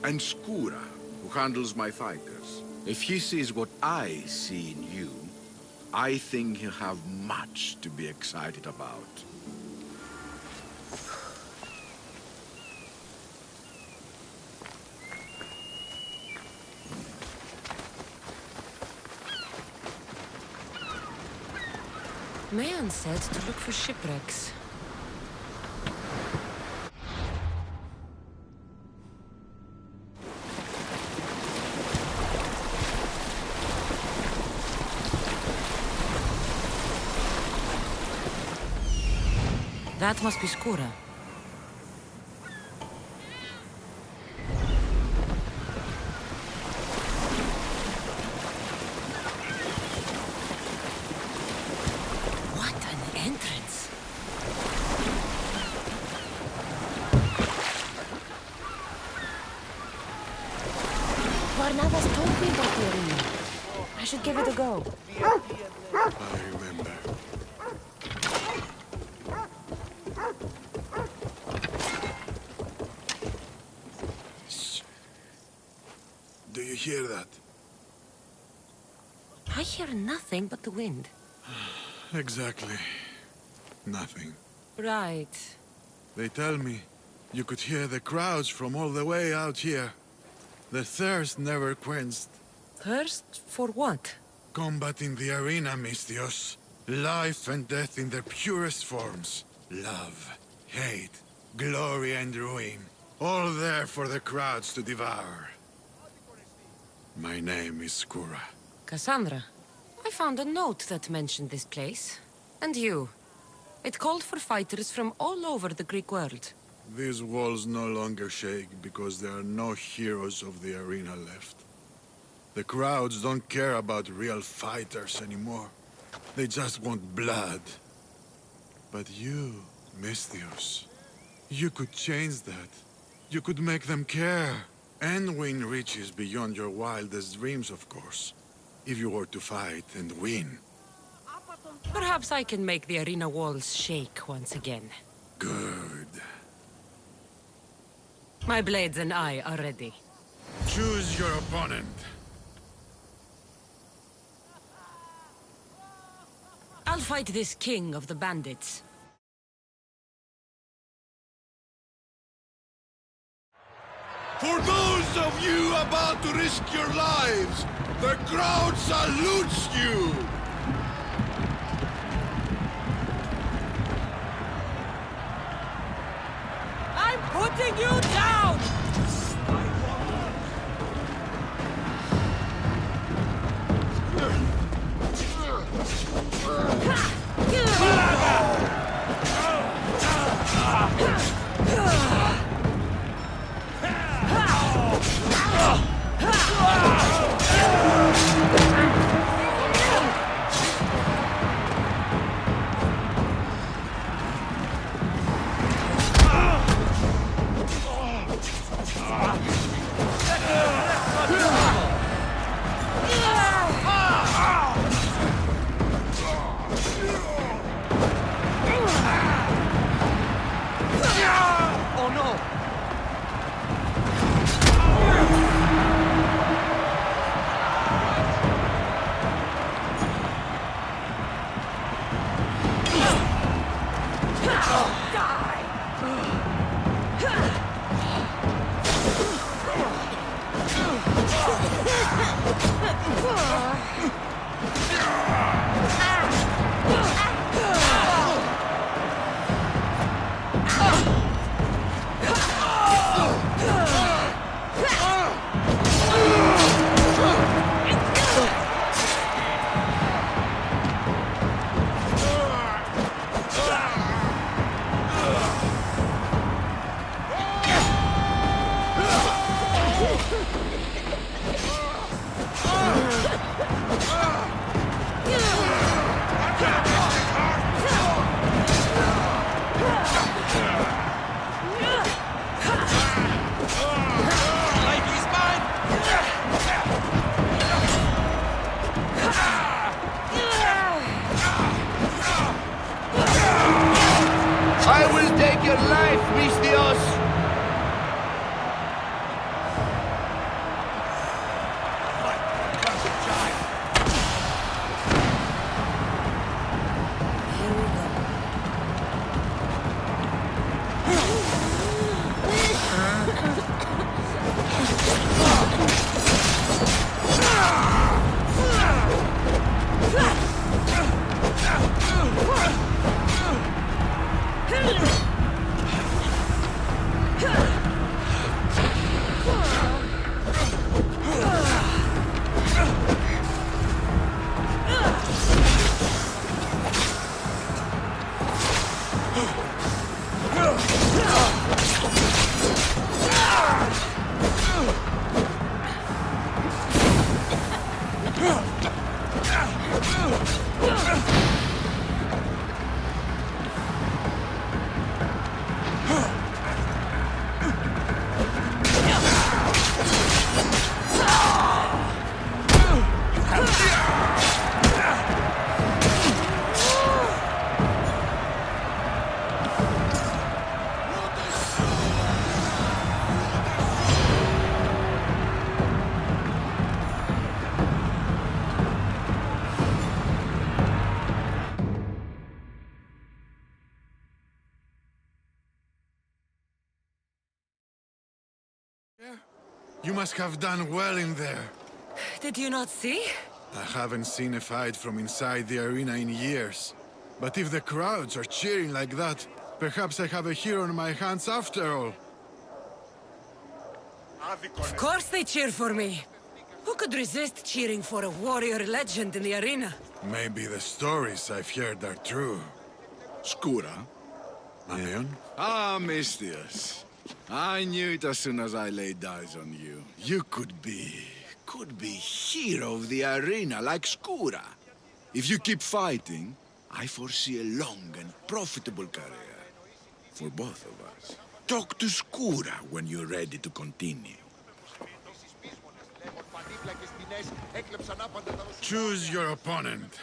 and Skura, who handles my fighters. If he sees what I see in you, I think he'll have much to be excited about. Mayon said to look for shipwrecks. That must be Skura. Barnabas told me about the arena. I should give it a go. I remember. Shh. Do you hear that? I hear nothing but the wind. Exactly. Nothing. Right. They tell me you could hear the crowds from all the way out here. The thirst never quenched. Thirst for what? Combat in the arena, Misthios. Life and death in their purest forms. Love, hate, glory and ruin. All there for the crowds to devour. My name is Skura. Cassandra, I found a note that mentioned this place. And you. It called for fighters from all over the Greek world. These walls no longer shake because there are no heroes of the arena left. The crowds don't care about real fighters anymore. They just want blood. But you, Misthios, you could change that. You could make them care. And win riches beyond your wildest dreams, of course. If you were to fight and win. Perhaps I can make the arena walls shake once again. Good. My blades and I are ready. Choose your opponent. I'll fight this king of the bandits. For those of you about to risk your lives, the crowd salutes you! I'm putting you down! I will take your life, Mistios! You must have done well in there. Did you not see? I haven't seen a fight from inside the arena in years. But if the crowds are cheering like that, perhaps I have a hero on my hands after all. Of course they cheer for me. Who could resist cheering for a warrior legend in the arena? Maybe the stories I've heard are true. Skóra? Aeon? Ah, Mistios. I knew it as soon as I laid eyes on you. You could be hero of the arena like Skóra. If you keep fighting, I foresee a long and profitable career. For both of us. Talk to Skóra when you're ready to continue. Choose your opponent.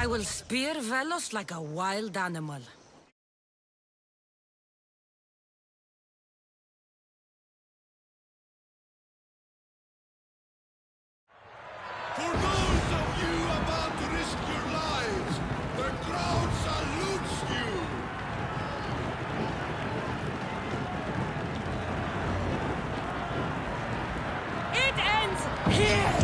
I will spear Velos like a wild animal. For those of you about to risk your lives, the crowd salutes you! It ends here!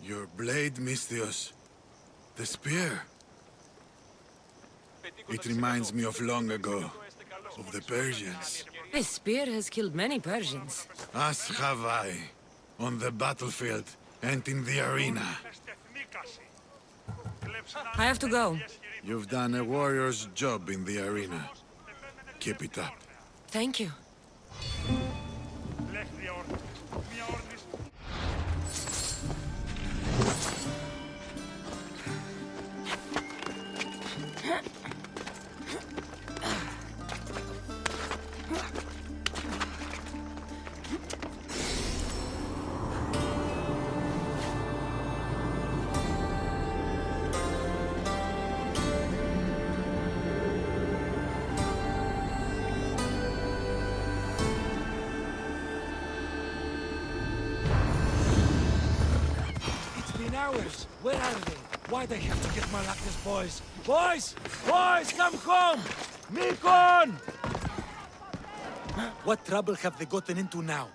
Your blade, Misthios. The spear. It reminds me of long ago, of the Persians. This spear has killed many Persians. As have I, on the battlefield and in the arena. I have to go. You've done a warrior's job in the arena. Keep it up. Thank you. Hours. Where are they? Why they have to get Malakis, boys? Boys! Boys, come home! Mikon! What trouble have they gotten into now?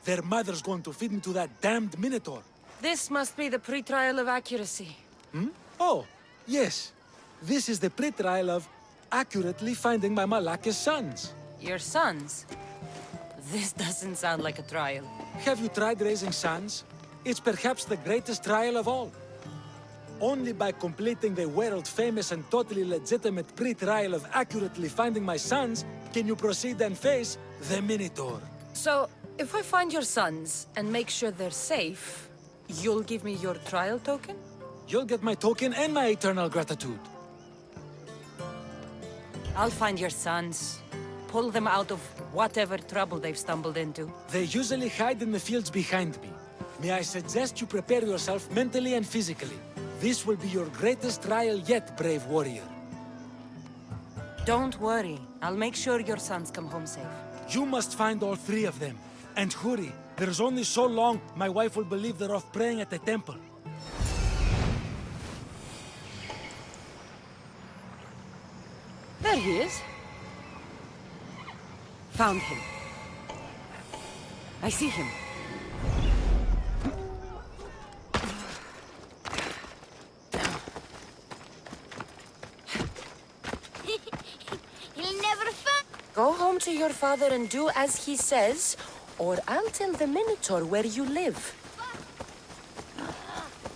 Their mother's going to feed me to that damned Minotaur. This must be the pre-trial of accuracy. Hmm? Oh, yes. This is the pre-trial of accurately finding my Malakis sons. Your sons? This doesn't sound like a trial. Have you tried raising sons? It's perhaps the greatest trial of all. Only by completing the world-famous and totally legitimate pre-trial of accurately finding my sons can you proceed and face the Minotaur. So, if I find your sons and make sure they're safe, you'll give me your trial token? You'll get my token and my eternal gratitude. I'll find your sons. Pull them out of whatever trouble they've stumbled into. They usually hide in the fields behind me. May I suggest you prepare yourself mentally and physically. This will be your greatest trial yet, brave warrior. Don't worry. I'll make sure your sons come home safe. You must find all three of them. And hurry. There's only so long my wife will believe they're off praying at the temple. There he is. Found him. I see him. He'll never find. Go home to your father and do as he says, or I'll tell the Minotaur where you live.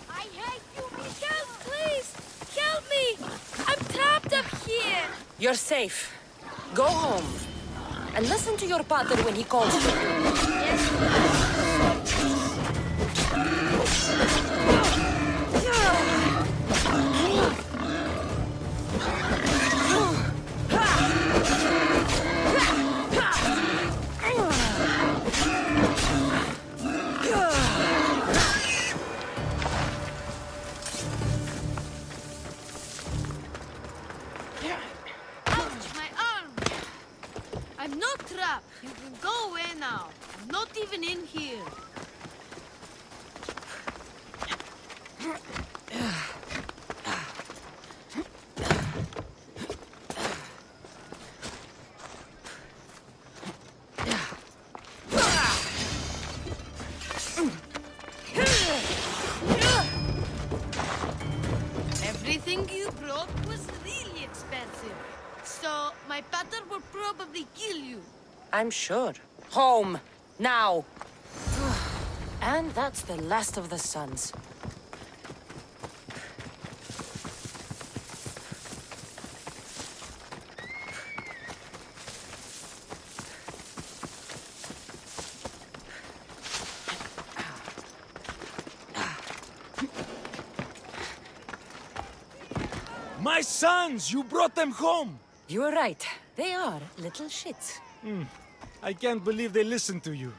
I hate you, Michael. Please, help me. I'm trapped up here. You're safe. Go home. And listen to your pater when he calls for you. Ouch, my arm. I'm not trapped. You can go away now. I'm not even in here. Everything you brought was really expensive. So, my pater will probably kill you. I'm sure. Home. Now. And that's the last of the sons. My sons! You brought them home! You were right. They are little shits. I can't believe they listened to you.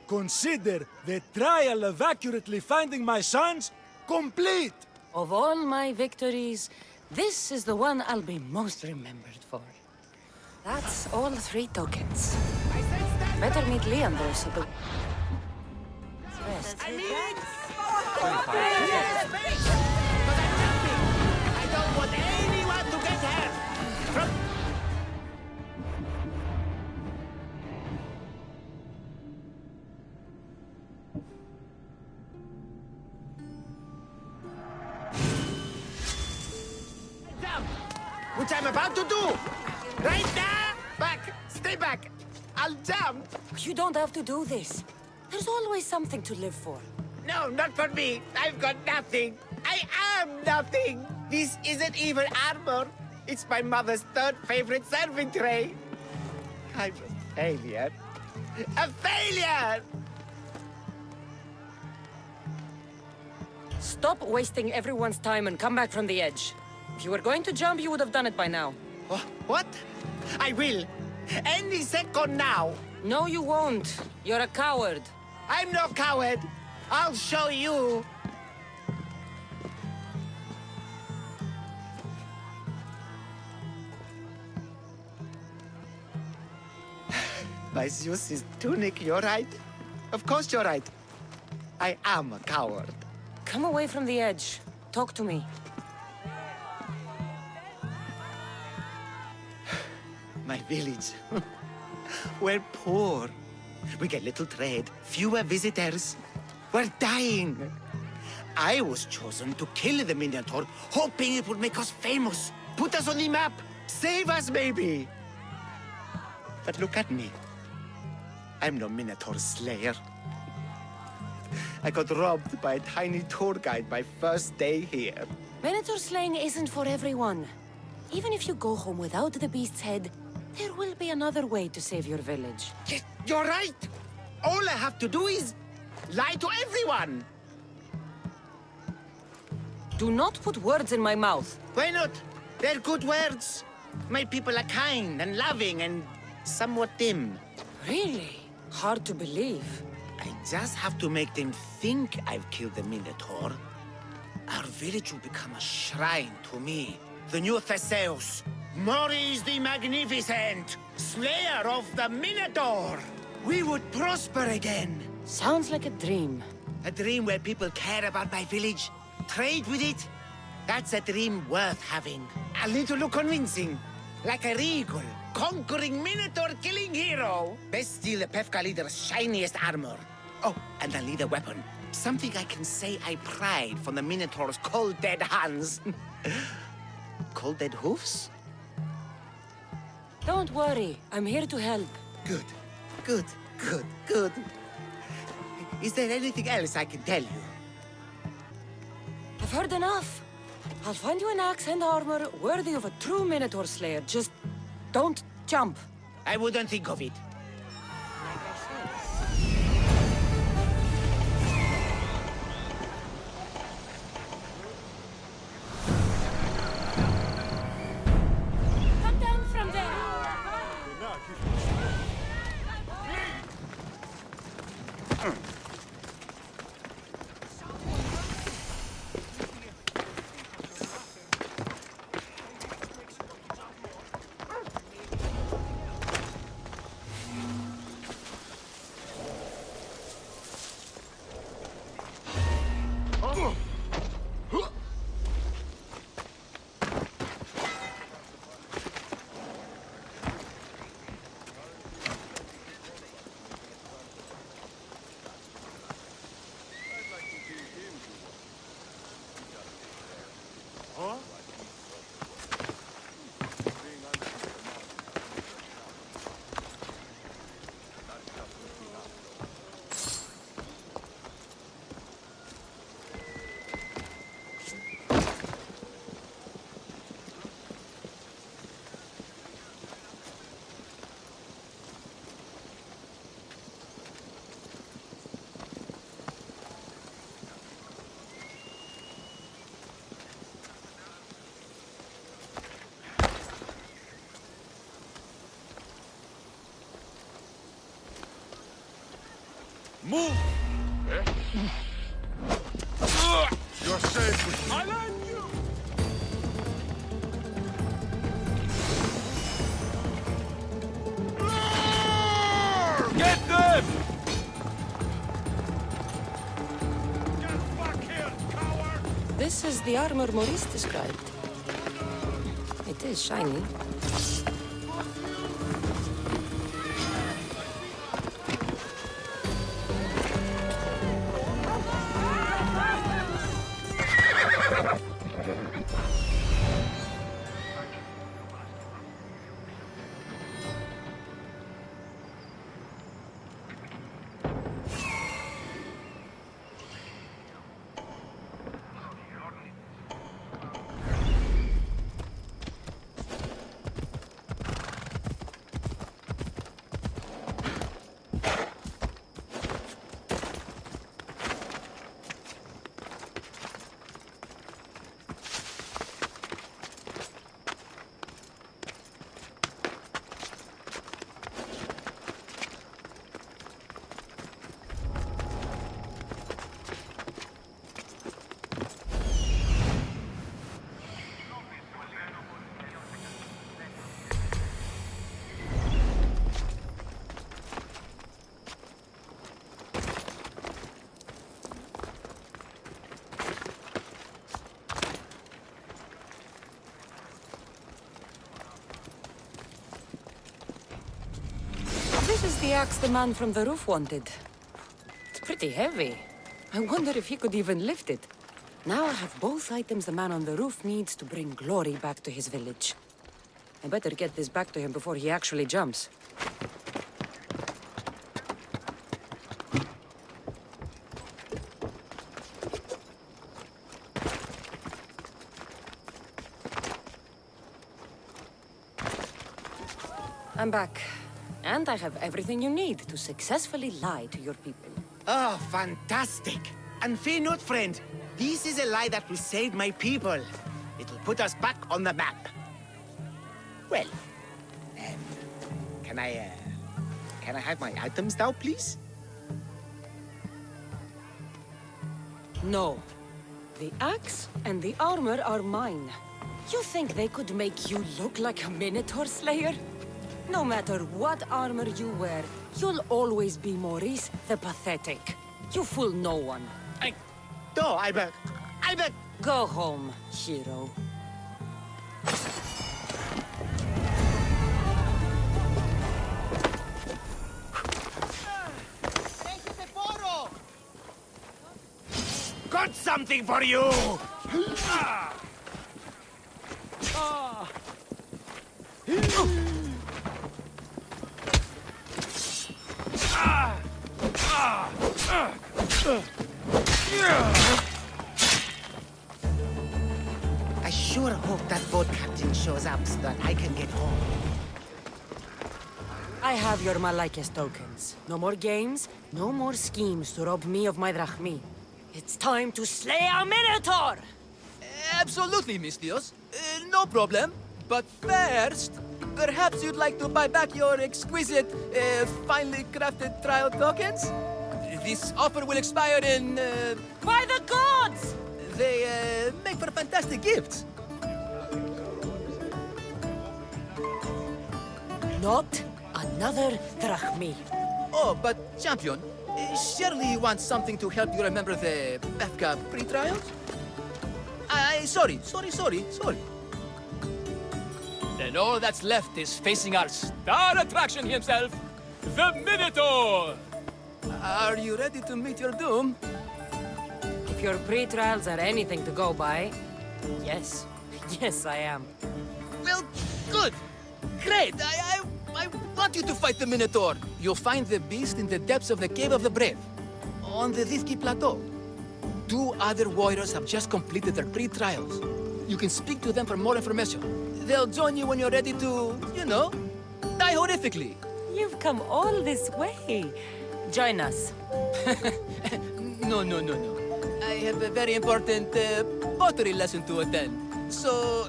Consider the trial of accurately finding my sons complete! Of all my victories, this is the one I'll be most remembered for. That's all 3 tokens. Better meet Leandros at the... rest. I don't want anyone to get hurt! which I'm about to do. Right now! Back! Stay back! I'll jump! You don't have to do this. There's always something to live for. No, not for me. I've got nothing. I am nothing. This isn't even armor. It's my mother's third favorite serving tray. I'm a failure. A failure! Stop wasting everyone's time and come back from the edge. If you were going to jump, you would have done it by now. What? I will. Any second now. No, you won't. You're a coward. I'm no coward. I'll show you. My Zeus's tunic, you're right. Of course you're right. I am a coward. Come away from the edge. Talk to me. My village. We're poor. We get little trade, fewer visitors. We're dying. I was chosen to kill the Minotaur, hoping it would make us famous, put us on the map, save us maybe. But look at me. I'm no Minotaur slayer. I got robbed by a tiny tour guide my first day here. Minotaur slaying isn't for everyone. Even if you go home without the beast's head, there will be another way to save your village. You're right. All I have to do is lie to everyone. Do not put words in my mouth. Why not? They're good words. My people are kind and loving and somewhat dim. Really? Hard to believe. I just have to make them think I've killed the Minotaur. Our village will become a shrine to me, the new Theseus, Maurice the Magnificent, slayer of the Minotaur. We would prosper again. Sounds like a dream. A dream where people care about my village, trade with it. That's a dream worth having. A little convincing, like a regal, conquering Minotaur-killing hero. Best steal the Pefka leader's shiniest armor. Oh, and I'll need a weapon. Something I can say I pried from the Minotaur's cold dead hands. Cold dead hoofs? Don't worry. I'm here to help. Good, good, good, good. Is there anything else I can tell you? I've heard enough. I'll find you an axe and armor worthy of a true Minotaur slayer. Just don't jump. I wouldn't think of it. Come down from there. Move! You're safe with me. I land you! Get them! Get back here, coward! This is the armor Maurice described. It is shiny. the axe the man from the roof wanted. It's pretty heavy. I wonder if he could even lift it. Now I have both items the man on the roof needs to bring glory back to his village. I better get this back to him before he actually jumps. I'm back. And I have everything you need to successfully lie to your people. Oh, fantastic. And fear not, friend. This is a lie that will save my people. It'll put us back on the map. Well, can I have my items now, please? No. The axe and the armor are mine. You think they could make you look like a Minotaur Slayer? No matter what armor you wear, you'll always be Maurice the Pathetic. You fool no one. No, I beg. Go home, hero. Got something for you! I sure hope that boat captain shows up so that I can get home. I have your Malaikes tokens. No more games, no more schemes to rob me of my drachmi. It's time to slay a Minotaur! Absolutely, Mistios. No problem. But first, perhaps you'd like to buy back your exquisite, finely crafted trial tokens? This offer will expire in, By the gods! They, make for fantastic gifts. Not another drachmi. Oh, but, champion, surely you want something to help you remember the Befka pre-trials? Sorry. Then all that's left is facing our star attraction himself, the Minotaur! Are you ready to meet your doom? If your pre-trials are anything to go by, yes. Yes, I am. Well, good. Great. I want you to fight the Minotaur. You'll find the beast in the depths of the Cave of the Brave, on the Thithki Plateau. 2 other warriors have just completed their pre-trials. You can speak to them for more information. They'll join you when you're ready to, die horrifically. You've come all this way. Join us. No. I have a very important pottery lesson to attend. So...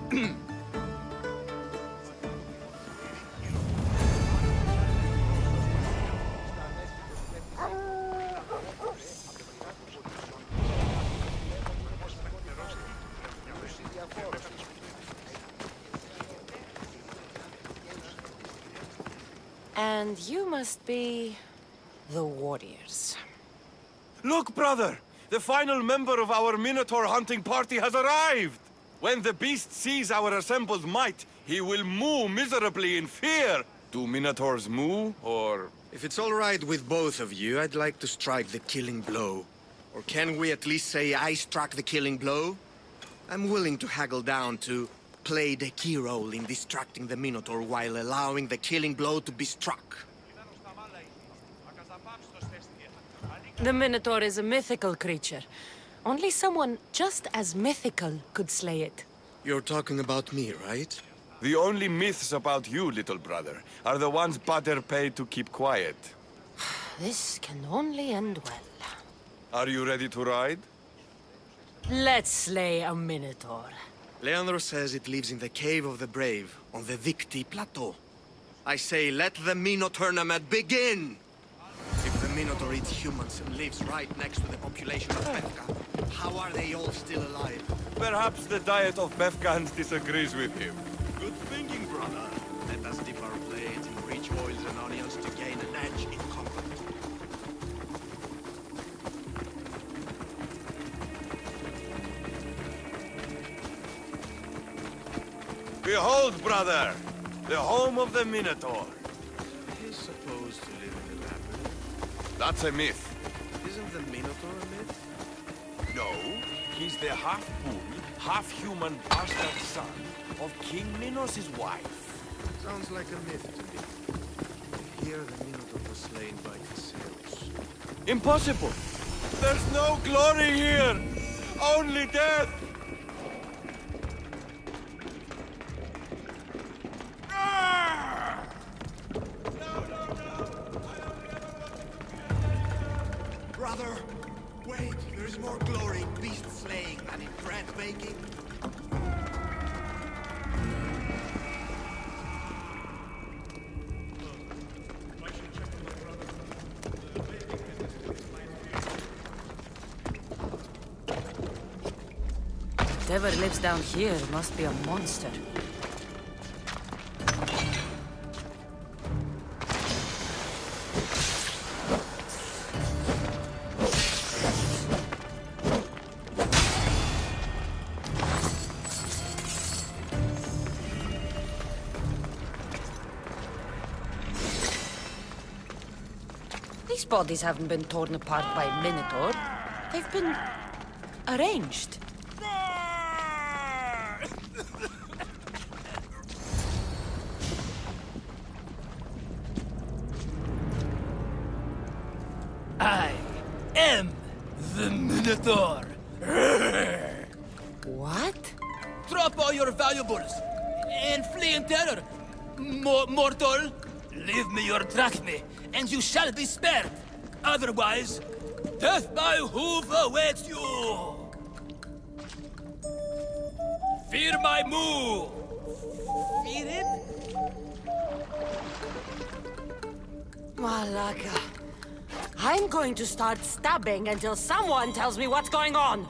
And you must be the warriors. Look, brother! The final member of our Minotaur hunting party has arrived! When the beast sees our assembled might, he will moo miserably in fear. Do Minotaurs moo, or...? If it's all right with both of you, I'd like to strike the killing blow. Or can we at least say I struck the killing blow? I'm willing to haggle down to play the key role in distracting the Minotaur while allowing the killing blow to be struck. The Minotaur is a mythical creature. Only someone just as mythical could slay it. You're talking about me, right? The only myths about you, little brother, are the ones Pater paid to keep quiet. This can only end well. Are you ready to ride? Let's slay a Minotaur. Leandro says it lives in the Cave of the Brave, on the Thithki Plateau. I say, let the Minotaur tournament begin! If the Minotaur eats humans and lives right next to the population of Befka, how are they all still alive? Perhaps the diet of Befkans disagrees with him. Good thinking, brother. Let us dip our blades in rich oils and onions to gain an edge in combat. Behold, brother! The home of the Minotaur. He's supposed to live in That's a myth. Isn't the Minotaur a myth? No, he's the half-bull, half-human bastard son of King Minos' wife. Sounds like a myth to me. Here the Minotaur was slain by Theseus. Impossible! There's no glory here! Only death! Brother, wait, there's more glory in beast slaying than in bread making. Whatever lives down here must be a monster. These bodies haven't been torn apart by a Minotaur. They've been arranged. I am the Minotaur. What? Drop all your valuables and flee in terror. Mortal, leave me your drachme, and you shall be spared. Otherwise, death by hoof awaits you. Fear my move. Fear it? Malaka. I'm going to start stabbing until someone tells me what's going on.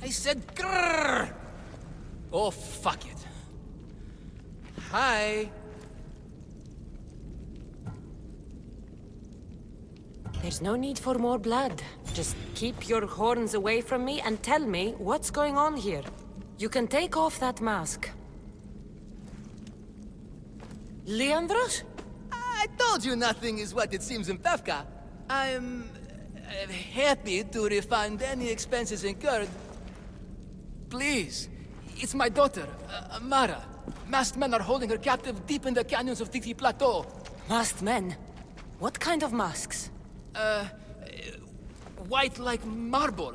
I said grrr. Oh, fuck it. Hi. There's no need for more blood. Just keep your horns away from me and tell me what's going on here. You can take off that mask. Leandros? I told you nothing is what it seems in Pevka. I'm happy to refund any expenses incurred. Please, it's my daughter, Amara. Masked men are holding her captive deep in the canyons of Tiki Plateau. Masked men? What kind of masks? White like marble,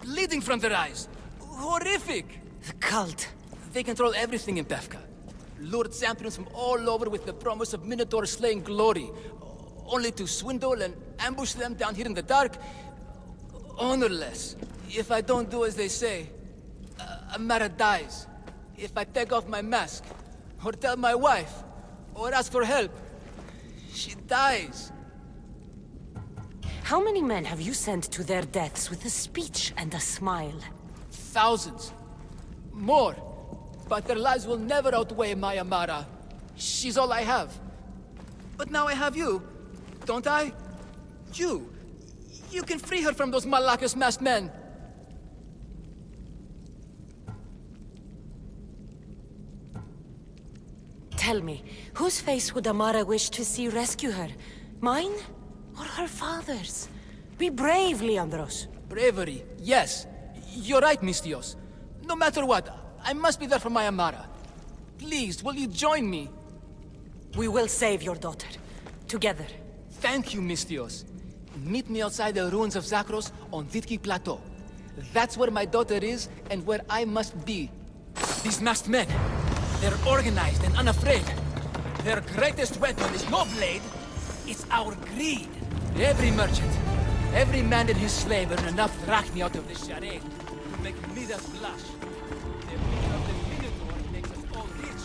bleeding from their eyes. Horrific! The cult. They control everything in Pevka. Lured champions from all over with the promise of Minotaur slaying glory, only to swindle and ambush them down here in the dark. Honorless. If I don't do as they say, Amara dies. If I take off my mask, or tell my wife, or ask for help, she dies. How many men have you sent to their deaths with a speech and a smile? Thousands. More. But their lives will never outweigh my Amara. She's all I have. But now I have you, don't I? You. You can free her from those Malakas masked men. Tell me, whose face would Amara wish to see rescue her? Mine? Or her father's? Be brave, Leandros. Bravery, yes. You're right, Mistios. No matter what, I must be there for my Amara. Please, will you join me? We will save your daughter. Together. Thank you, Mistios. Meet me outside the ruins of Zakros on Vitki Plateau. That's where my daughter is and where I must be. These masked men, they're organized and unafraid. Their greatest weapon is no blade, it's our greed. Every merchant, every man and his slave earn enough drachmi out of this charade to make Midas blush. The leader of the Minotaur makes us all rich,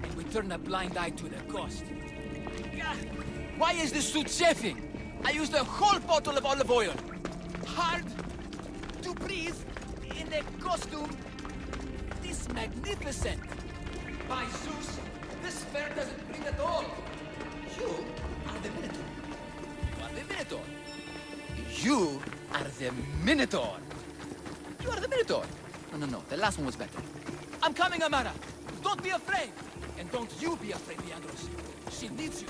and we turn a blind eye to the cost. Gah! Why is this suit chafing? I used a whole bottle of olive oil. Hard to breathe in a costume this magnificent. By Zeus, this fair doesn't breathe at all. You are the Minotaur. You are the Minotaur. You are the Minotaur. You are the Minotaur. No, the last one was better. I'm coming, Amara. Don't be afraid. And don't you be afraid, Leandros. She needs you.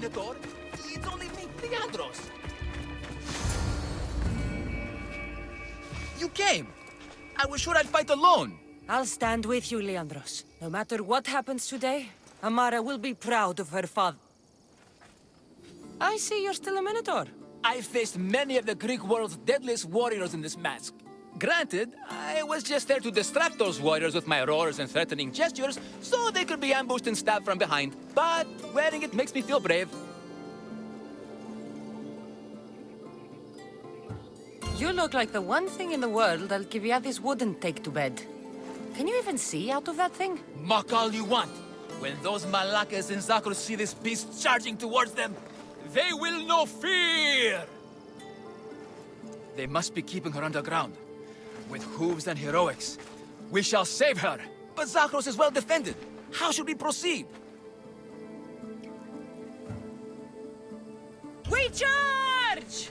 Minotaur. It's only me, Leandros. You came. I was sure I'd fight alone. I'll stand with you, Leandros. No matter what happens today, Amara will be proud of her father. I see you're still a Minotaur. I faced many of the Greek world's deadliest warriors in this mask. Granted, I was just there to distract those warriors with my roars and threatening gestures, so they could be ambushed and stabbed from behind. But wearing it makes me feel brave. You look like the one thing in the world Alcibiades wouldn't take to bed. Can you even see out of that thing? Mock all you want. When those Malakas and Zakros see this beast charging towards them, they will know fear! They must be keeping her underground. With hooves and heroics. We shall save her. But Zakros is well defended. How should we proceed? We charge!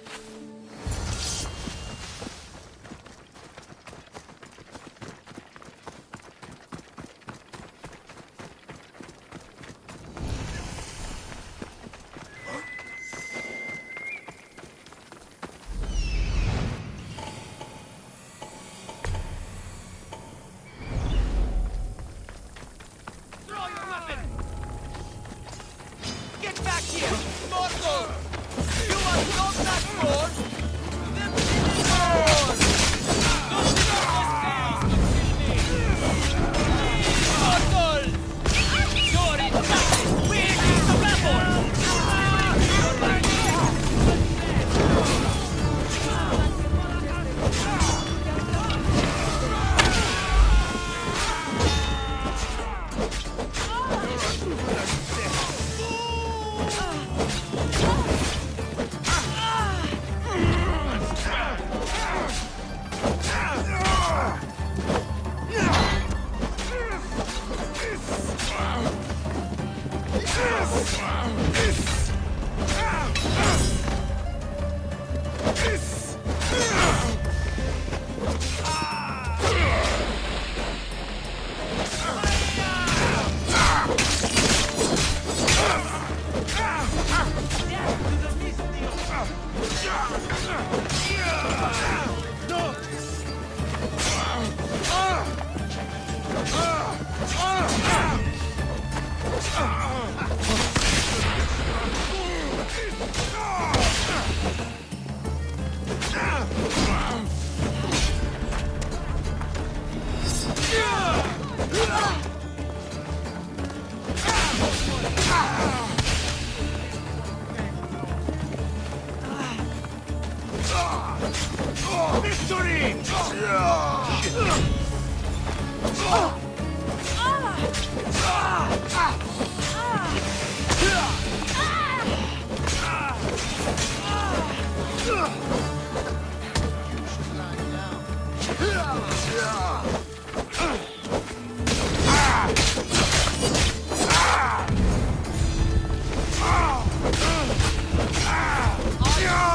Yeah!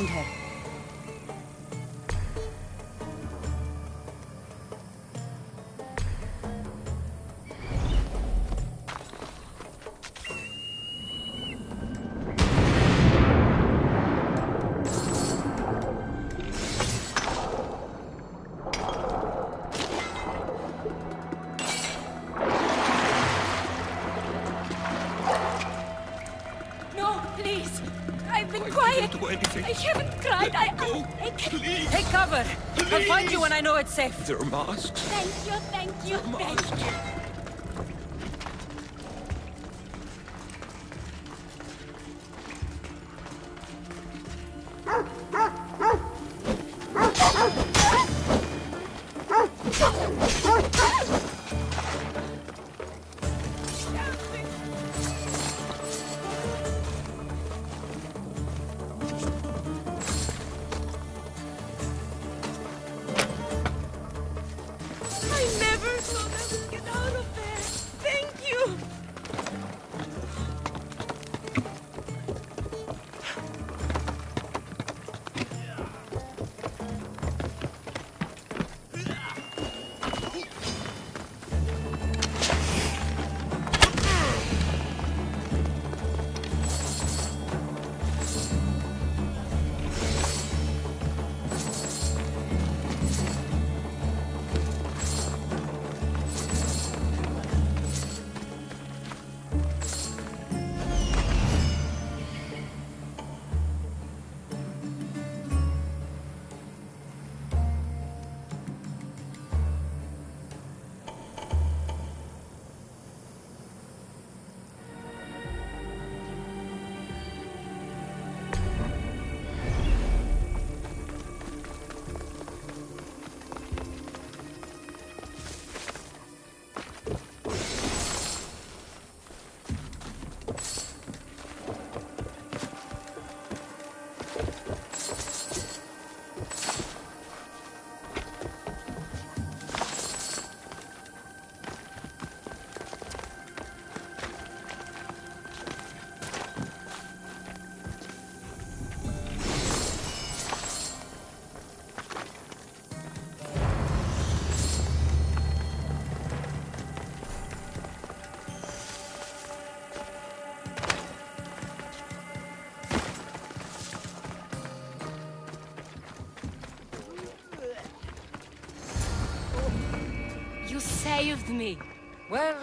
found her. No, please. I've been quiet. Do anything. I haven't cried. I Please. Take cover. I'll find you when I know it's safe. They're masks. Thank you, thank you, thank you. I never saw them get out of there. Thank you. You saved me. Well,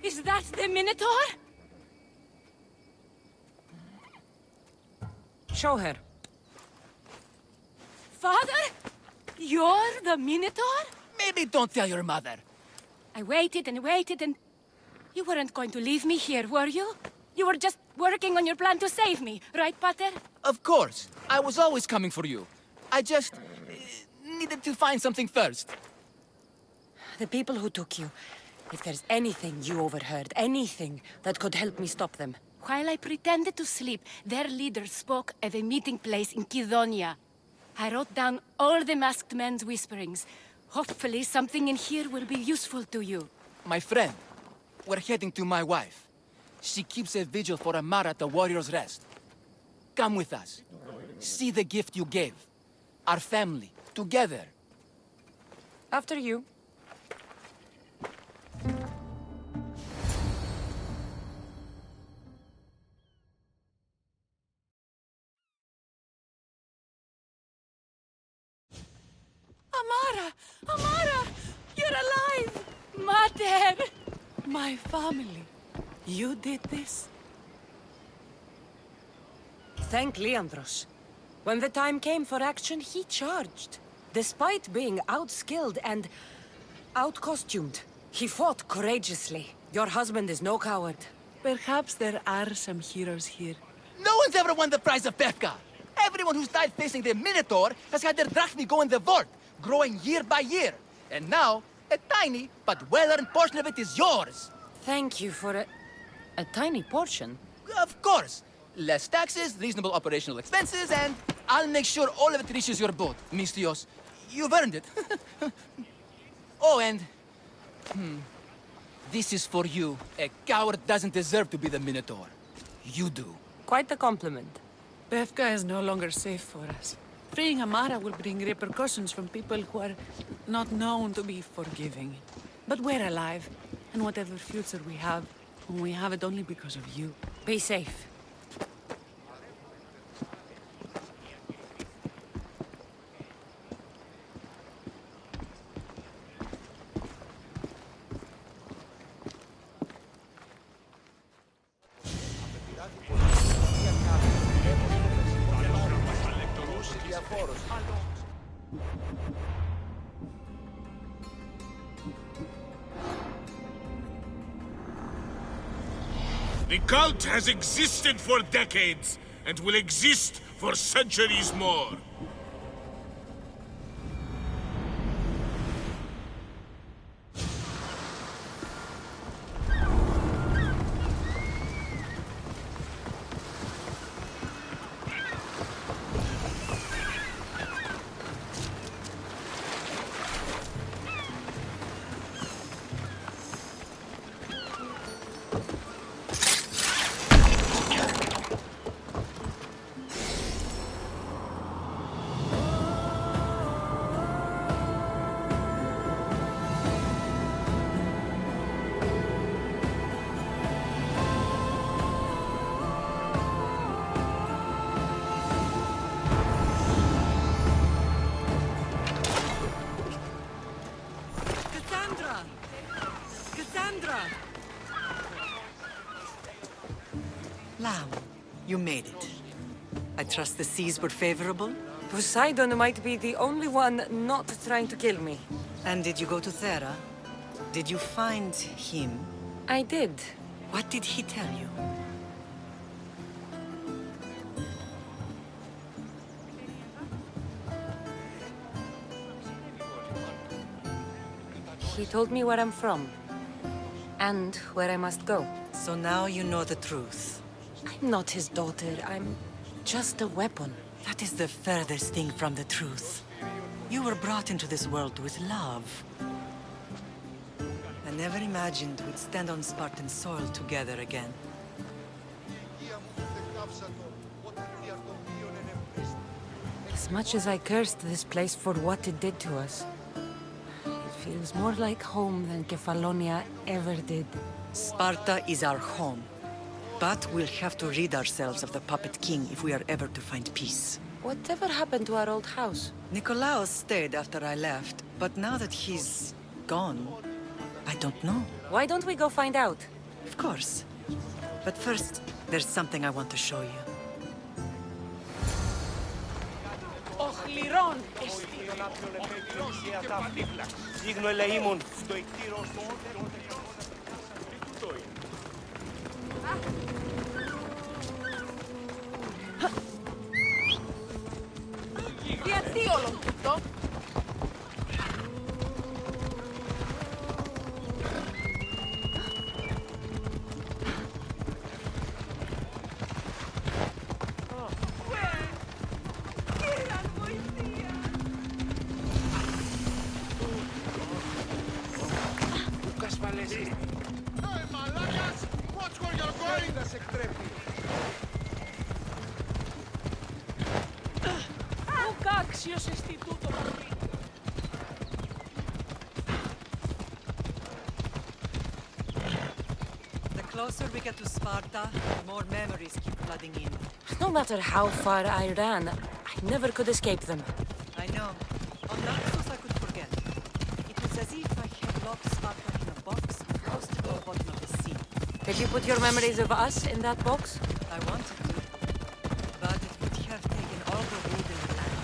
Is that the Minotaur? show her. Father? You're the Minotaur? Maybe don't tell your mother. I waited and waited and... You weren't going to leave me here, were you? You were just working on your plan to save me, right, Pater? Of course. I was always coming for you. I just... needed to find something first. The people who took you. If there's anything you overheard, anything that could help me stop them. While I pretended to sleep, their leader spoke of a meeting place in Kidonia. I wrote down all the masked men's whisperings. Hopefully something in here will be useful to you. My friend, we're heading to my wife. She keeps a vigil for Amara at the Warrior's Rest. Come with us. See the gift you gave. Our family, together. After you. Amara! Amara! You're alive! Mater! My family. You did this? Thank Leandros. When the time came for action, he charged. Despite being outskilled and out-costumed, he fought courageously. Your husband is no coward. Perhaps there are some heroes here. No one's ever won the prize of Pefka. Everyone who's died facing the Minotaur has had their drachmi go in the vault, growing year by year. And now, a tiny but well-earned portion of it is yours. Thank you for a tiny portion. Of course. Less taxes, reasonable operational expenses, and I'll make sure all of it reaches your boat, Mistios. You've earned it. Oh, and... This is for you. A coward doesn't deserve to be the Minotaur. You do. Quite the compliment. Bethka is no longer safe for us. Freeing Amara will bring repercussions from people who are not known to be forgiving. But we're alive, and whatever future we have it only because of you. Be safe. The cult has existed for decades, and will exist for centuries more. Lamb, you made it. I trust the seas were favorable? Poseidon might be the only one not trying to kill me. And did you go to Thera? Did you find him? I did. What did he tell you? He told me where I'm from. And where I must go. So now you know the truth. I'm not his daughter. I'm just a weapon. That is the furthest thing from the truth. You were brought into this world with love. I never imagined we'd stand on Spartan soil together again. As much as I cursed this place for what it did to us, it feels more like home than Kefalonia ever did. Sparta is our home. But we'll have to rid ourselves of the Puppet King if we are ever to find peace. Whatever happened to our old house? Nikolaos stayed after I left, but now that he's gone, I don't know. Why don't we go find out? Of course. But first, there's something I want to show you. Γιατί όλο τούτο? Hey, malacas! Watch where you're going! Άξιος εστί τούτο πολύ. The closer we get to Sparta, the more memories keep flooding in. No matter how far I ran, I never could escape them. I know. On Naxos I could forget. It was as if I had locked Sparta in a box close to the bottom of the sea. Did you put your memories of us in that box? I wanted to, but it would have taken all the wood in the land.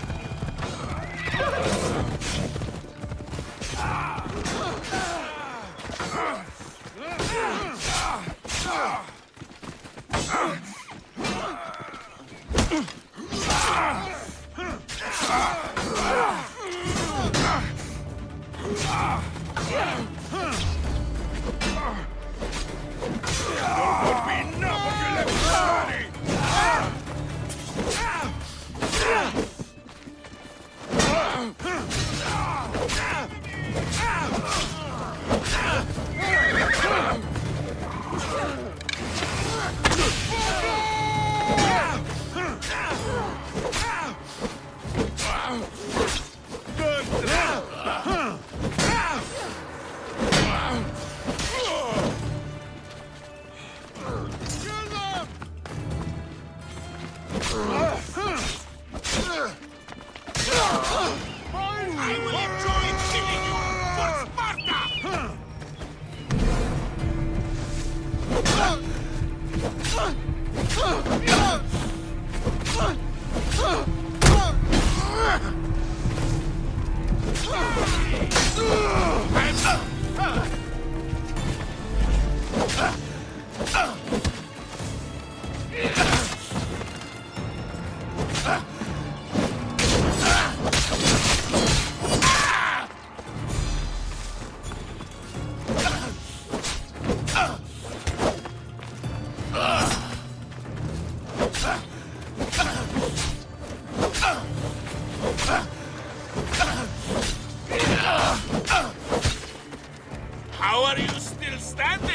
How are you still standing?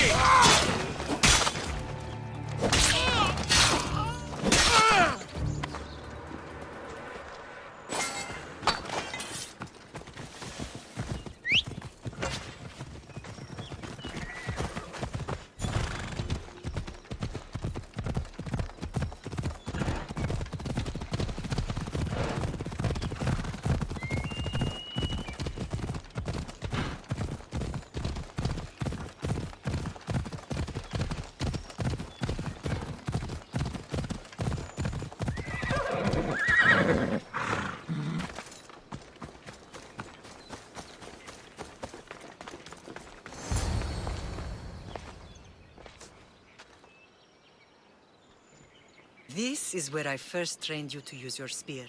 This is where I first trained you to use your spear.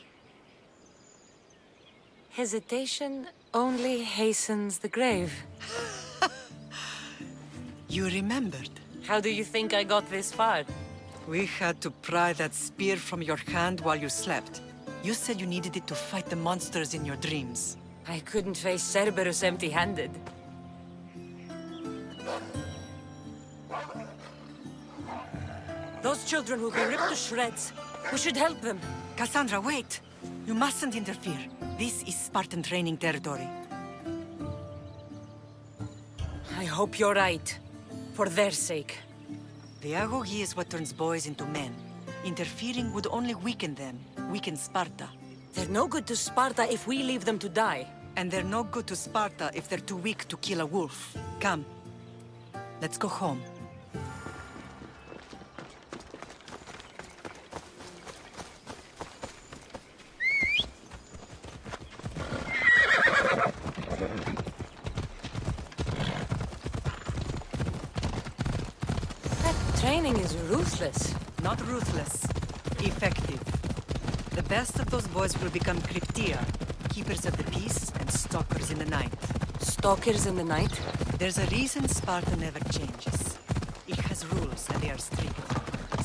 Hesitation only hastens the grave. You remembered. How do you think I got this far? We had to pry that spear from your hand while you slept. You said you needed it to fight the monsters in your dreams. I couldn't face Cerberus empty-handed. Those children will be ripped to shreds. We should help them. Cassandra, wait! You mustn't interfere. This is Spartan training territory. I hope you're right. For their sake. The agogi is what turns boys into men. Interfering would only weaken them. Weaken Sparta. They're no good to Sparta if we leave them to die. And they're no good to Sparta if they're too weak to kill a wolf. Come. Let's go home. Training is ruthless. Not ruthless. Effective. The best of those boys will become Cryptia, keepers of the peace and stalkers in the night. Stalkers in the night? There's a reason Sparta never changes. It has rules and they are strict.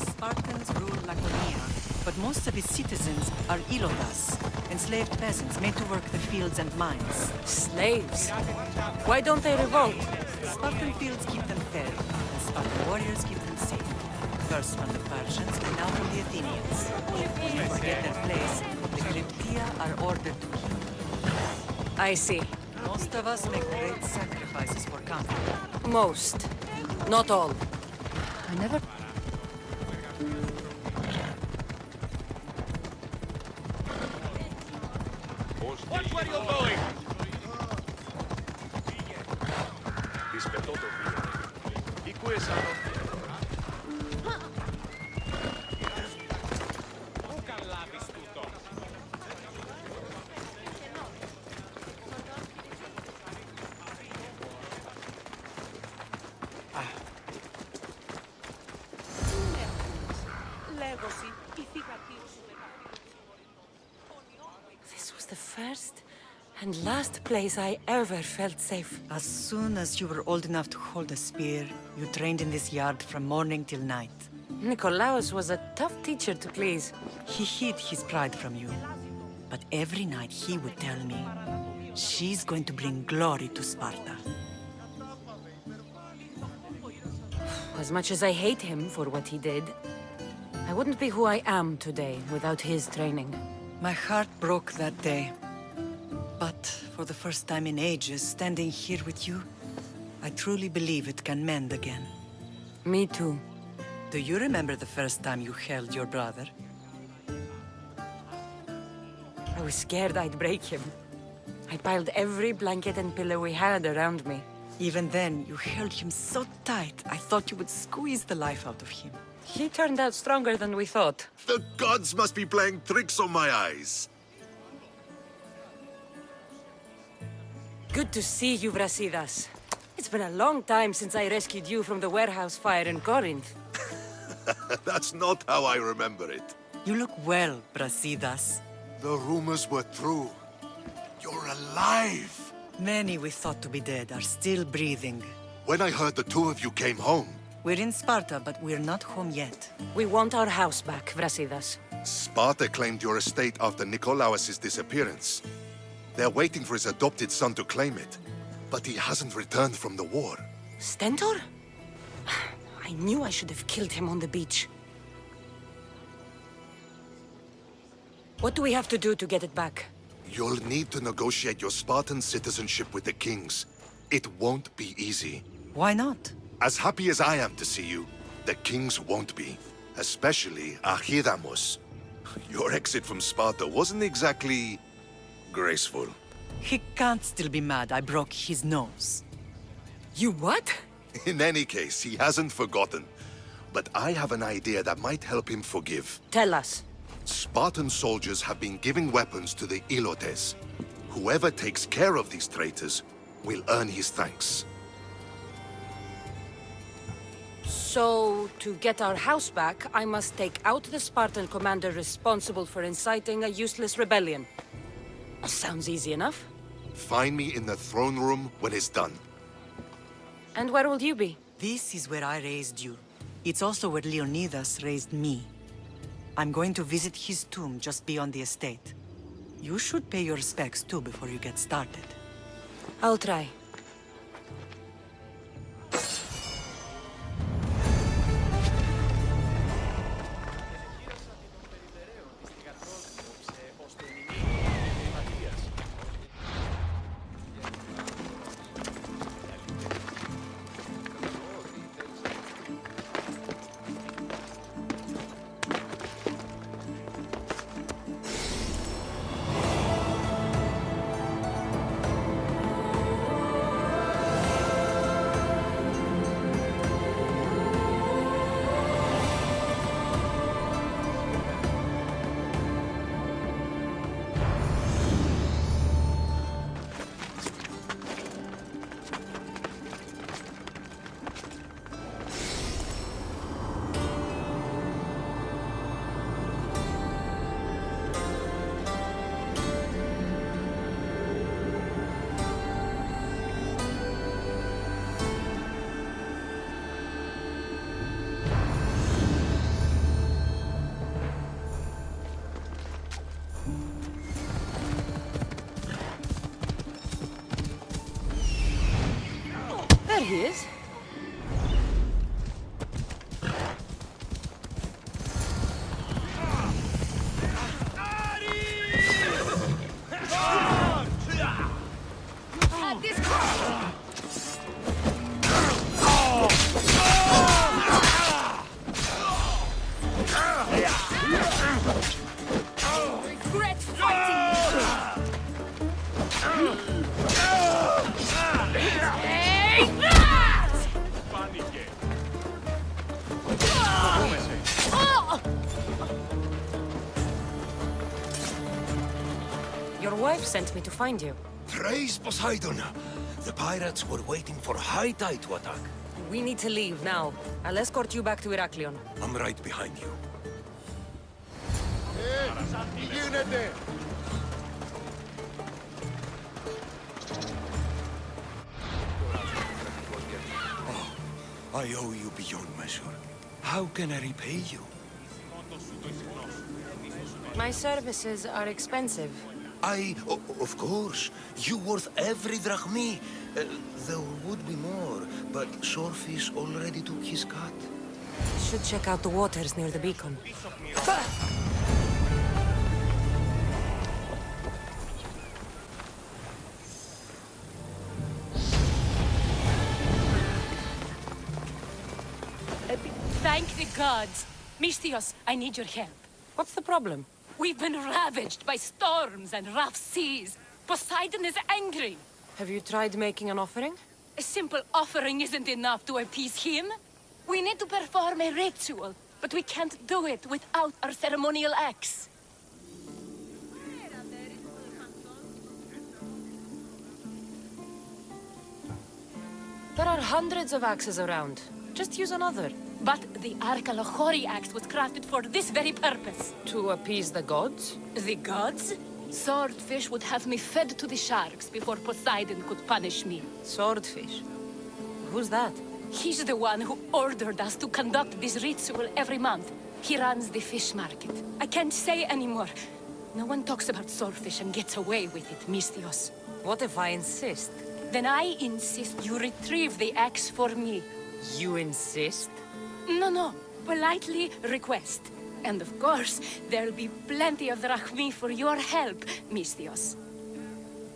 Spartans rule Laconia, but most of its citizens are ilotas, enslaved peasants made to work the fields and mines. Slaves? Why don't they revolt? Spartan fields keep them fed, and Spartan warriors keep them safe. First from the Persians, and now from the Athenians. If they forget their place, the Cryptia are ordered to kill. I see. Most of us make great sacrifices for comfort. Most. Not all. I never... Watch where you're going! This was the first and last place I ever felt safe. As soon as you were old enough to hold a spear, you trained in this yard from morning till night. Nikolaos was a tough teacher to please. He hid his pride from you. But every night he would tell me, she's going to bring glory to Sparta. As much as I hate him for what he did, I wouldn't be who I am today without his training. My heart broke that day. But for the first time in ages, standing here with you, I truly believe it can mend again. Me too. Do you remember the first time you held your brother? I was scared I'd break him. I piled every blanket and pillow we had around me. Even then, you held him so tight, I thought you would squeeze the life out of him. He turned out stronger than we thought. The gods must be playing tricks on my eyes. Good to see you, Brasidas. It's been a long time since I rescued you from the warehouse fire in Corinth. That's not how I remember it. You look well, Brasidas. The rumors were true. You're alive! Many we thought to be dead are still breathing. When I heard the two of you came home... We're in Sparta, but we're not home yet. We want our house back, Brasidas. Sparta claimed your estate after Nikolaos' disappearance. They're waiting for his adopted son to claim it. But he hasn't returned from the war. Stentor? I knew I should have killed him on the beach. What do we have to do to get it back? You'll need to negotiate your Spartan citizenship with the kings. It won't be easy. Why not? As happy as I am to see you, the kings won't be. Especially Archidamos. Your exit from Sparta wasn't exactly graceful. He can't still be mad I broke his nose. You what? In any case, he hasn't forgotten. But I have an idea that might help him forgive. Tell us. Spartan soldiers have been giving weapons to the Ilotes. Whoever takes care of these traitors will earn his thanks. So, to get our house back, I must take out the Spartan commander responsible for inciting a useless rebellion. Sounds easy enough. Find me in the throne room when it's done. And where will you be? This is where I raised you. It's also where Leonidas raised me. I'm going to visit his tomb just beyond the estate. You should pay your respects too before you get started. I'll try. There he is. Regret fighting! Your wife sent me to find you. Praise Poseidon! The pirates were waiting for high tide to attack. We need to leave now. I'll escort you back to Heraklion. I'm right behind you. Oh, I owe you beyond measure. How can I repay you? My services are expensive. Of course. You worth every drachmi. There would be more, but Swordfish already took his cut. Should check out the waters near the beacon. Thank the gods. Misthios, I need your help. What's the problem? We've been ravaged by storms and rough seas. Poseidon is angry. Have you tried making an offering? A simple offering isn't enough to appease him. We need to perform a ritual, but we can't do it without our ceremonial axe. There are hundreds of axes around. Just use another. But the Arkalahori axe was crafted for this very purpose. To appease the gods? The gods? Swordfish would have me fed to the sharks before Poseidon could punish me. Swordfish? Who's that? He's the one who ordered us to conduct this ritual every month. He runs the fish market. I can't say anymore. No one talks about swordfish and gets away with it, Misthios. What if I insist? then I insist you retrieve the axe for me. You insist? No. Politely request. And of course, there'll be plenty of drachmi for your help, Misthios.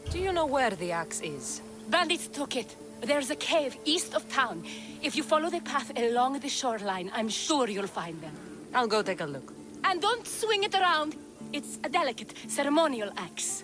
Do you know where the axe is? Bandits took it. There's a cave east of town. If you follow the path along the shoreline, I'm sure you'll find them. I'll go take a look. And don't swing it around. It's a delicate, ceremonial axe.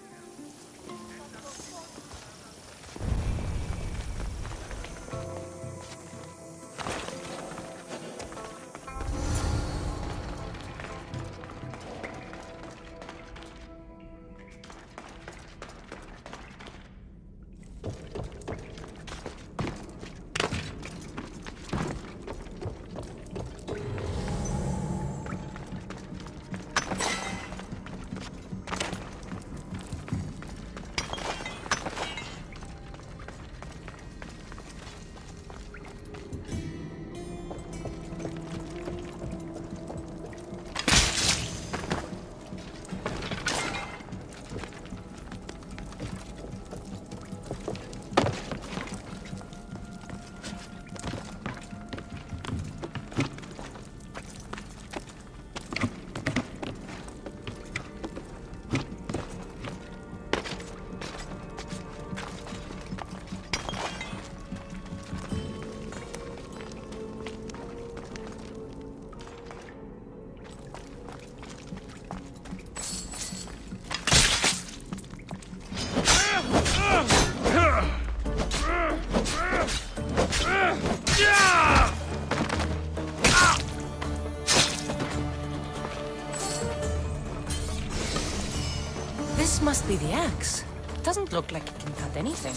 This must be the axe. Doesn't look like it can cut anything.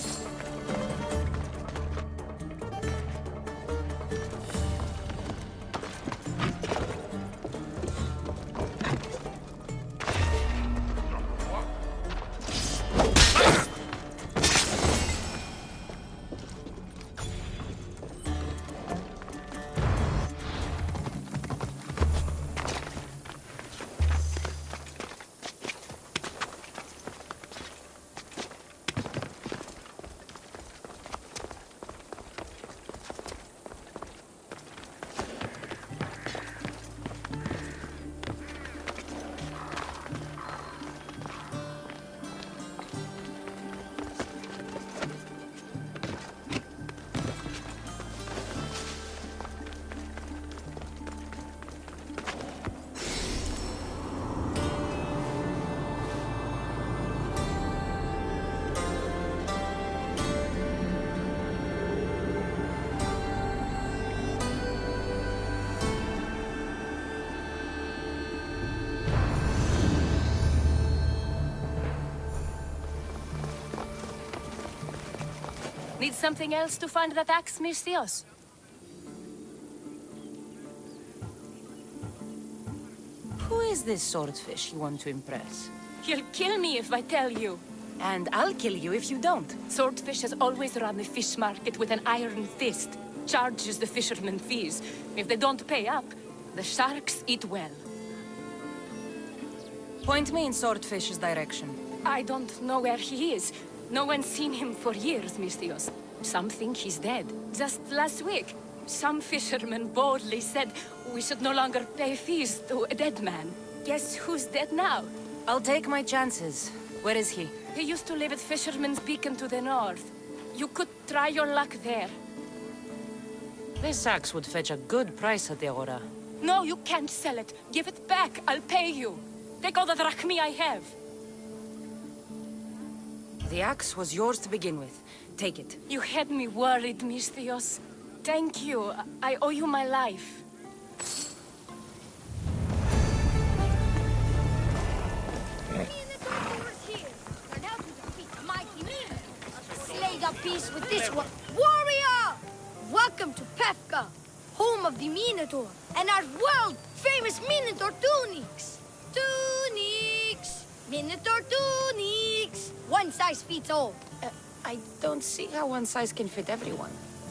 Need something else to find that axe, Misthios? Who is this swordfish you want to impress? You'll kill me if I tell you. And I'll kill you if you don't. Swordfish has always run the fish market with an iron fist. Charges the fishermen fees. If they don't pay up, the sharks eat well. Point me in Swordfish's direction. I don't know where he is. No one's seen him for years, Misthios. Some think he's dead. Just last week, some fishermen boldly said we should no longer pay fees to a dead man. Guess who's dead now? I'll take my chances. Where is he? He used to live at Fisherman's Beacon to the north. You could try your luck there. This axe would fetch a good price at the Aura. No, you can't sell it. Give it back. I'll pay you. Take all the drachmi I have. The axe was yours to begin with. Take it. You had me worried, Misthios. Thank you. I owe you my life. Slayed a piece with this one. Warrior! Welcome to Pefka, home of the Minotaur, and our world-famous Minotaur tunics. Tunics! Minotaur tunics! One size fits all. I don't see how one size can fit everyone.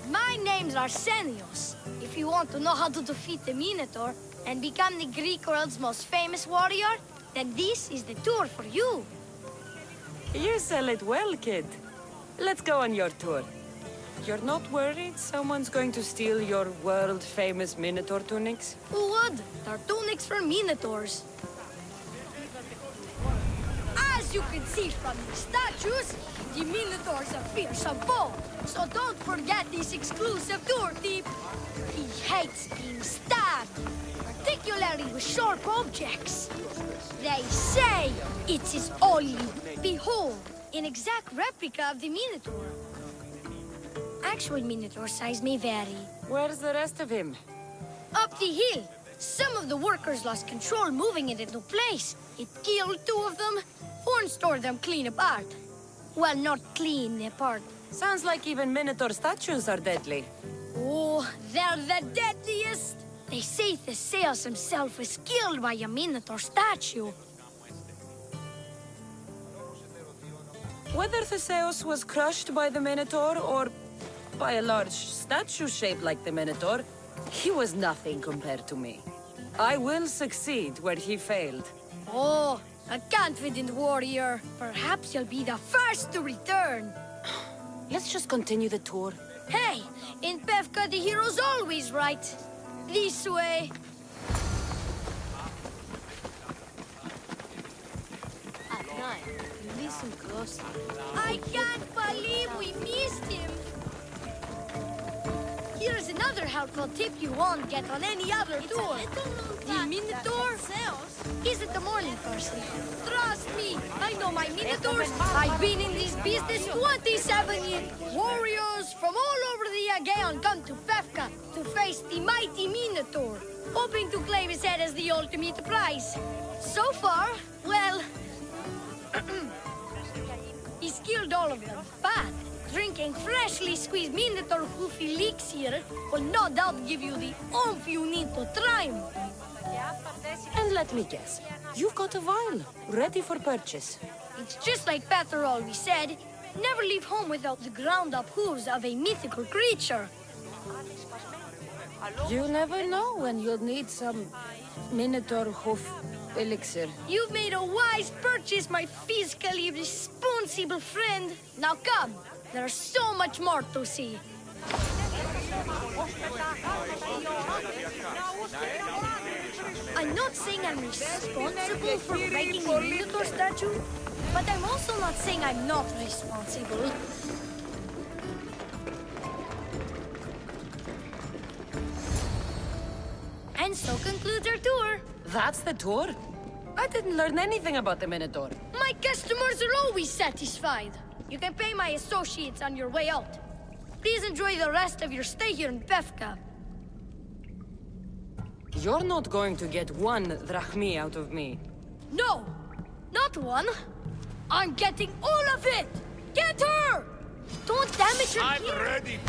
My name's Arsenios. If you want to know how to defeat the Minotaur and become the Greek world's most famous warrior, then this is the tour for you. You sell it well, kid. let's go on your tour. You're not worried someone's going to steal your world-famous Minotaur tunics? Who would? They're tunics for Minotaurs. As you can see from the statues, the Minotaur's a fearsome foe. So don't forget this exclusive tour tip. He hates being stabbed, particularly with sharp objects. They say it's his only. Behold, an exact replica of the Minotaur. Actual Minotaur size may vary. Where's the rest of him? Up the hill. Some of the workers lost control moving it into place. It killed 2 of them. 1 stored them clean apart. Well, not clean apart. Sounds like even Minotaur statues are deadly. Oh, they're the deadliest. They say Theseus himself was killed by a Minotaur statue. Whether Theseus was crushed by the Minotaur or by a large statue shaped like the Minotaur, he was nothing compared to me. I will succeed where he failed. Oh, a confident warrior. Perhaps you'll be the first to return. Let's just continue the tour. Hey, in Pefka, the hero's always right. This way. At night, listen closely. I can't believe we missed him. Here's another helpful tip you won't get on any other tour. The Minotaur isn't a morning person. Trust me, I know my Minotaurs. I've been in this business 27 years. Warriors from all over the Aegean come to Pefka to face the mighty Minotaur, hoping to claim his head as the ultimate prize. So far, well, he's killed all of them, but drinking freshly squeezed Minotaur hoof elixir will no doubt give you the oomph you need to triumph. And let me guess, you've got a vial, ready for purchase. It's just like Peter always said, never leave home without the ground-up hooves of a mythical creature. You never know when you'll need some Minotaur hoof elixir. You've made a wise purchase, my fiscally responsible friend. Now come, there's so much more to see. I'm not saying I'm responsible for breaking the Minotaur statue, but I'm also not saying I'm not responsible. And so concludes our tour. That's the tour? I didn't learn anything about the Minotaur. My customers are always satisfied. You can pay my associates on your way out. Please enjoy the rest of your stay here in Pefka. You're not going to get 1 drachmi out of me. No, not 1. I'm getting all of it! Get her! Don't damage her I'm gear. ready.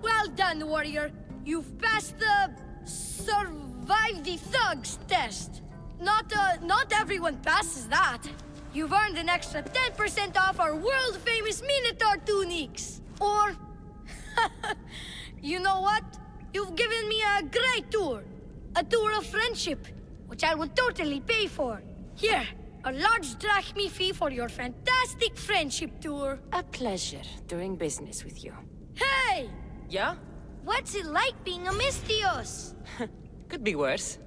Well done, warrior. You've passed the survive the thugs test. Not everyone passes that. You've earned an extra 10% off our world-famous Minotaur tunics. Or, you know what? You've given me a great tour. A tour of friendship, which I will totally pay for. Here, a large drachmi fee for your fantastic friendship tour. A pleasure doing business with you. Hey! Yeah? What's it like being a Mystios? Could be worse.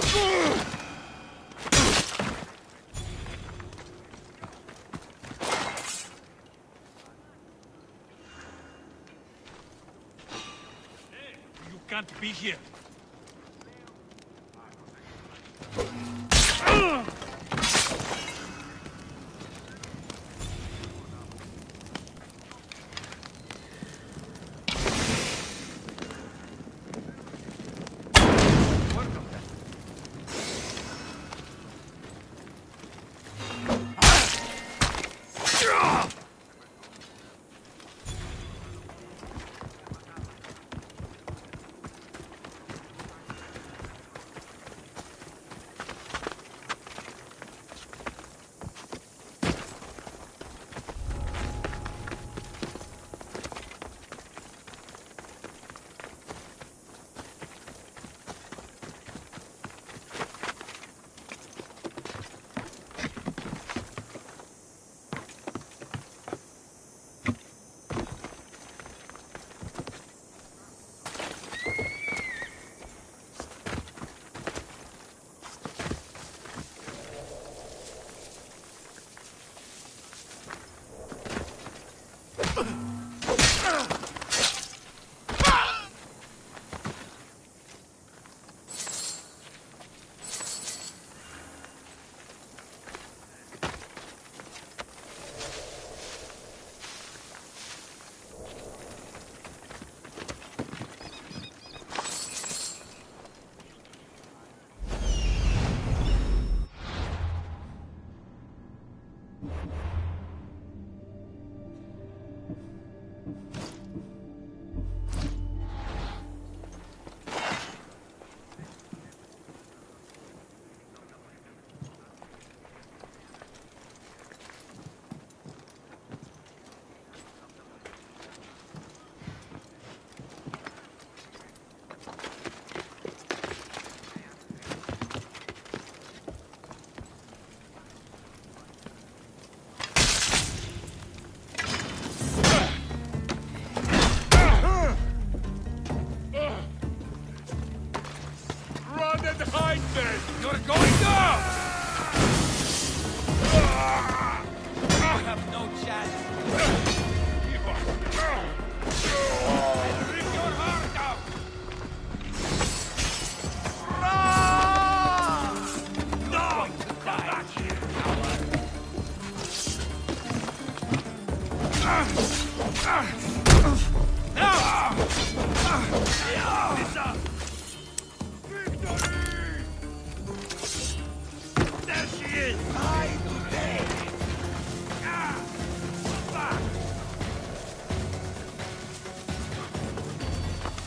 You can't be here.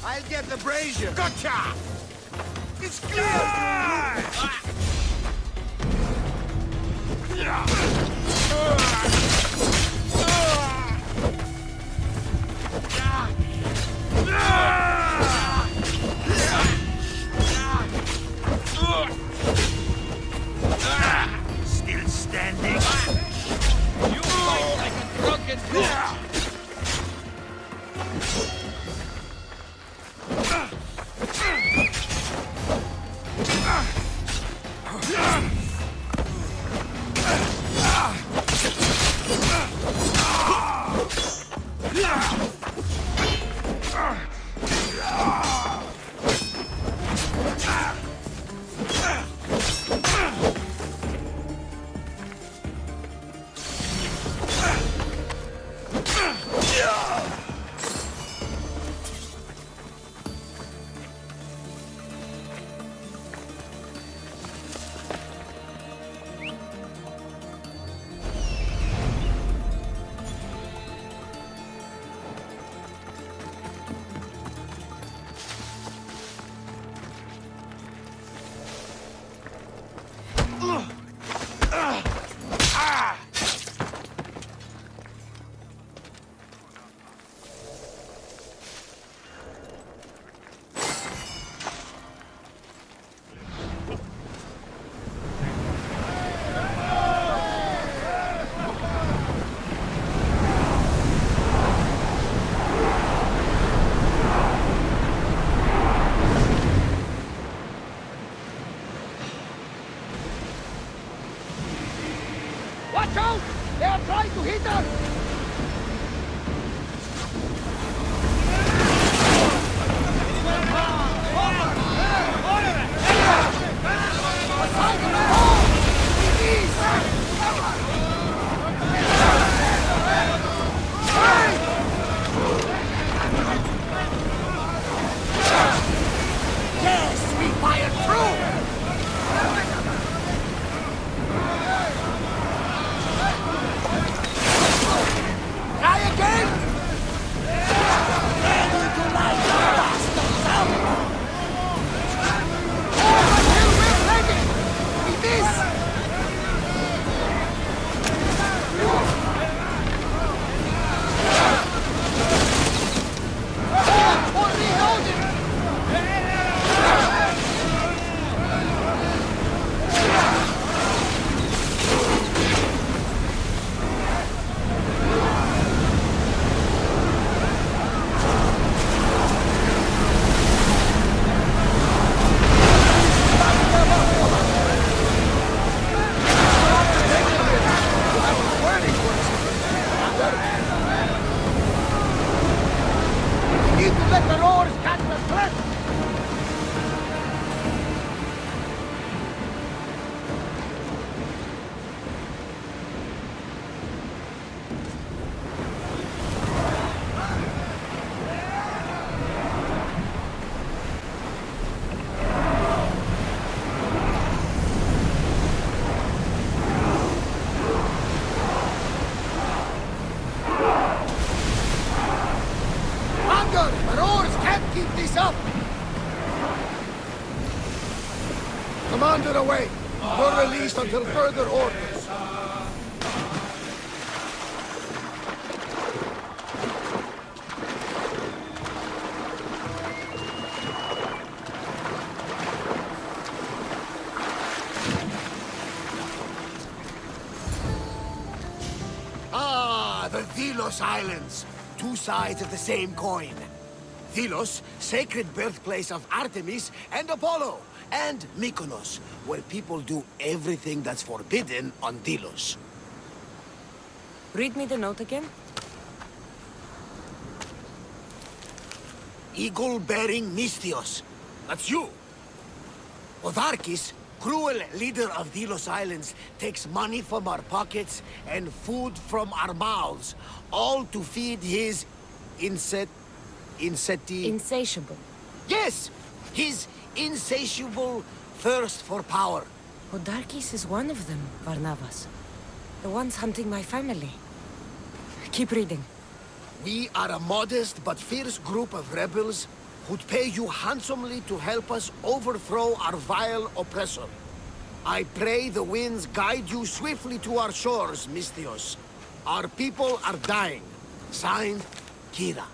I'll get the brazier. Gotcha! It's clear! Still standing? You fight like a drunken goat! Watch out! They are trying to hit us! Yes, we fired through! Try again! Ready to light the bastards up! Oh, until we're ready! We miss! Oh, reloading! Need to let the roars catch the threat! Hunger! The roars can't keep this up! Commander away! You're released until further orders. Ah, the Delos Islands. Two sides of the same coin. Delos, sacred birthplace of Artemis and Apollo, and Mykonos, where people do everything that's forbidden on Delos. Read me the note again. Eagle-bearing Mystios. That's you. Odarkis, cruel leader of Delos Islands, takes money from our pockets and food from our mouths, all to feed his insatiable. Yes! His insatiable thirst for power. Odarkis is one of them, Varnavas. The ones hunting my family. Keep reading. We are a modest but fierce group of rebels who'd pay you handsomely to help us overthrow our vile oppressor. I pray the winds guide you swiftly to our shores, Mystios. Our people are dying. Signed, Kira.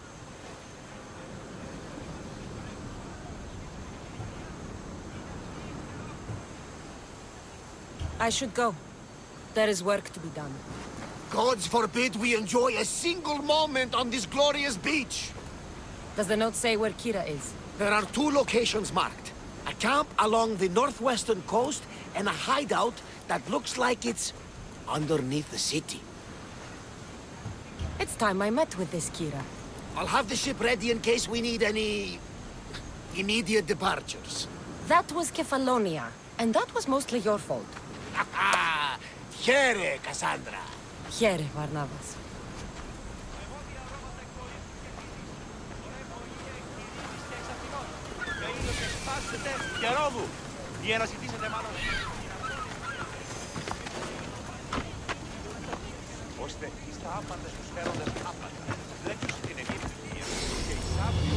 I should go. There is work to be done. Gods forbid we enjoy a single moment on this glorious beach! Does the note say where Kira is? There are two locations marked. A camp along the northwestern coast and a hideout that looks like it's underneath the city. It's time I met with this Kira. I'll have the ship ready in case we need any immediate departures. That was Kefalonia, and that was mostly your fault. Here, Cassandra. Here, Varnavas. Ώστε εις τα άπαντες τους φέροντες άπαντα. Λέξους την Αιγύπτου και οι Σάββοι.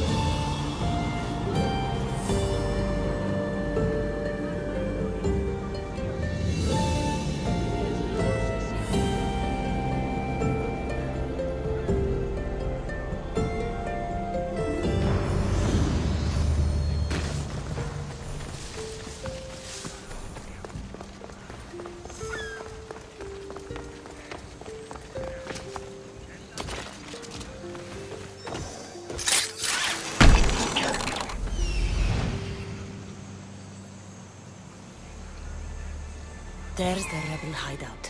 There's the rebel hideout.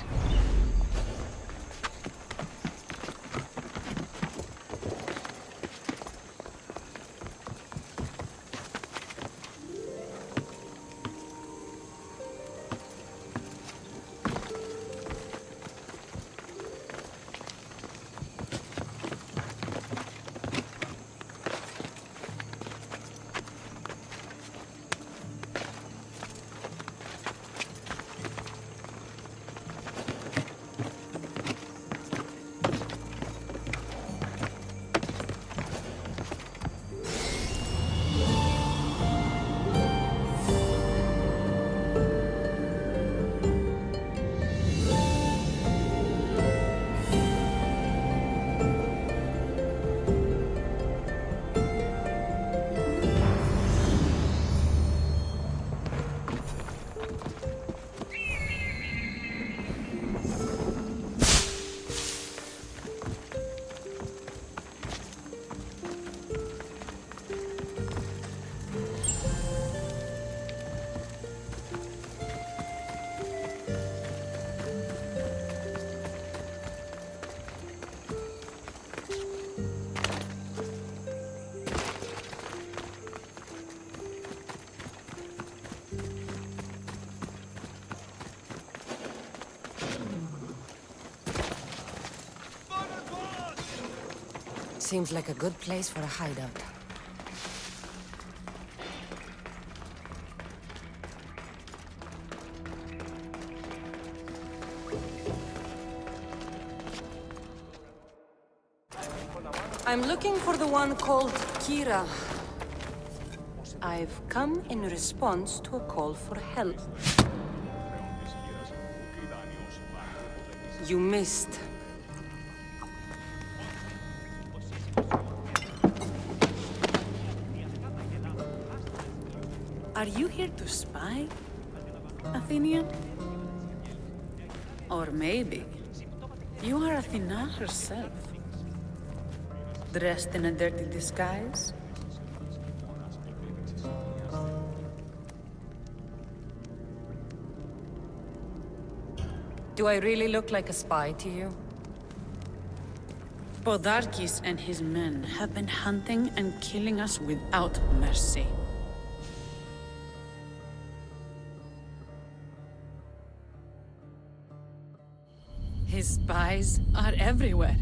Seems like a good place for a hideout. I'm looking for the one called Kira. I've come in response to a call for help. You missed. Are you here to spy, Athenian? Or maybe you are Athena herself, dressed in a dirty disguise? Do I really look like a spy to you? Podarkis and his men have been hunting and killing us without mercy. His spies are everywhere.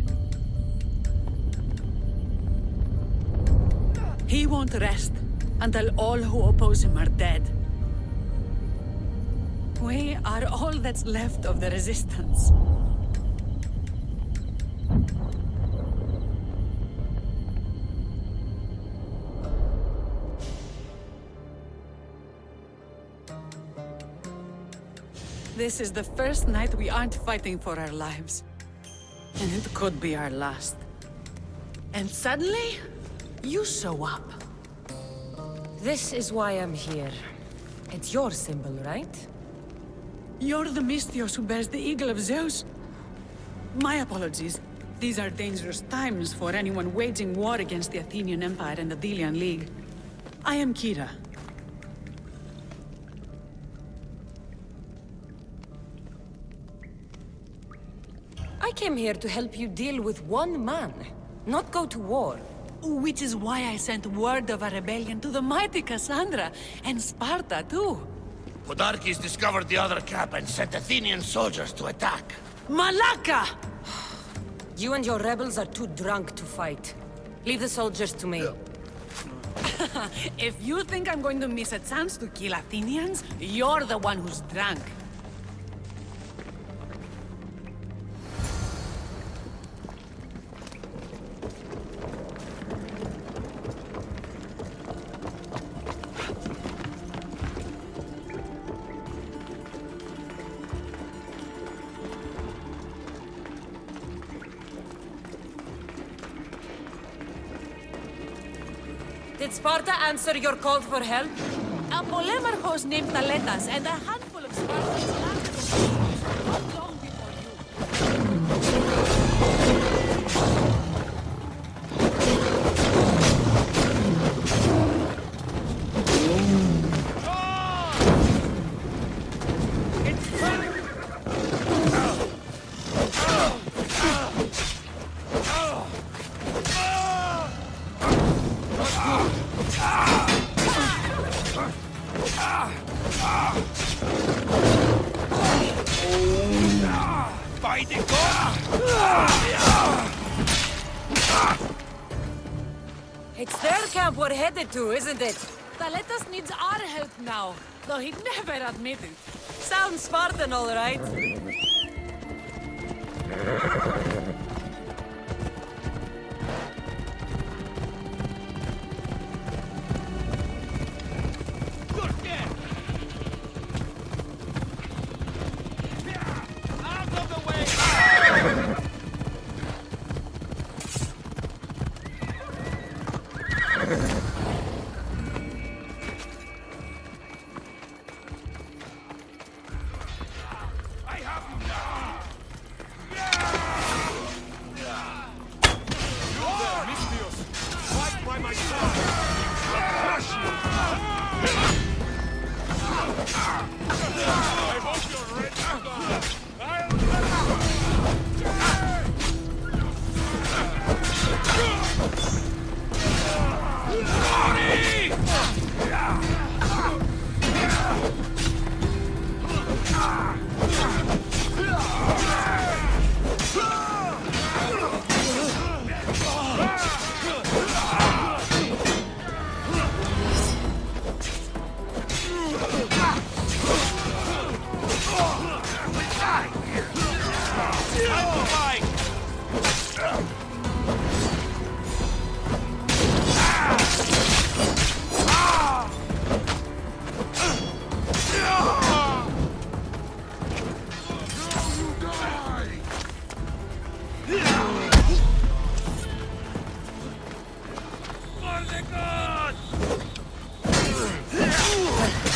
He won't rest until all who oppose him are dead. We are all that's left of the resistance. This is the first night we aren't fighting for our lives. And it could be our last. And suddenly, you show up. This is why I'm here. It's your symbol, right? You're the Mystios who bears the eagle of Zeus? My apologies. These are dangerous times for anyone waging war against the Athenian Empire and the Delian League. I am Kira. I came here to help you deal with one man, not go to war. Which is why I sent word of a rebellion to the mighty Cassandra, and Sparta too. Podarkis discovered the other camp and sent Athenian soldiers to attack. Malaka! You and your rebels are too drunk to fight. Leave the soldiers to me. If you think I'm going to miss a chance to kill Athenians, you're the one who's drunk. Did Sparta answer your call for help? A polemarchos named Thaletas and a handful of Spartans landed on not long before by the gods! It's their camp we're headed to, isn't it? Thaletas needs our help now, though he'd never admit it. Sounds Spartan, all right. Out of the way! I have you now! You there, Mistios! Fight by my side! I hope you're ready to die.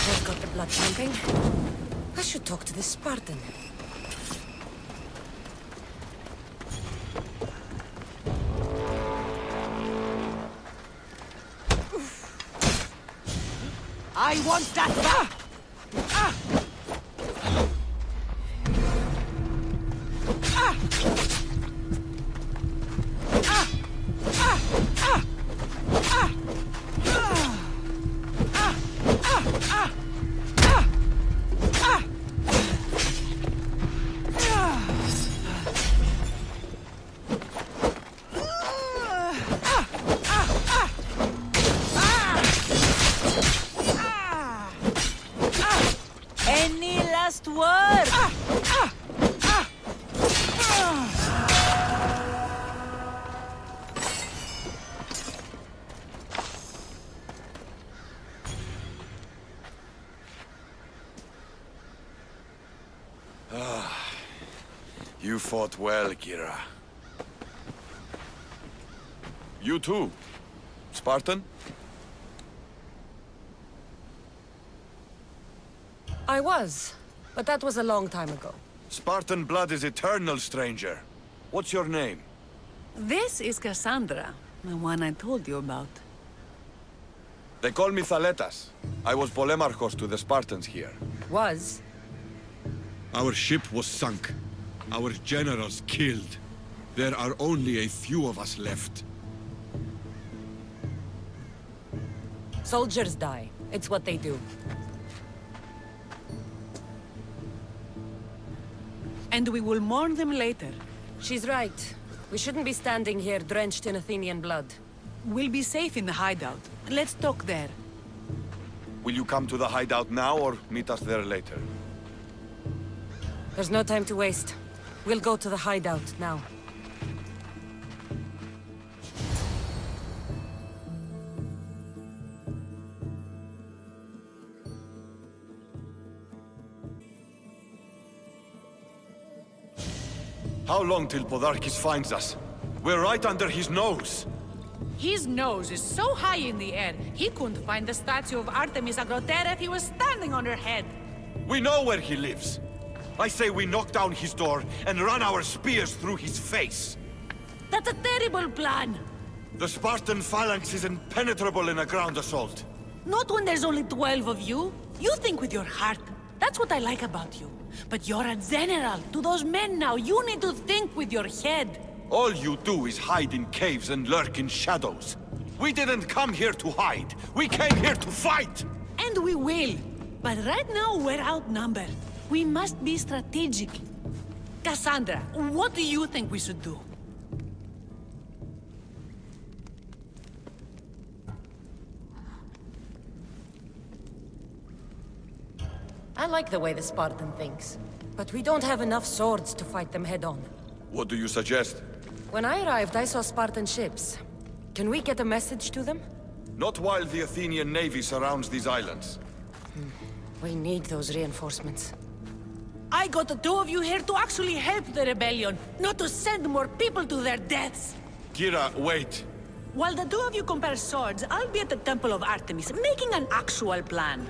They've got the blood pumping. I should talk to the Spartan. I want that back! Any last word? You fought well, Kira. You too, Spartan? I was, but that was a long time ago. Spartan blood is eternal, stranger. What's your name? This is Cassandra, the one I told you about. They call me Thaletas. I was Polemarchos to the Spartans here. Was? Our ship was sunk. Our generals killed. There are only a few of us left. Soldiers die. It's what they do. And we will mourn them later. She's right. We shouldn't be standing here drenched in Athenian blood. We'll be safe in the hideout. Let's talk there. Will you come to the hideout now or meet us there later? There's no time to waste. We'll go to the hideout now. How long till Podarkis finds us? We're right under his nose. His nose is so high in the air, he couldn't find the statue of Artemis Agrotera if he was standing on her head. We know where he lives. I say we knock down his door and run our spears through his face. That's a terrible plan. The Spartan phalanx is impenetrable in a ground assault. Not when there's only 12 of you. You think with your heart. That's what I like about you. But you're a general. To those men now, you need to think with your head. All you do is hide in caves and lurk in shadows. We didn't come here to hide. We came here to fight! And we will. But right now, we're outnumbered. We must be strategic. Cassandra, what do you think we should do? I like the way the Spartan thinks. But we don't have enough swords to fight them head-on. What do you suggest? When I arrived, I saw Spartan ships. Can we get a message to them? Not while the Athenian navy surrounds these islands. We need those reinforcements. I got the two of you here to actually help the rebellion, not to send more people to their deaths. Kira, wait. While the two of you compare swords, I'll be at the Temple of Artemis, making an actual plan.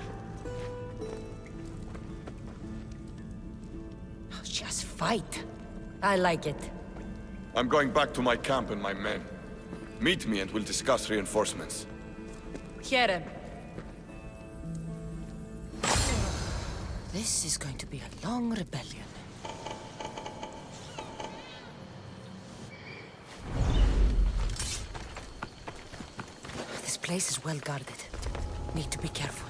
Just fight. I like it. I'm going back to my camp and my men. Meet me and we'll discuss reinforcements. Here. This is going to be a long rebellion. This place is well guarded. Need to be careful.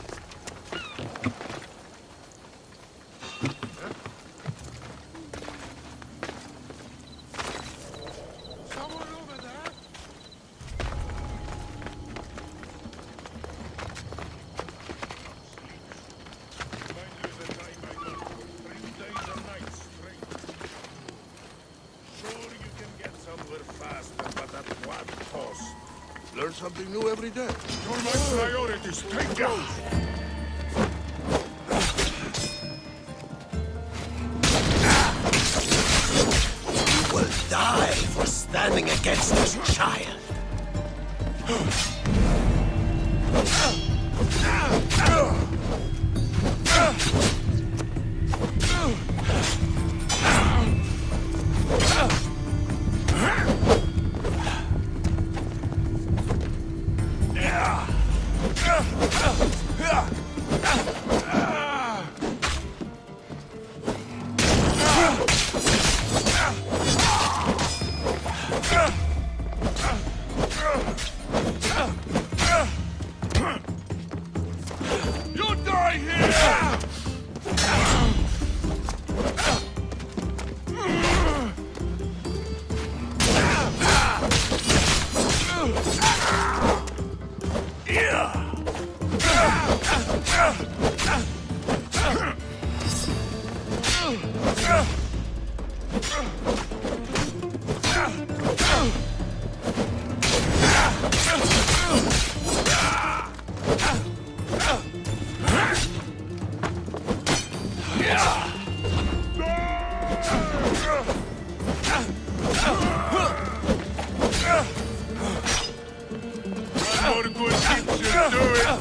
Learn something new every day. You're my priorities. Take it. You will die for standing against this child. You die here! One more good hit should do it.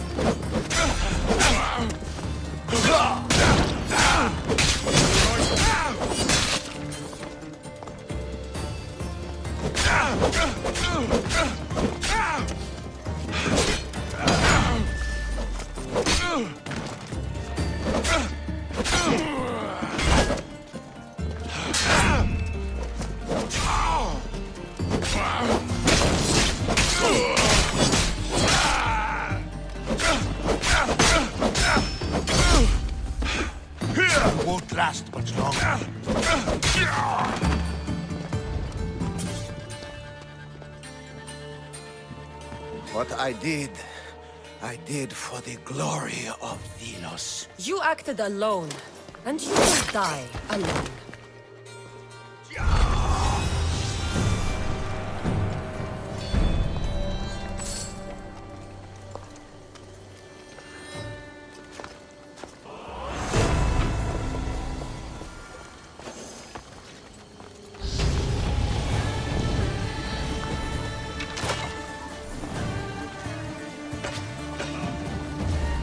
Won't last much longer. What I did for the glory of Delos. You acted alone, and you will die alone.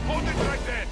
Hold it right there.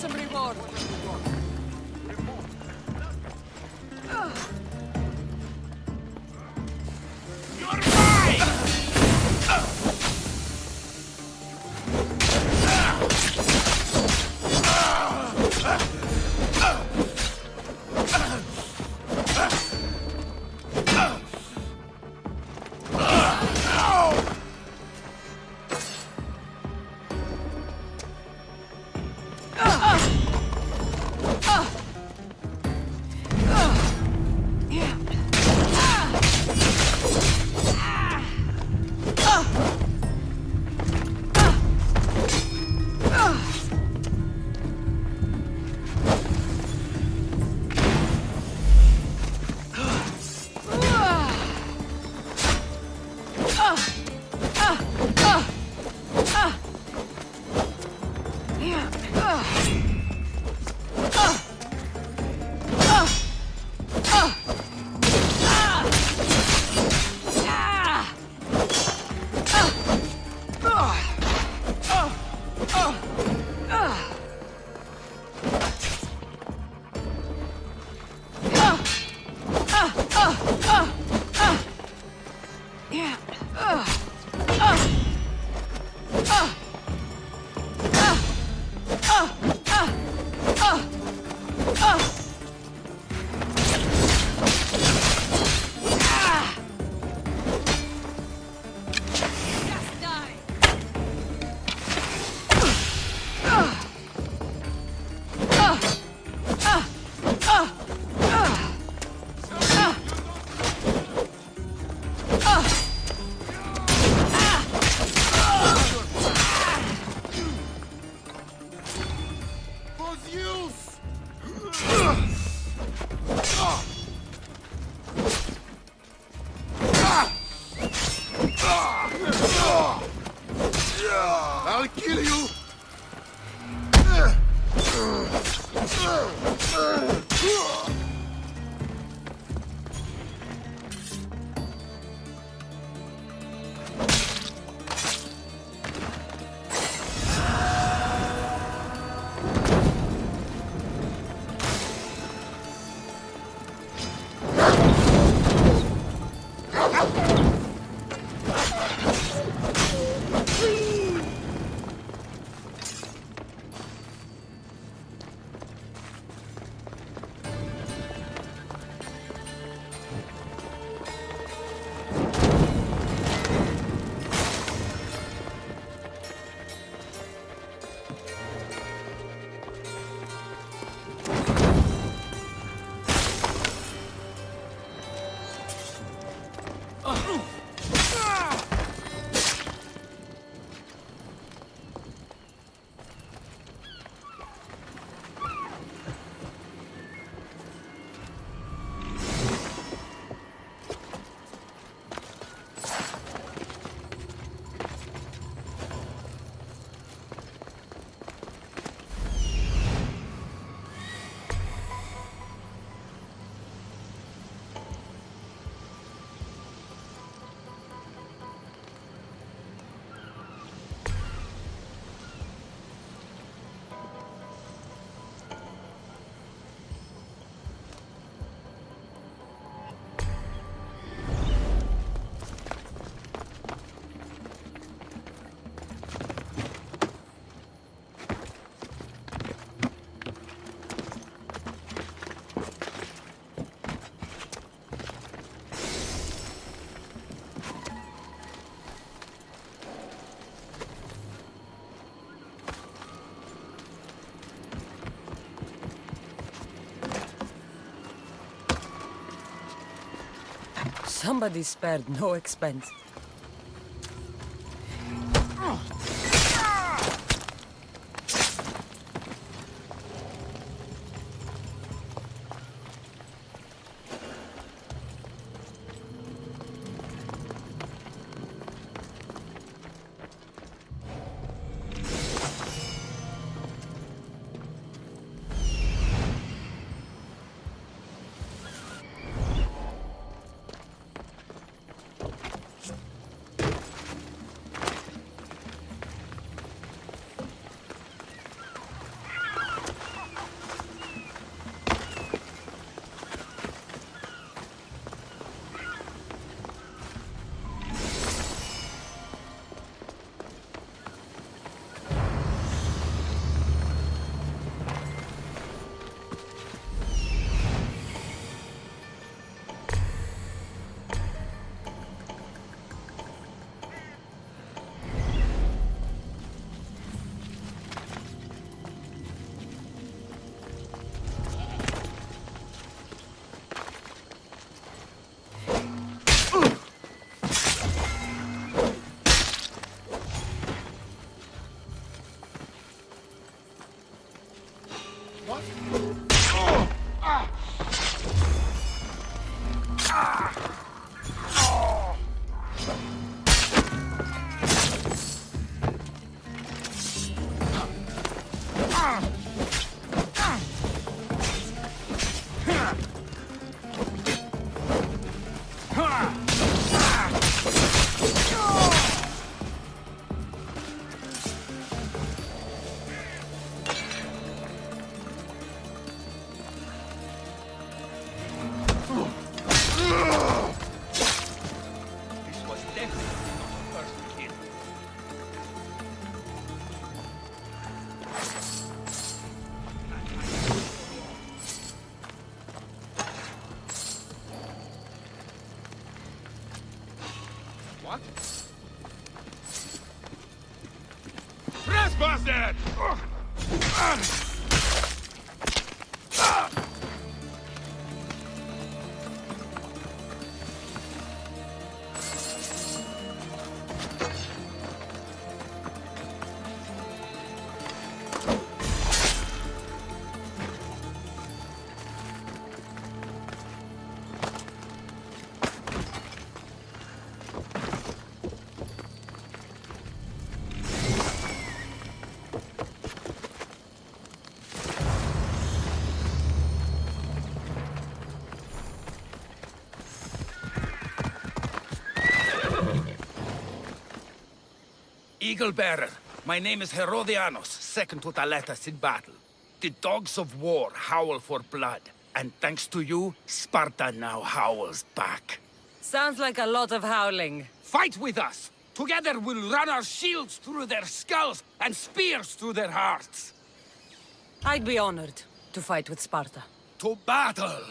some reward. I'll kill you! Somebody spared no expense. What? Trespassed! Eagle Bearer, my name is Herodianos, second to Thaletas in battle. The dogs of war howl for blood, and thanks to you, Sparta now howls back. Sounds like a lot of howling. Fight with us! Together we'll run our shields through their skulls and spears through their hearts! I'd be honored to fight with Sparta. To battle!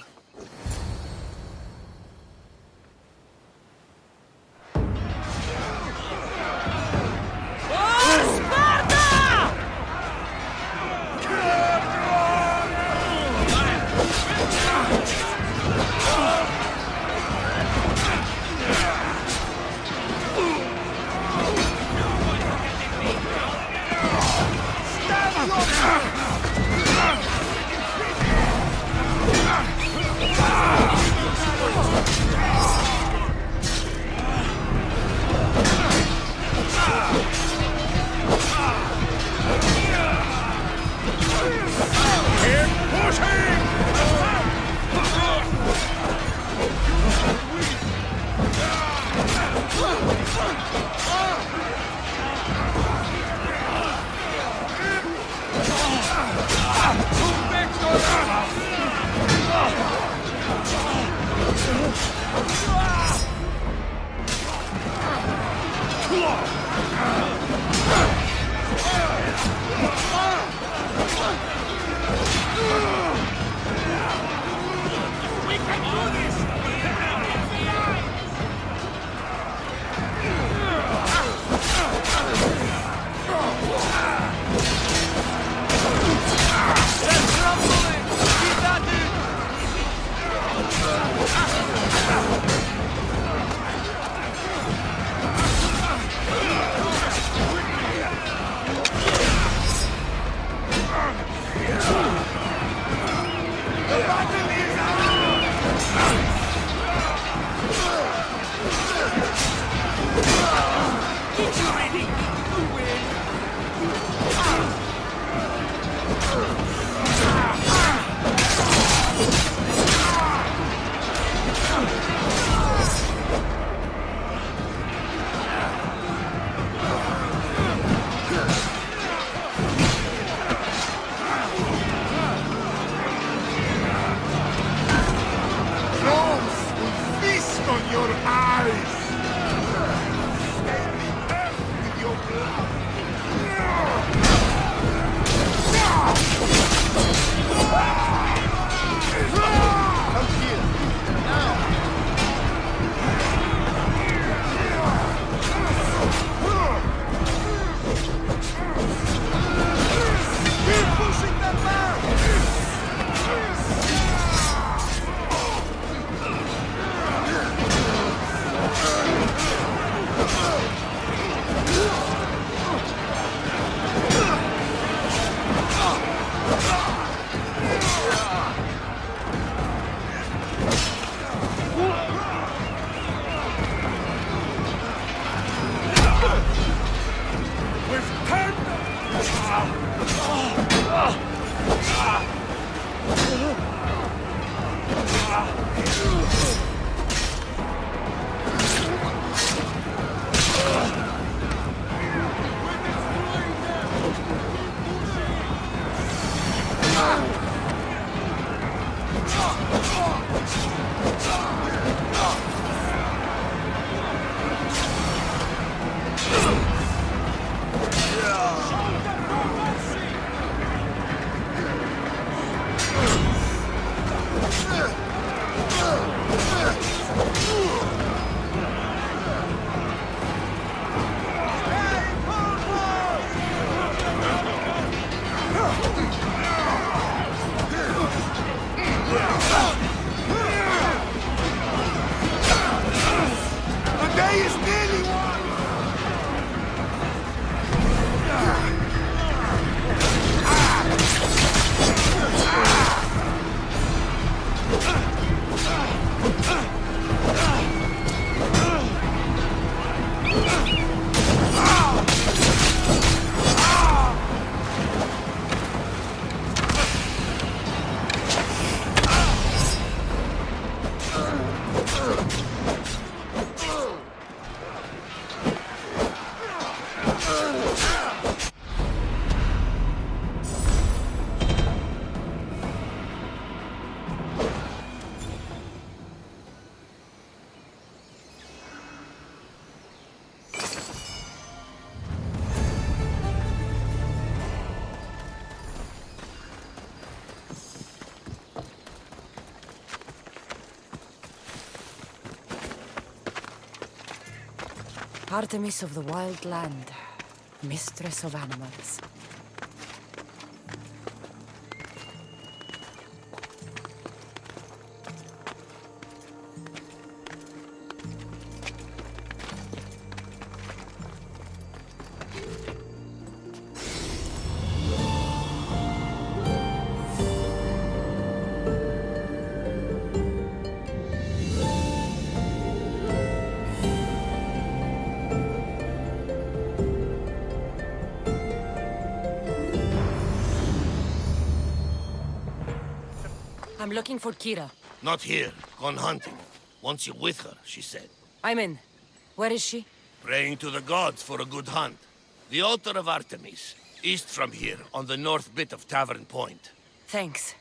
Your eyes! Stain the earth with your blood! Artemis of the Wild Land, mistress of animals. I'm looking for Kira. Not here. Gone hunting. Wants you with her, she said. I'm in. Where is she? Praying to the gods for a good hunt. The altar of Artemis, east from here, on the north bit of Tavern Point. Thanks.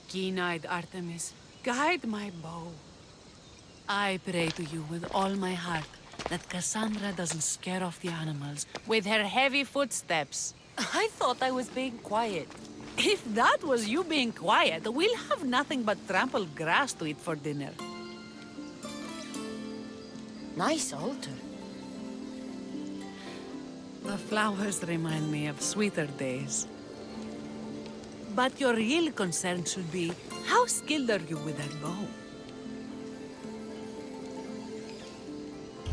Keen-eyed Artemis, guide my bow. I pray to you with all my heart that Cassandra doesn't scare off the animals with her heavy footsteps. I thought I was being quiet. If that was you being quiet, we'll have nothing but trampled grass to eat for dinner. Nice altar. The flowers remind me of sweeter days. But your real concern should be, how skilled are you with that bow?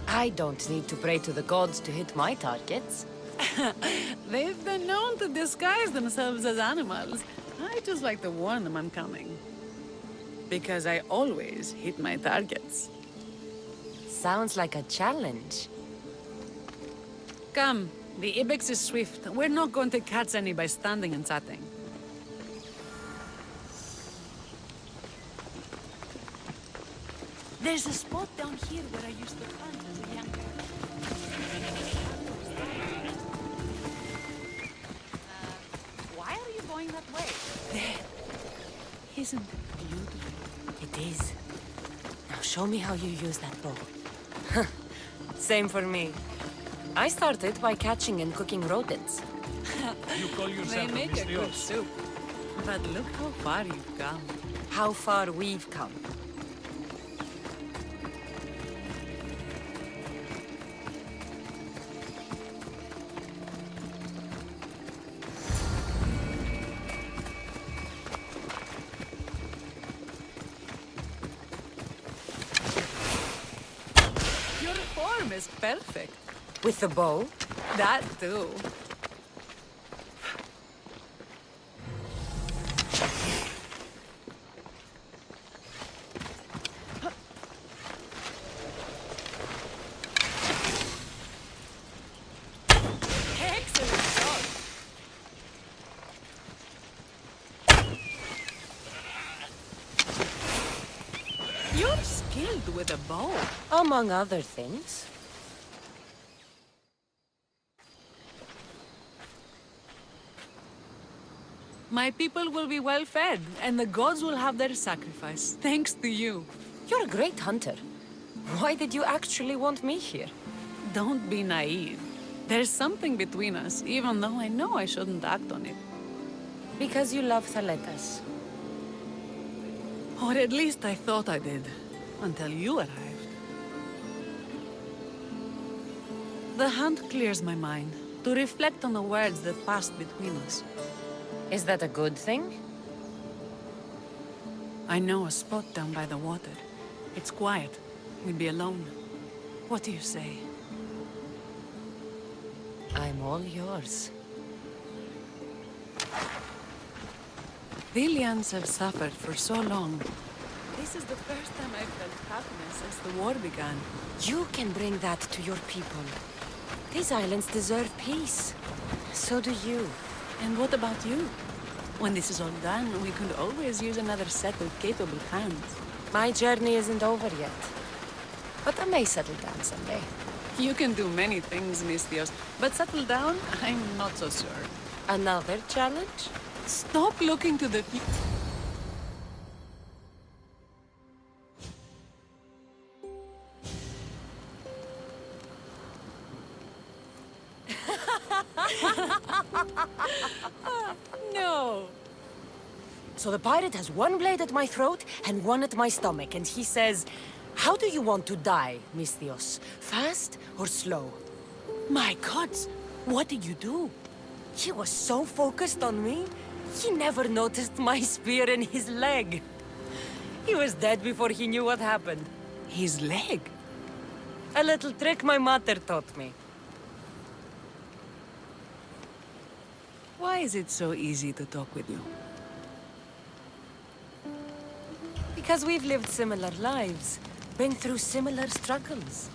I don't need to pray to the gods to hit my targets. They've been known to disguise themselves as animals. I just like to warn them I'm coming. Because I always hit my targets. Sounds like a challenge. Come, the ibex is swift. We're not going to catch any by standing and chatting. There's a spot down here where I used to hunt as a young girl. Why are you going that way? There. Isn't it beautiful? It is. Now show me how you use that bow. Same for me. I started by catching and cooking rodents. You call yourself They make a good soup. But look how far you've come. How far we've come. Your form is perfect. With the bow? That too. Excellent shot. You're skilled with a bow. Among other things. My people will be well fed, and the gods will have their sacrifice, thanks to you. You're a great hunter. Why did you actually want me here? Don't be naive. There's something between us, even though I know I shouldn't act on it. Because you love Thaletas. Or at least I thought I did, until you arrived. The hunt clears my mind, to reflect on the words that passed between us. Is that a good thing? I know a spot down by the water. It's quiet. We'd be alone. What do you say? I'm all yours. Villians have suffered for so long. This is the first time I've felt happiness since the war began. You can bring that to your people. These islands deserve peace. So do you. And what about you? When this is all done, we could always use another set of capable hands. My journey isn't over yet. But I may settle down someday. You can do many things, Mistios, but settle down, I'm not so sure. Another challenge? Stop looking to the future. No. So the pirate has one blade at my throat and one at my stomach, and he says, "How do you want to die, Misthios? Fast or slow?" My gods, what did you do? He was so focused on me, he never noticed my spear in his leg. He was dead before he knew what happened. His leg? A little trick my mother taught me. Why is it so easy to talk with you? Because we've lived similar lives, been through similar struggles,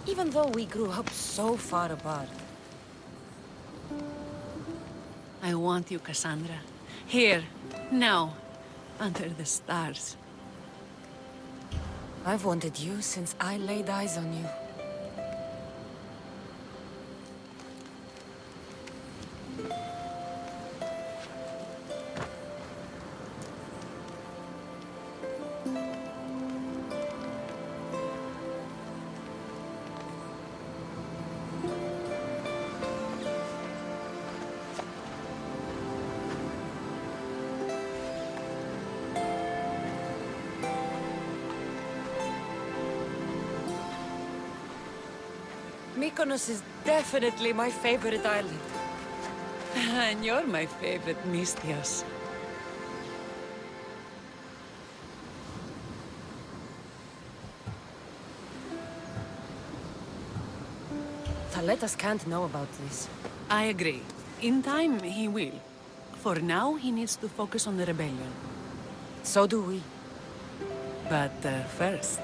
even though we grew up so far apart. I want you, Cassandra. Here, now, under the stars. I've wanted you since I laid eyes on you. Mykonos is definitely my favorite island. And you're my favorite, Misthios. Thaletas can't know about this. I agree. In time, he will. For now, he needs to focus on the rebellion. So do we. But first...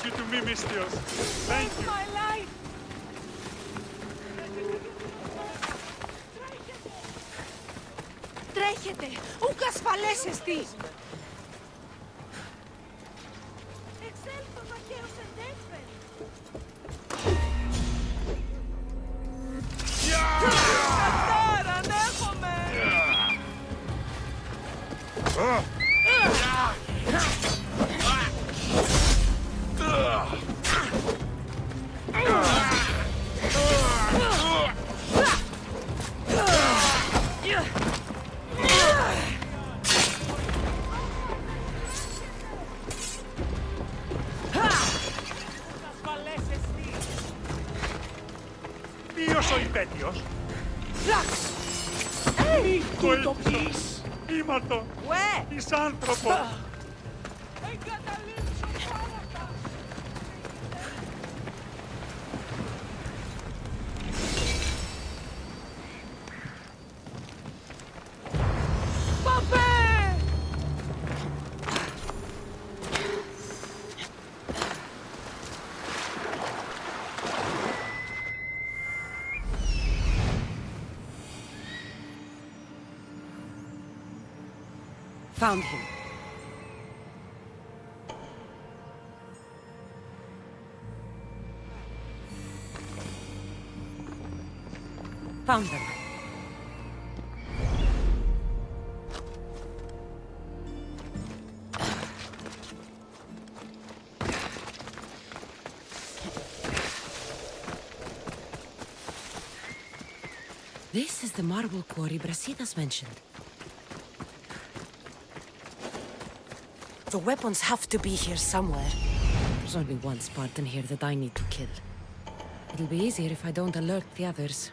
you to me, Mistios. Thank you. My life! Τρέχετε! Ούκ ασφαλές εστί! Εξέλθω, Μακαίος εντέσπερ! Κατάρα, ανέχομαι! Ποιος ο υπέτειος? Φλαξ! Μη το ελπίς! Ήμαρτο! Εις άνθρωπο! Εγκαταλείψω θάλασσα! Πάμε! Found him. Found them. This is the marble quarry Brasidas mentioned. The weapons have to be here somewhere. There's only one Spartan here that I need to kill. It'll be easier if I don't alert the others.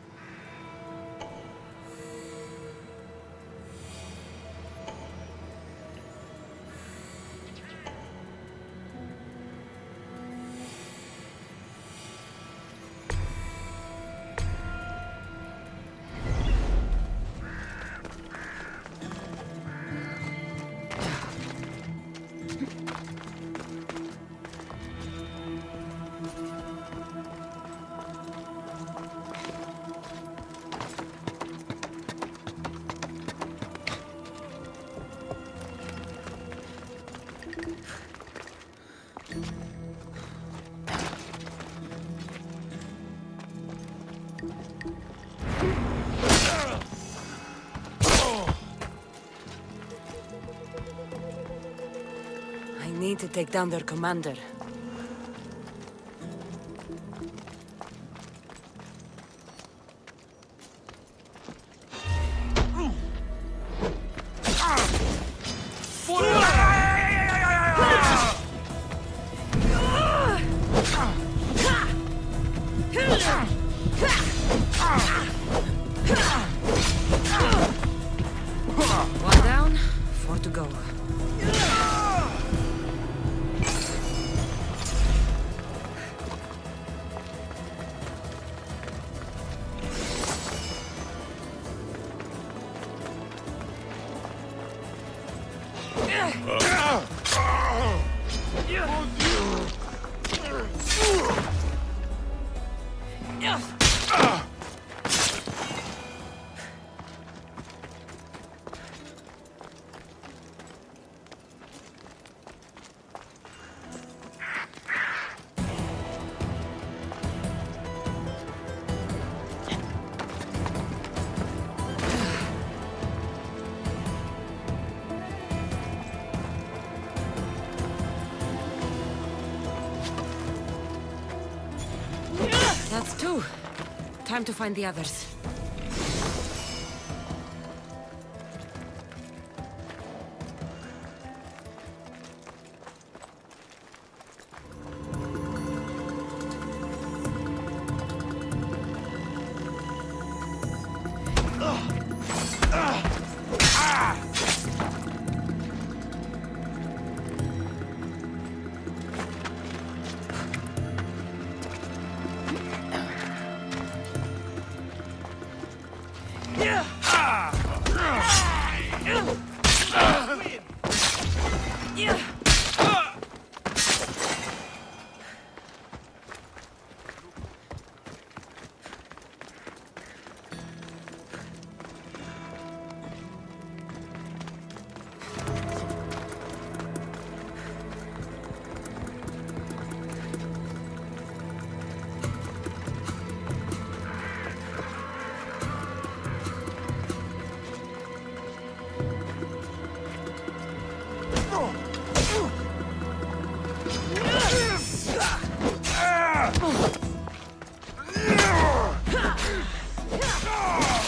I need to take down their commander. One down, 4 to go. That's 2. Time to find the others.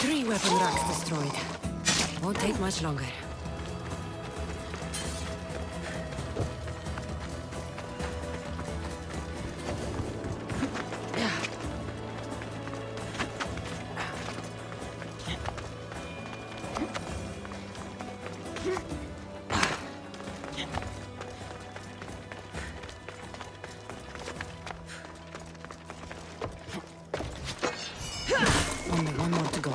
Three weapon racks destroyed. Won't take much longer. Only one more to go.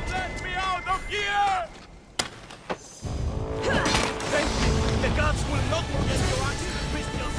Let me out of here! Thank you. The gods will not forget your actions, Christians.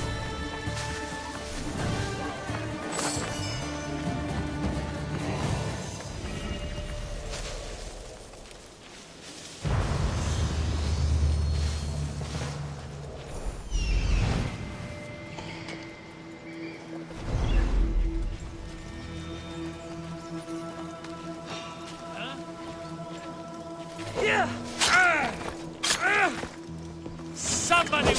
Somebody!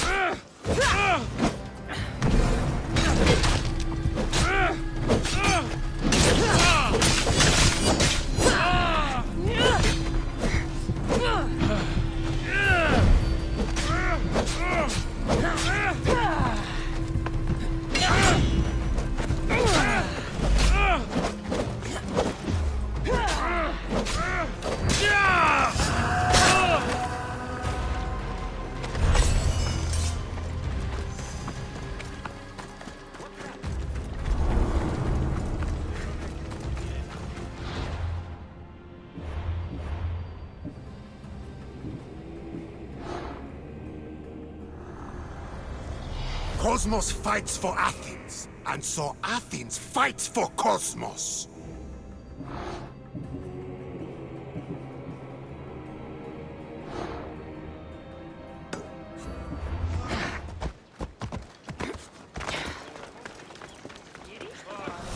Cosmos fights for Athens, and so Athens fights for Cosmos.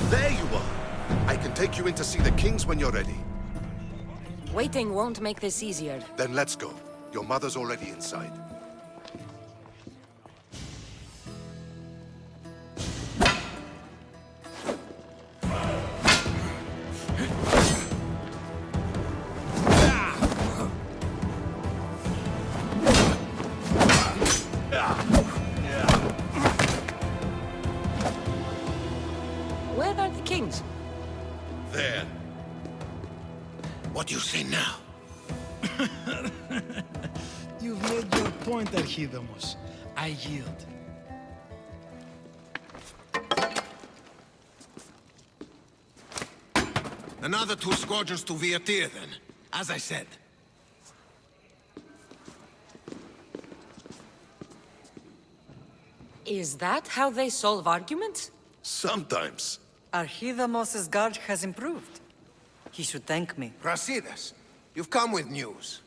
There you are! I can take you in to see the kings when you're ready. Waiting won't make this easier. Then let's go. Your mother's already inside. Where are the kings? There. What do you say now? You've made your point, Archidamos. I yield. Another 2 squadrons to Viatir, then. As I said. Is that how they solve arguments? Sometimes. Archidamos' guard has improved. He should thank me. Brasidas, you've come with news.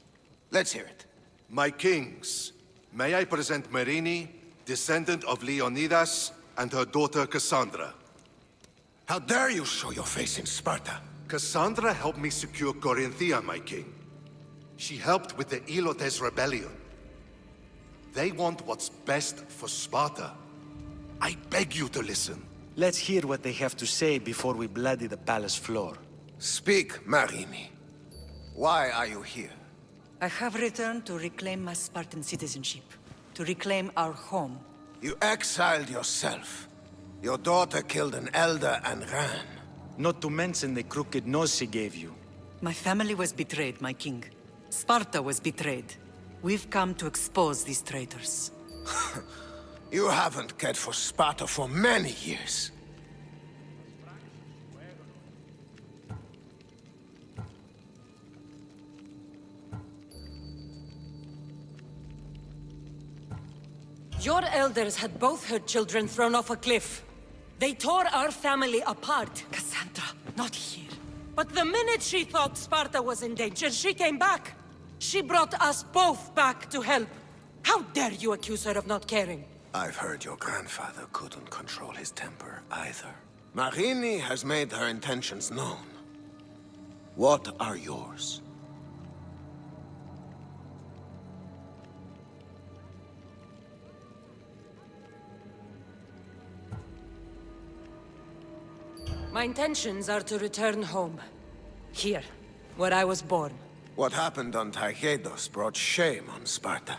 Let's hear it. My kings, may I present Merini, descendant of Leonidas, and her daughter Cassandra. How dare you show your face in Sparta? Cassandra helped me secure Corinthia, my king. She helped with the Ilotes rebellion. They want what's best for Sparta. I beg you to listen. Let's hear what they have to say before we bloody the palace floor. Speak, Marini. Why are you here? I have returned to reclaim my Spartan citizenship. To reclaim our home. You exiled yourself. Your daughter killed an elder and ran. Not to mention the crooked nose she gave you. My family was betrayed, my king. Sparta was betrayed. We've come to expose these traitors. You haven't cared for Sparta for many years. Your elders had both her children thrown off a cliff. They tore our family apart. Cassandra, not here. But the minute she thought Sparta was in danger, she came back. She brought us both back to help. How dare you accuse her of not caring? I've heard your grandfather couldn't control his temper either. Marini has made her intentions known. What are yours? My intentions are to return home. Here, where I was born. What happened on Taygetos brought shame on Sparta.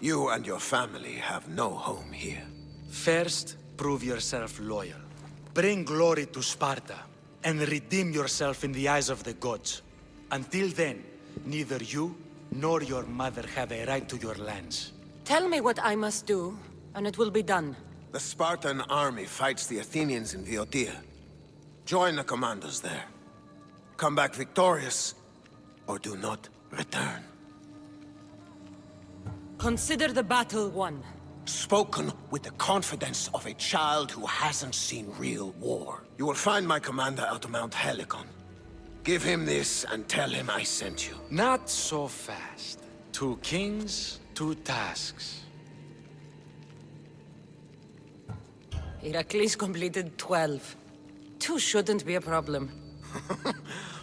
You and your family have no home here. First, prove yourself loyal. Bring glory to Sparta, and redeem yourself in the eyes of the gods. Until then, neither you nor your mother have a right to your lands. Tell me what I must do, and it will be done. The Spartan army fights the Athenians in Viotia. Join the commandos there. Come back victorious, or do not return. Consider the battle won. Spoken with the confidence of a child who hasn't seen real war. You will find my commander out of Mount Helicon. Give him this and tell him I sent you. Not so fast. 2 kings, 2 tasks. Heracles completed 12. 2 shouldn't be a problem.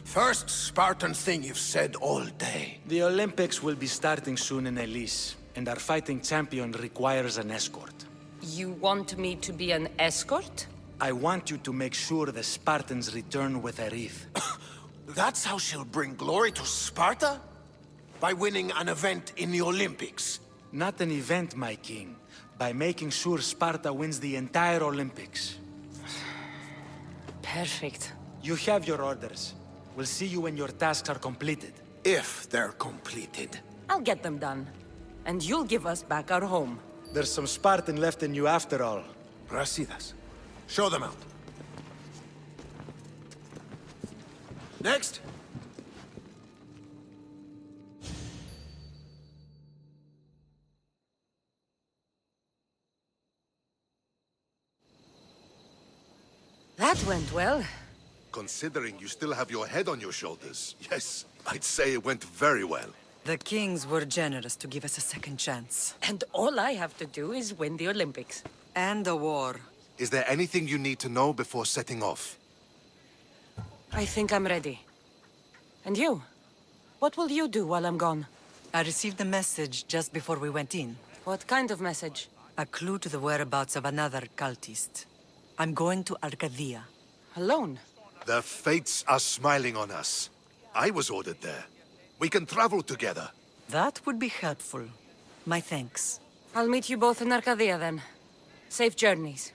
First Spartan thing you've said all day. The Olympics will be starting soon in Elise, and our fighting champion requires an escort. You want me to be an escort? I want you to make sure the Spartans return with a wreath. That's how she'll bring glory to Sparta? By winning an event in the Olympics? Not an event, my king. By making sure Sparta wins the entire Olympics. Perfect. You have your orders. We'll see you when your tasks are completed. If they're completed. I'll get them done. And you'll give us back our home. There's some Spartan left in you after all. Brasidas. Show them out. Next. That went well. Considering you still have your head on your shoulders, yes, I'd say it went very well. The kings were generous to give us a second chance. And all I have to do is win the Olympics. And the war. Is there anything you need to know before setting off? I think I'm ready. And you? What will you do while I'm gone? I received a message just before we went in. What kind of message? A clue to the whereabouts of another cultist. I'm going to Arcadia. Alone? The fates are smiling on us. I was ordered there. We can travel together. That would be helpful. My thanks. I'll meet you both in Arcadia then. Safe journeys.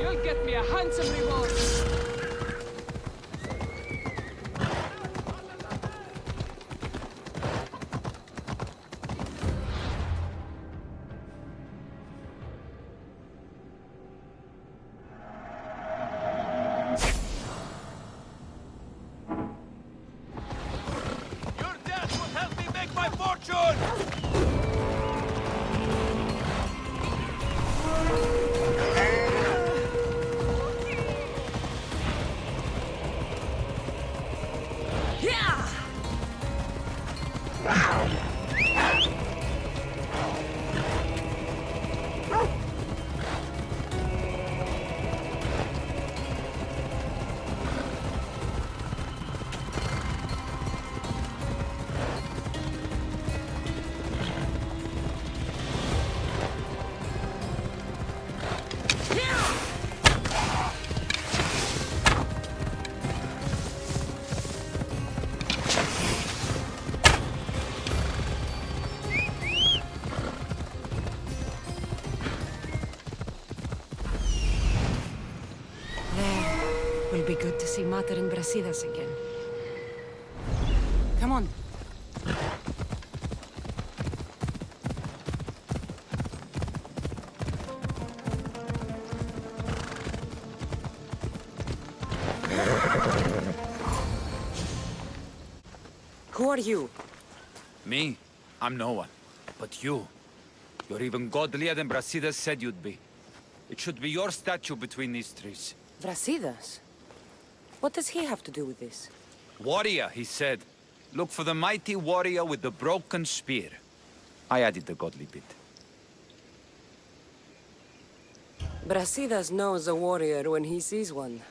You'll get me a handsome reward. Your death will help me make my fortune! Will be good to see Mater and Brasidas again. Come on. Who are you? Me? I'm no one. But you. You're even godlier than Brasidas said you'd be. It should be your statue between these trees. Brasidas? What does he have to do with this? Warrior, he said. Look for the mighty warrior with the broken spear. I added the godly bit. Brasidas knows a warrior when he sees one.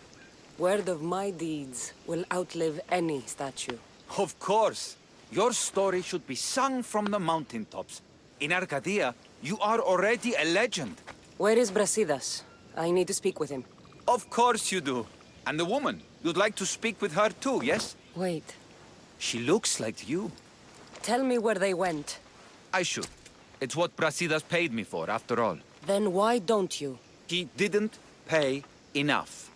Word of my deeds will outlive any statue. Of course. Your story should be sung from the mountaintops. In Arcadia, you are already a legend. Where is Brasidas? I need to speak with him. Of course you do. And the woman, you'd like to speak with her too, yes? Wait. She looks like you. Tell me where they went. I should. It's what Brasidas paid me for, after all. Then why don't you? He didn't pay enough.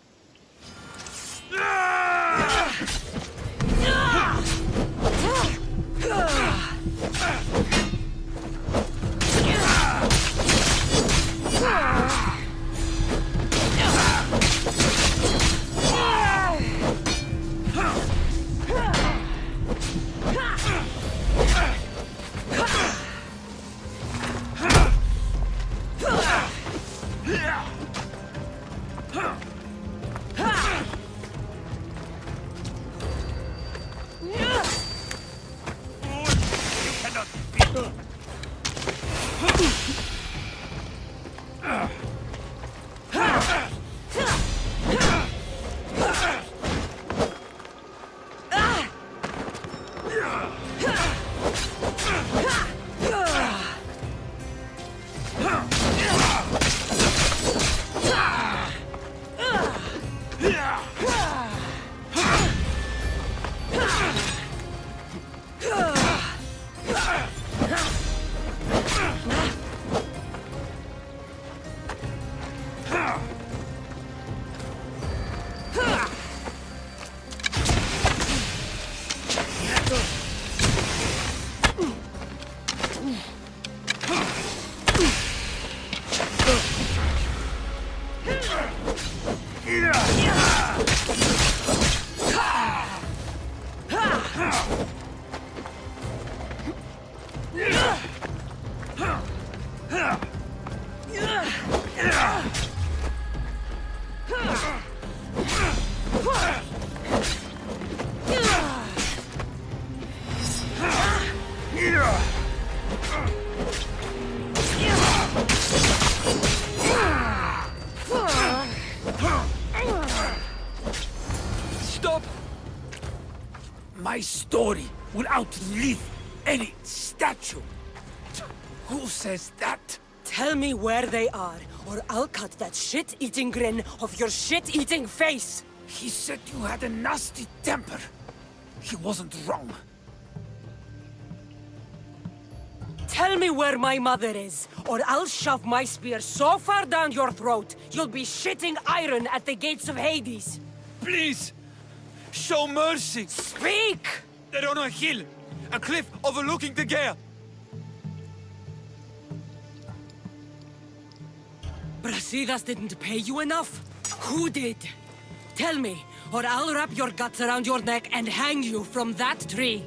Stop! My story will outlive any statue. Who says that? Tell me where they are, or I'll cut that shit-eating grin off your shit-eating face! He said you had a nasty temper. He wasn't wrong. Tell me where my mother is, or I'll shove my spear so far down your throat, you'll be shitting iron at the gates of Hades! Please! Show mercy! Speak! They're on a hill! A cliff overlooking the gale! Brasidas didn't pay you enough? Who did? Tell me, or I'll wrap your guts around your neck and hang you from that tree!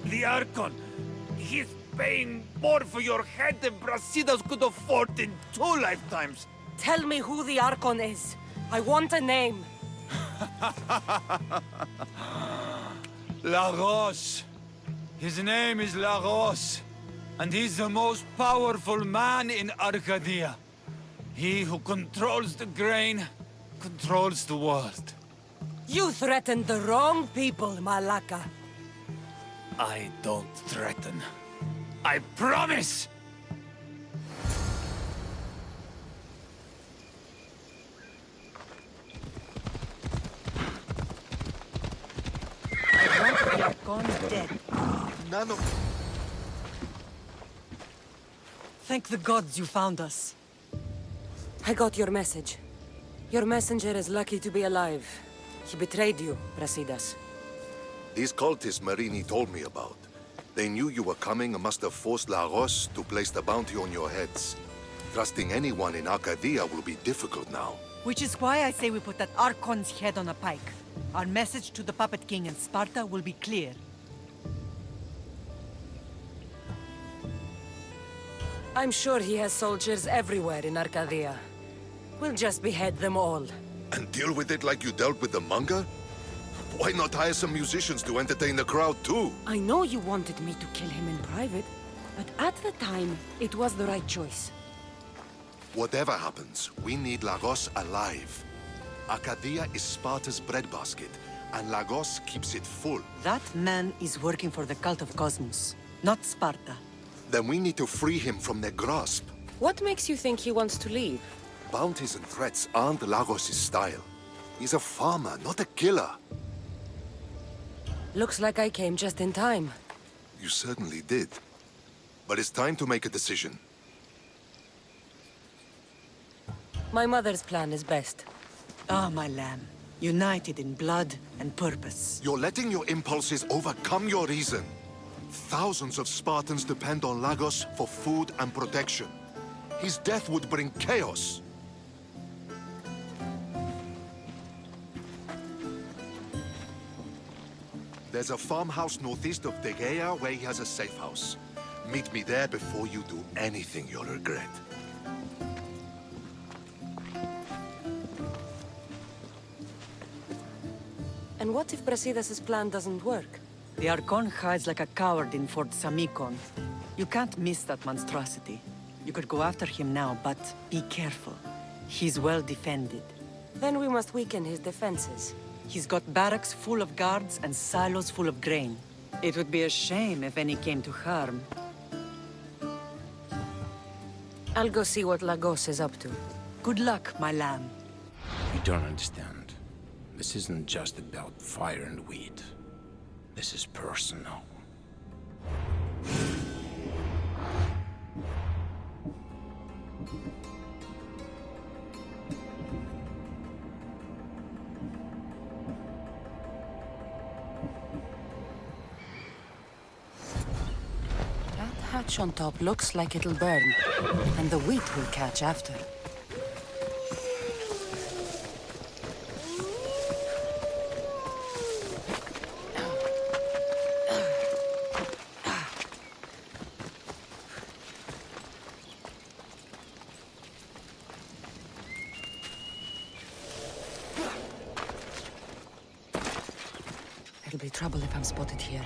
The Archon! He's paying more for your head than Brasidas could afford in 2 lifetimes! Tell me who the Archon is. I want a name. La Roche! His name is Lagos, and he's the most powerful man in Arcadia. He who controls the grain, controls the world. You threatened the wrong people, Malaka. I don't threaten. I promise! I want the Archon dead. None of... Thank the gods you found us. I got your message. Your messenger is lucky to be alive. He betrayed you, Brasidas. These cultists Marini told me about. They knew you were coming and must have forced Lagos to place the bounty on your heads. Trusting anyone in Arcadia will be difficult now. Which is why I say we put that Archon's head on a pike. Our message to the Puppet King in Sparta will be clear. I'm sure he has soldiers everywhere in Arcadia. We'll just behead them all. And deal with it like you dealt with the manga? Why not hire some musicians to entertain the crowd too? I know you wanted me to kill him in private, but at the time, it was the right choice. Whatever happens, we need Lagos alive. Arcadia is Sparta's breadbasket, and Lagos keeps it full. That man is working for the cult of Cosmos, not Sparta. Then we need to free him from their grasp. What makes you think he wants to leave? Bounties and threats aren't Lagos' style. He's a farmer, not a killer. Looks like I came just in time. You certainly did. But it's time to make a decision. My mother's plan is best. Ah, my lamb. United in blood and purpose. You're letting your impulses overcome your reason. Thousands of Spartans depend on Lagos for food and protection. His death would bring chaos. There's a farmhouse northeast of Tegea where he has a safe house. Meet me there before you do anything you'll regret. And what if Brasidas' plan doesn't work? The Archon hides like a coward in Fort Samikon. You can't miss that monstrosity. You could go after him now, but be careful. He's well defended. Then we must weaken his defenses. He's got barracks full of guards and silos full of grain. It would be a shame if any came to harm. I'll go see what Lagos is up to. Good luck, my lamb. You don't understand. This isn't just about fire and weed. This is personal. That hatch on top looks like it'll burn, and the wheat will catch after. It'll be trouble if I'm spotted here.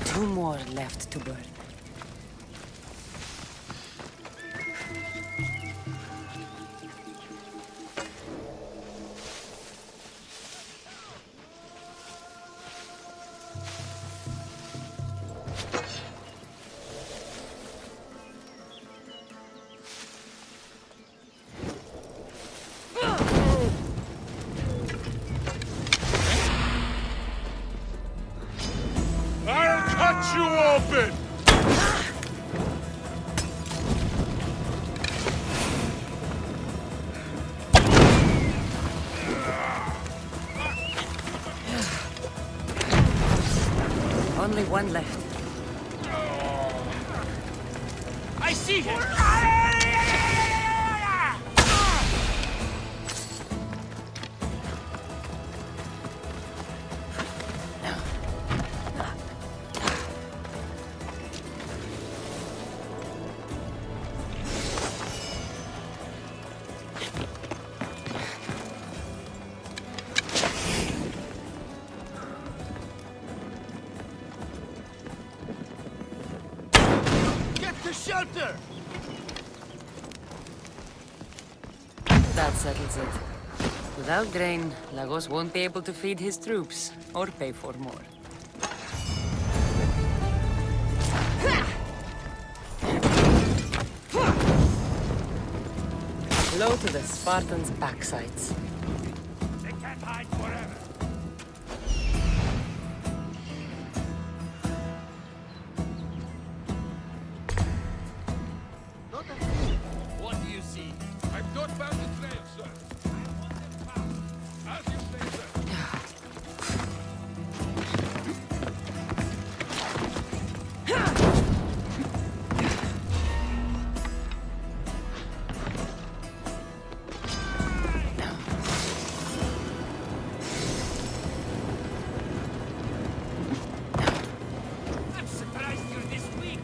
Two more left to burn. I'll cut you open! Only one left. I see him! Shelter! That settles it. Without grain, Lagos won't be able to feed his troops, or pay for more. Blow to the Spartans' backsides. They can't hide forever. What do you see? I've not found the trail, sir. I want them found. As you say, sir. I'm surprised you're this weak.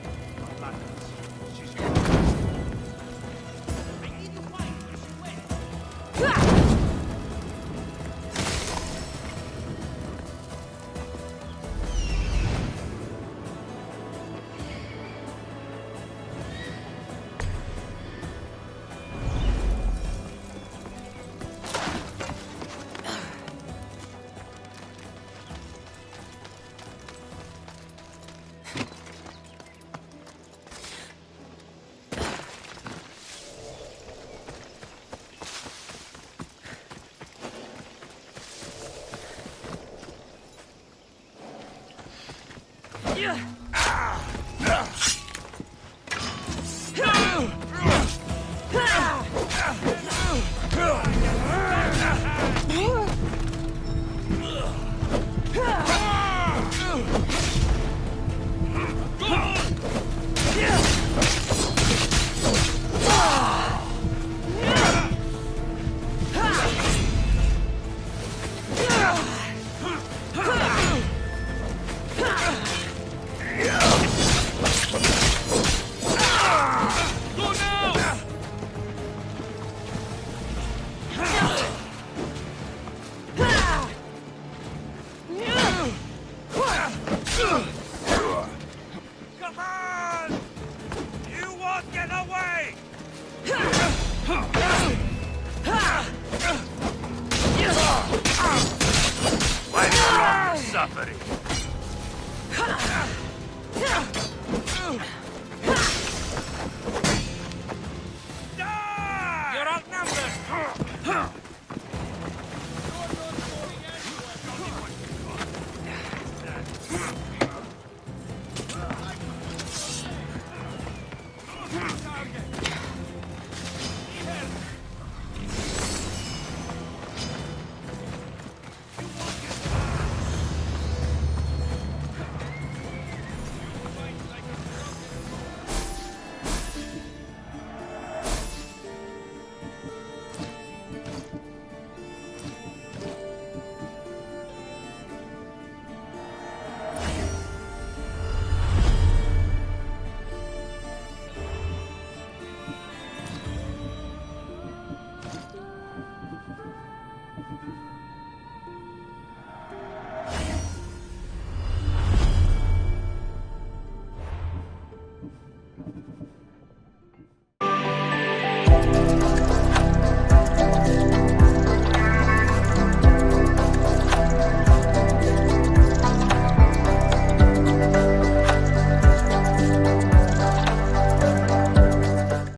I need to find where she went. Come on! You won't get away! Why are you suffering?